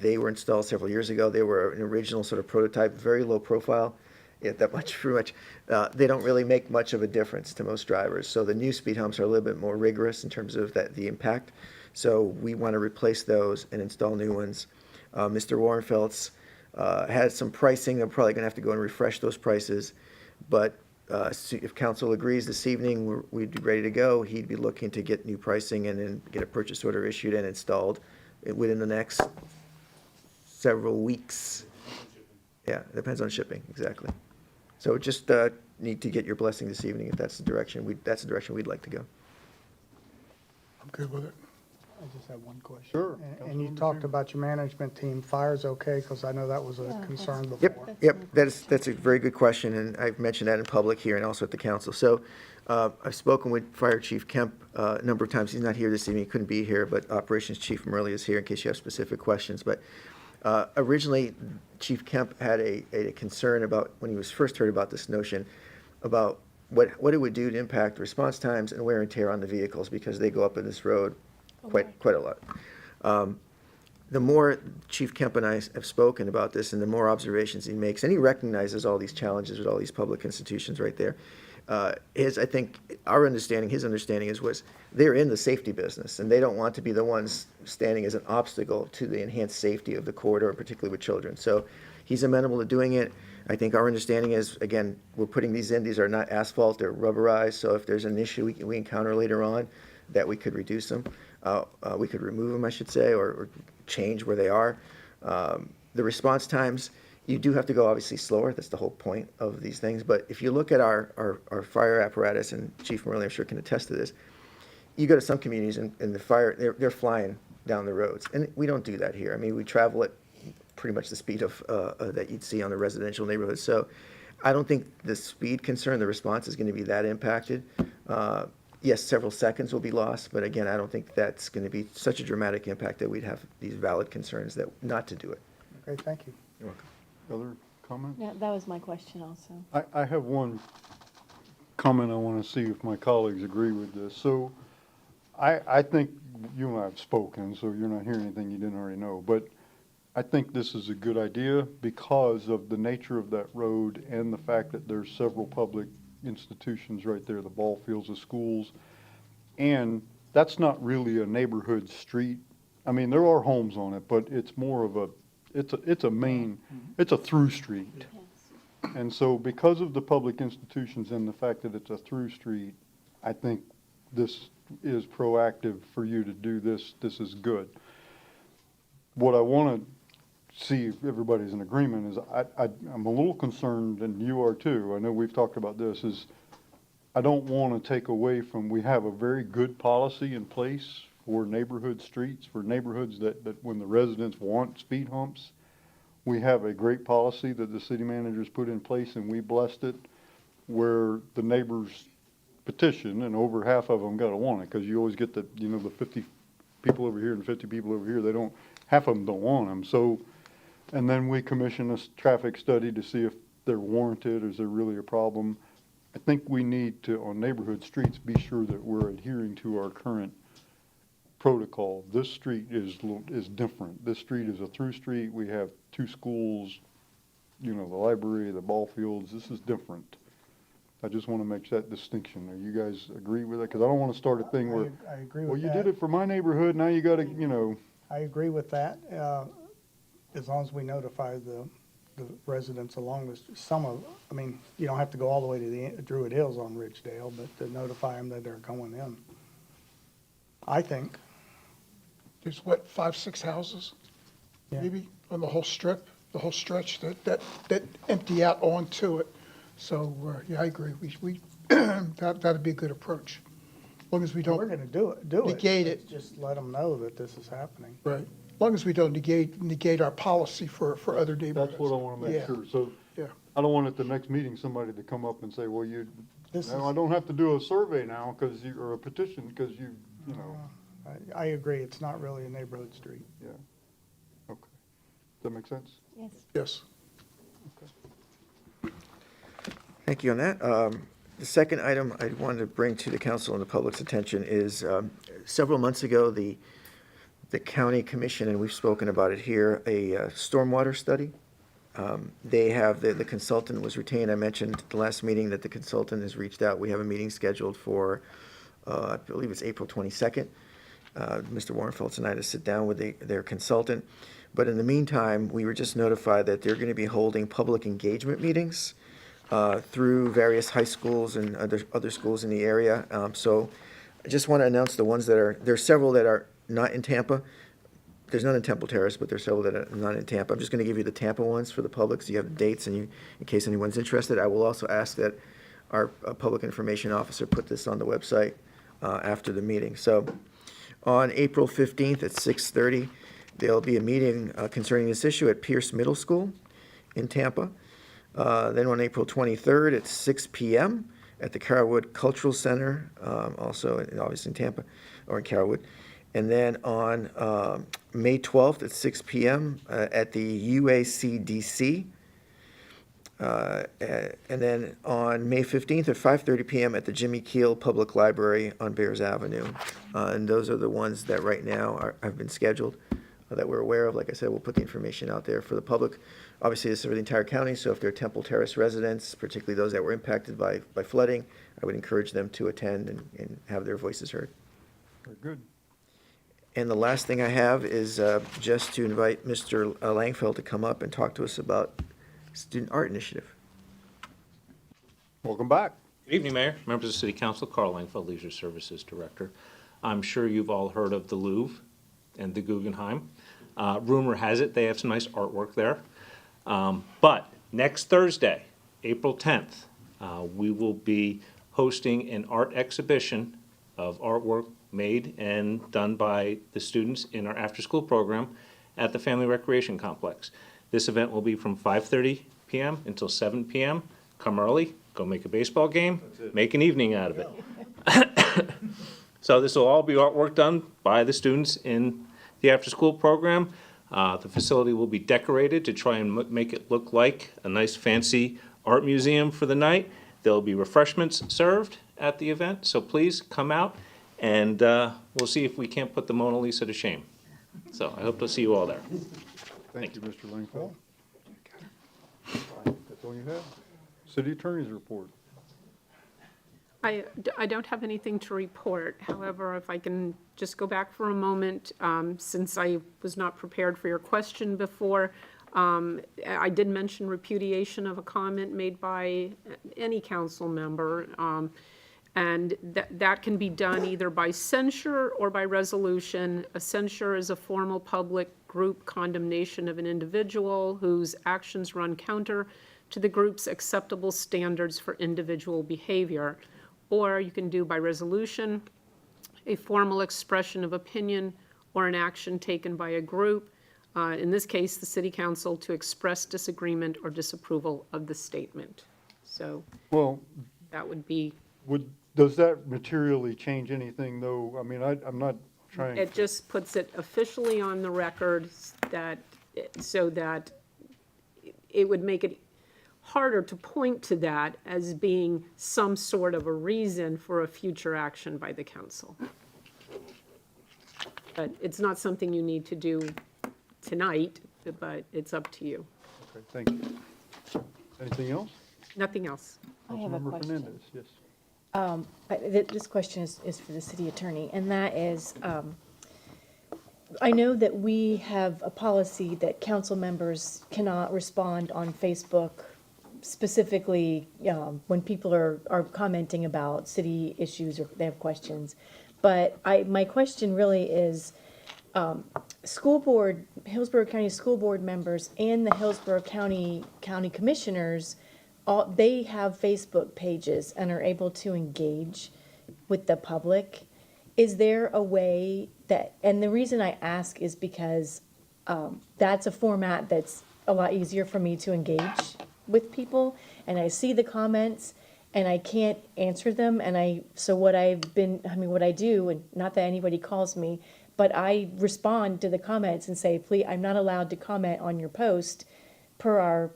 They were installed several years ago. They were an original sort of prototype, very low profile. They don't really make much of a difference to most drivers. So the new speed humps are a little bit more rigorous in terms of the impact. So we want to replace those and install new ones. Mr. Warrenfeld's had some pricing. They're probably going to have to go and refresh those prices. But if council agrees this evening, we'd be ready to go. He'd be looking to get new pricing and then get a purchase order issued and installed within the next several weeks. Yeah, it depends on shipping, exactly. So just need to get your blessing this evening if that's the direction we'd like to go. I'm good with it. I just have one question. Sure. And you talked about your management team. Fire's okay, because I know that was a concern before. Yep. That's a very good question, and I've mentioned that in public here and also at the council. So I've spoken with Fire Chief Kemp a number of times. He's not here this evening. He couldn't be here, but Operations Chief Murley is here in case you have specific questions. But originally, Chief Kemp had a concern about, when he was first heard about this notion, about what it would do to impact response times and wear and tear on the vehicles, because they go up in this road quite a lot. The more Chief Kemp and I have spoken about this, and the more observations he makes, and he recognizes all these challenges with all these public institutions right there, I think his understanding was they're in the safety business, and they don't want to be the ones standing as an obstacle to the enhanced safety of the corridor, particularly with children. So he's amenable to doing it. I think our understanding is, again, we're putting these in. These are not asphalt, they're rubberized, so if there's an issue we encounter later on, that we could reduce them. We could remove them, I should say, or change where they are. The response times, you do have to go obviously slower. That's the whole point of these things. But if you look at our fire apparatus, and Chief Murley, I'm sure, can attest to this, you go to some communities and the fire, they're flying down the roads. And we don't do that here. I mean, we travel at pretty much the speed of that you'd see on the residential neighborhoods. So I don't think the speed concern, the response is going to be that impacted. Yes, several seconds will be lost, but again, I don't think that's going to be such a dramatic impact that we'd have these valid concerns that not to do it. Okay, thank you. You're welcome. Other comments? Yeah, that was my question also. I have one comment I want to see if my colleagues agree with this. So I think you and I have spoken, so you're not hearing anything you didn't already know, but I think this is a good idea because of the nature of that road and the fact that there's several public institutions right there, the ball fields, the schools. And that's not really a neighborhood street. I mean, there are homes on it, but it's more of a, it's a through street. And so because of the public institutions and the fact that it's a through street, I think this is proactive for you to do this. This is good. What I want to see if everybody's in agreement is I'm a little concerned, and you are too, I know we've talked about this, is I don't want to take away from, we have a very good policy in place for neighborhood streets, for neighborhoods that when the residents want speed humps. We have a great policy that the city managers put in place, and we blessed it, where the neighbors petition, and over half of them gotta want it, because you always get the 50 people over here and 50 people over here, half of them don't want them. So, and then we commission a traffic study to see if they're warranted, or is there really a problem. I think we need to, on neighborhood streets, be sure that we're adhering to our current protocol. This street is different. This street is a through street. We have two schools, the library, the ball fields. This is different. I just want to make that distinction. Do you guys agree with that? Because I don't want to start a thing where, I agree with well, you that. did it for my neighborhood, now you got to, I agree with that, as long as we notify the residents along this, you don't have to go all the way to the Druid Hills on Ridgedale, but to notify them that they're going in. I think. There's what, 5, 6 houses? Yeah. Maybe on the whole strip, the whole stretch that empty out onto it. So, yeah, I agree. That'd be a good approach. As long as we We're don't, gonna do it. negate it. Just let them know that this is happening. right, as long as we don't negate our policy for other neighborhoods. that's what I want to make Yeah. sure. So Yeah. I don't want at the next meeting somebody to come up and say, well, This no, is- I don't have to do a survey now or a petition because I agree, it's not really a neighborhood street. yeah. Okay. Does that make sense? Yes. Yes. Thank you on that. The second item I wanted to bring to the council and the public's attention is several months ago, the county commission, and we've spoken about it here, a stormwater study. They have, the consultant was retained. I mentioned at the last meeting that the consultant has reached out. We have a meeting scheduled for, I believe it's April 22nd. Mr. Warrenfeldt and I to sit down with their consultant. But in the meantime, we were just notified that they're going to be holding public engagement meetings through various high schools and other schools in the area. So I just want to announce the ones that are, there's several that are not in Tampa. There's none in Temple Terrace, but there's several that are not in Tampa. I'm just going to give you the Tampa ones for the public, so you have the dates, and in case anyone's interested. I will also ask that our public information officer put this on the website after the meeting. So on April 15th at 6:30, there'll be a meeting concerning this issue at Pierce Middle School in Tampa. Then on April 23rd at 6 p.m. at the Carrollwood Cultural Center, also obviously in Tampa, or in Carrollwood. And then on May 12th at 6 p.m. At the UACDC. And then on May 15th at 5:30 p.m. at the Jimmy Keel Public Library on Bears Avenue. And those are the ones that right now have been scheduled that we're aware of. Like I said, we'll put the information out there for the public. Obviously, this is for the entire county, so if they're Temple Terrace residents, particularly those that were impacted by flooding, I would encourage them to attend and have their voices heard. Very good. And the last thing I have is just to invite Mr. Langfeld to come up and talk to us about Student Art Initiative. Welcome back. Good evening, Mayor, members of the City Council. Carl Langfeld, Leisure Services Director. I'm sure you've all heard of the Louvre and the Guggenheim. Rumor has it they have some nice artwork there. But next Thursday, April 10th, we will be hosting an art exhibition of artwork made and done by the students in our after-school program at the Family Recreation Complex. This event will be from 5:30 p.m. until 7 p.m. Come early, go make a baseball game, make an evening out of it. So this will all be artwork done by the students in the after-school program. The facility will be decorated to try and make it look like a nice fancy art museum for the night. There'll be refreshments served at the event, so please come out And we'll see if we can't put the Mona Lisa to shame. So I hope to see you all there. Thank you, Mr. Langford. That's all you have? City Attorney's report. I don't have anything to report. However, if I can just go back for a moment, since I was not prepared for your question before, I did mention repudiation of a comment made by any council member. And that can be done either by censure or by resolution. A censure is a formal public group condemnation of an individual whose actions run counter to the group's acceptable standards for individual behavior. Or you can do by resolution, a formal expression of opinion or an action taken by a group, in this case, the city council, to express disagreement or disapproval of the statement. So Well, that would be, does that materially change anything, though? I mean, I'm not trying. it just puts it officially on the record that, so that it would make it harder to point to that as being some sort of a reason for a future action by the council. But it's not something you need to do tonight, but it's up to you. Okay, thank you. Anything else? Nothing else. I have a Councilmember question. Fernandez, yes. This question is for the city attorney, and that is, I know that we have a policy that council members cannot respond on Facebook, specifically when people are commenting about city issues or they have questions. But my question really is, school board, Hillsborough County School Board members and the Hillsborough County Commissioners, they have Facebook pages and are able to engage with the public. Is there a way that, and the reason I ask is because that's a format that's a lot easier for me to engage with people, and I see the comments and I can't answer them, and so what I do, and not that anybody calls me, but I respond to the comments and say, please, I'm not allowed to comment on your post per our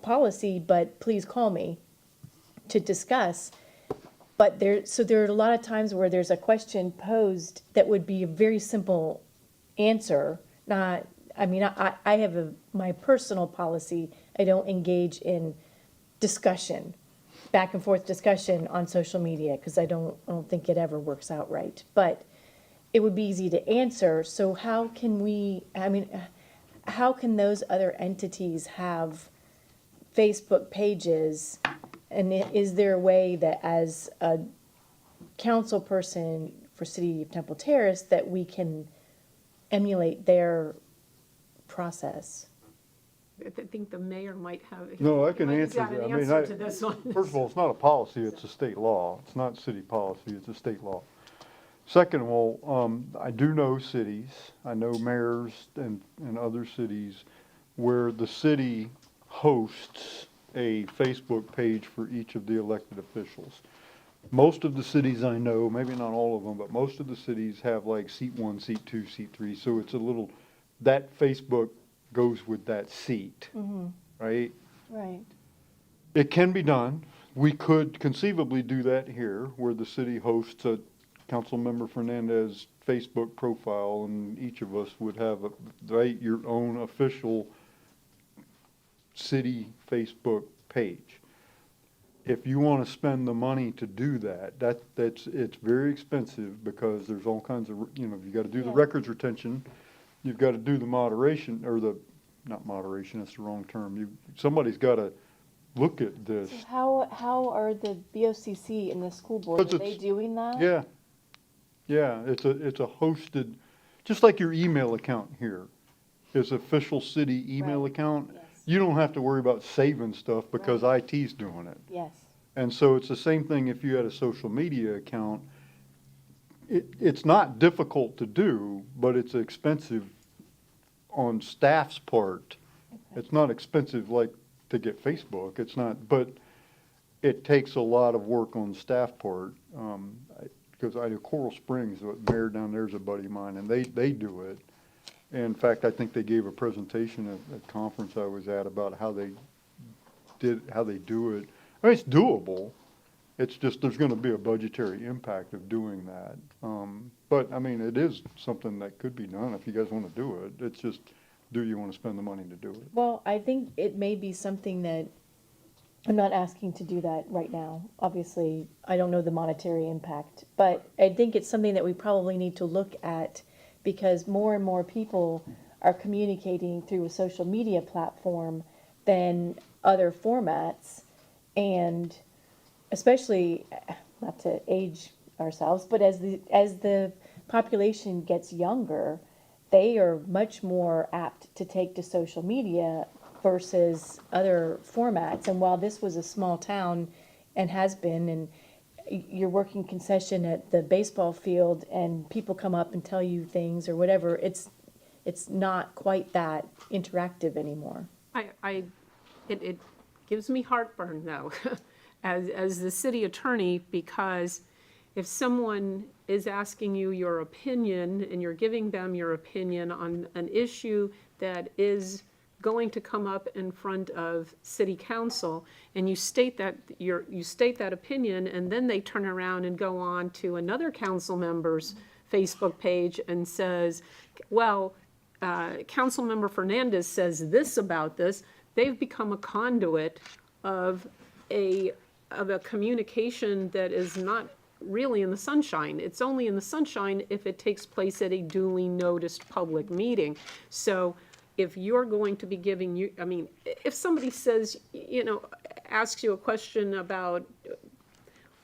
policy, but please call me to discuss. But there are a lot of times where there's a question posed that would be a very simple answer. I have my personal policy. I don't engage in discussion, back and forth discussion on social media, because I don't think it ever works out right. But it would be easy to answer. So how can those other entities have Facebook pages? And is there a way that as a council person for City of Temple Terrace that we can emulate their process? I think the mayor might have. No, I can might have answer got that. an I mean, answer to this one. first of all, it's not a policy, it's a state law. It's not city policy, it's a state law. Second of all, I do know cities, I know mayors and other cities where the city hosts a Facebook page for each of the elected officials. Most of the cities I know, maybe not all of them, but most of the cities have like seat 1, seat 2, seat 3. So it's a little, that Facebook goes with that seat, right? Right. It can be done. We could conceivably do that here, where the city hosts a Councilmember Fernandez Facebook profile, and each of us would have your own official city Facebook page. If you want to spend the money to do that, it's very expensive, because there's all kinds of, you got to do the records retention, you've got to do the moderation, or not moderation, that's the wrong term. Somebody's got to look at this. So how are the BOCC and the school board, are they doing that? Yeah, it's a hosted, just like your email account here is official city email account. Yes. You don't have to worry about saving stuff because IT's doing it. Yes. And so it's the same thing if you had a social media account. It's not difficult to do, but it's expensive on staff's part. It's not expensive like to get Facebook. It's not, but it takes a lot of work on staff part. Because I know Coral Springs, the mayor down there is a buddy of mine, and they do it. And in fact, I think they gave a presentation at a conference I was at about how they do it. I mean, it's doable, It's just, there's gonna be a budgetary impact of doing that. But, I mean, it is something that could be done if you guys wanna do it. It's just, do you wanna spend the money to do it? Well, I think it may be something that, I'm not asking to do that right now. Obviously, I don't know the monetary impact, but I think it's something that we probably need to look at because more and more people are communicating through a social media platform than other formats. And especially, not to age ourselves, but as the population gets younger, they are much more apt to take to social media versus other formats. And while this was a small town and has been, and you're working concession at the baseball field and people come up and tell you things or whatever, it's not quite that interactive anymore. It gives me heartburn though, as the city attorney, because if someone is asking you your opinion and you're giving them your opinion on an issue that is going to come up in front of city council, and you state that opinion, and then they turn around and go on to another council member's Facebook page and says, well, Councilmember Fernandez says this about this, they've become a conduit of a communication that is not really in the sunshine. It's only in the sunshine if it takes place at a duly noticed public meeting. So if you're going to be giving you, I mean, if somebody says, asks you a question about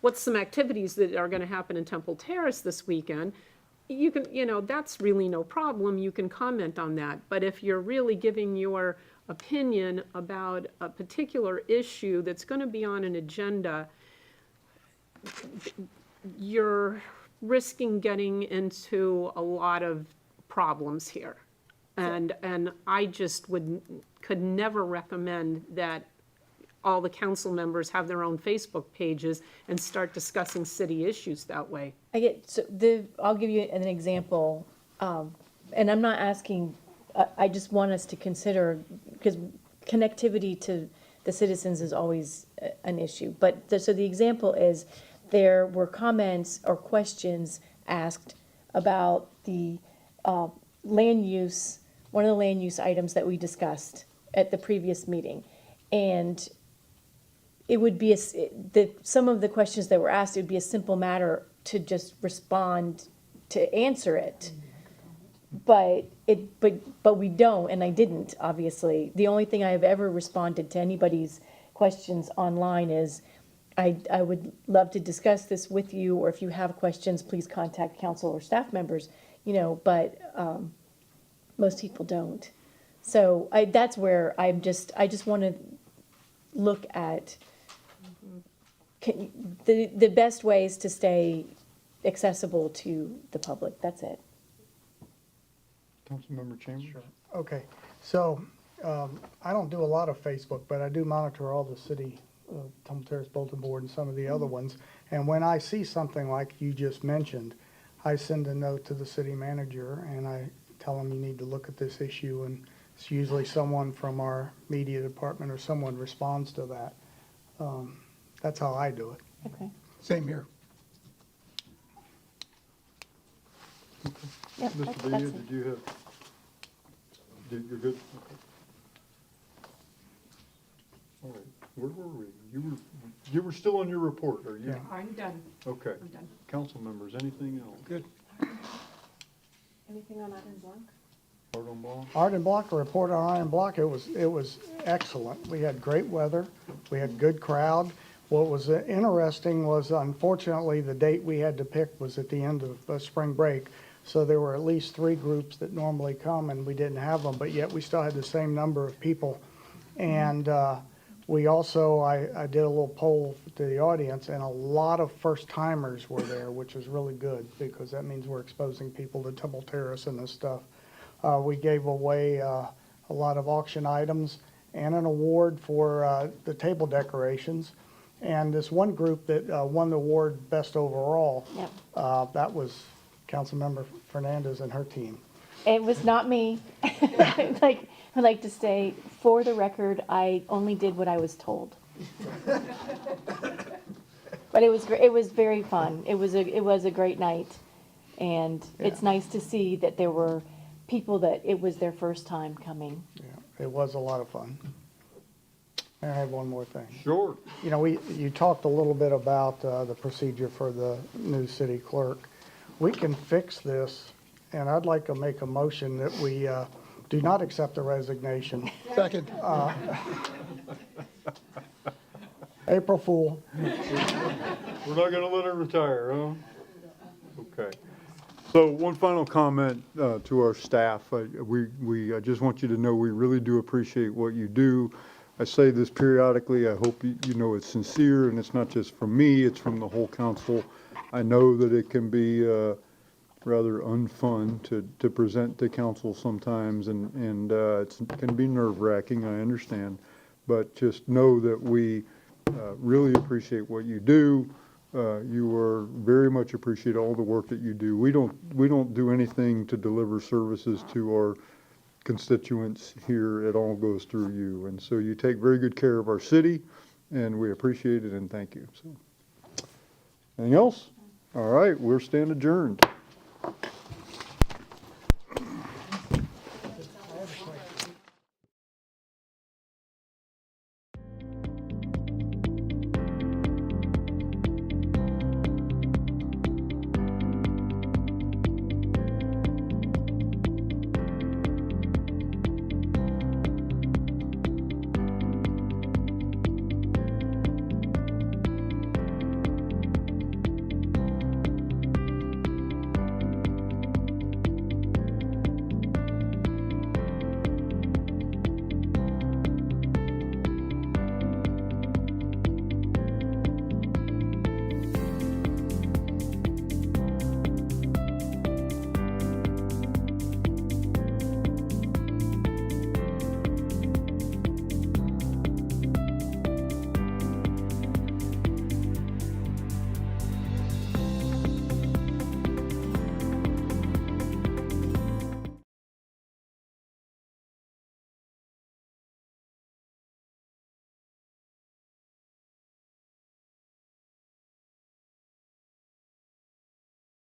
what's some activities that are going to happen in Temple Terrace this weekend, you can, that's really no problem. You can comment on that. But if you're really giving your opinion about a particular issue that's going to be on an agenda, you're risking getting into a lot of problems here. And I just could never recommend that all the council members have their own Facebook pages and start discussing city issues that way. I'll give you an example, and I'm not asking, I just want us to consider, because connectivity to the citizens is always an issue. But, so the example is, there were comments or questions asked about the land use, one of the land use items that we discussed at the previous meeting. And it would be, some of the questions that were asked, it would be a simple matter to just respond to answer it. But we don't, and I didn't, obviously. The only thing I've ever responded to anybody's questions online is, I would love to discuss this with you, or if you have questions, please contact council or staff members, but most people don't. So that's where I just want to look at the best ways to stay accessible to the public. That's it. Councilmember Chambers? Sure. Okay, so I don't do a lot of Facebook, but I do monitor all the city, Temple Terrace Bulletin Board and some of the other ones. And when I see something like you just mentioned, I send a note to the city manager and I tell him you need to look at this issue, and it's usually someone from our media department or someone responds to that. That's how I do it. Okay. Same here. Yep, Mr. that's Villa, it. did you have, you're good? Okay. All right, where were we? You were still on your report, are you? Yeah. I'm done. Okay. I'm done. Council members, anything else? Good. Anything on Iron Blanc? Art on Ball? Art and Block, a report on Iron Block, it was excellent. We had great weather, we had good crowd. What was interesting was, unfortunately, the date we had to pick was at the end of spring break. So there were at least 3 groups that normally come, and we didn't have them, but yet we still had the same number of people. And we also, I did a little poll to the audience, and a lot of first-timers were there, which was really good, because that means we're exposing people to Temple Terrace and this stuff. We gave away a lot of auction items and an award for the table decorations. And this one group that won the award Best Overall, Yep. that was Councilmember Fernandez and her team. It was not me. I like to say, for the record, I only did what I was told. But it was very fun. It was a great night. And it's nice to see that there were people that it was their first time coming. Yeah, it was a lot of fun. And I have one more thing. Sure. You know, you talked a little bit about the procedure for the new city clerk. We can fix this, and I'd like to make a motion that we do not accept the resignation. Second. April Fool. We're not gonna let her retire, huh? Okay. So one final comment to our staff. I just want you to know we really do appreciate what you do. I say this periodically. I hope you know it's sincere, and it's not just from me, it's from the whole council. I know that it can be rather unfun to present to council sometimes, and it can be nerve-wracking, I understand. But just know that we really appreciate what you do. You are very much appreciate all the work that you do. We don't do anything to deliver services to our constituents here. It all goes through you. And so you take very good care of our city, and we appreciate it and thank you. So, anything else? All right, we're stand adjourned.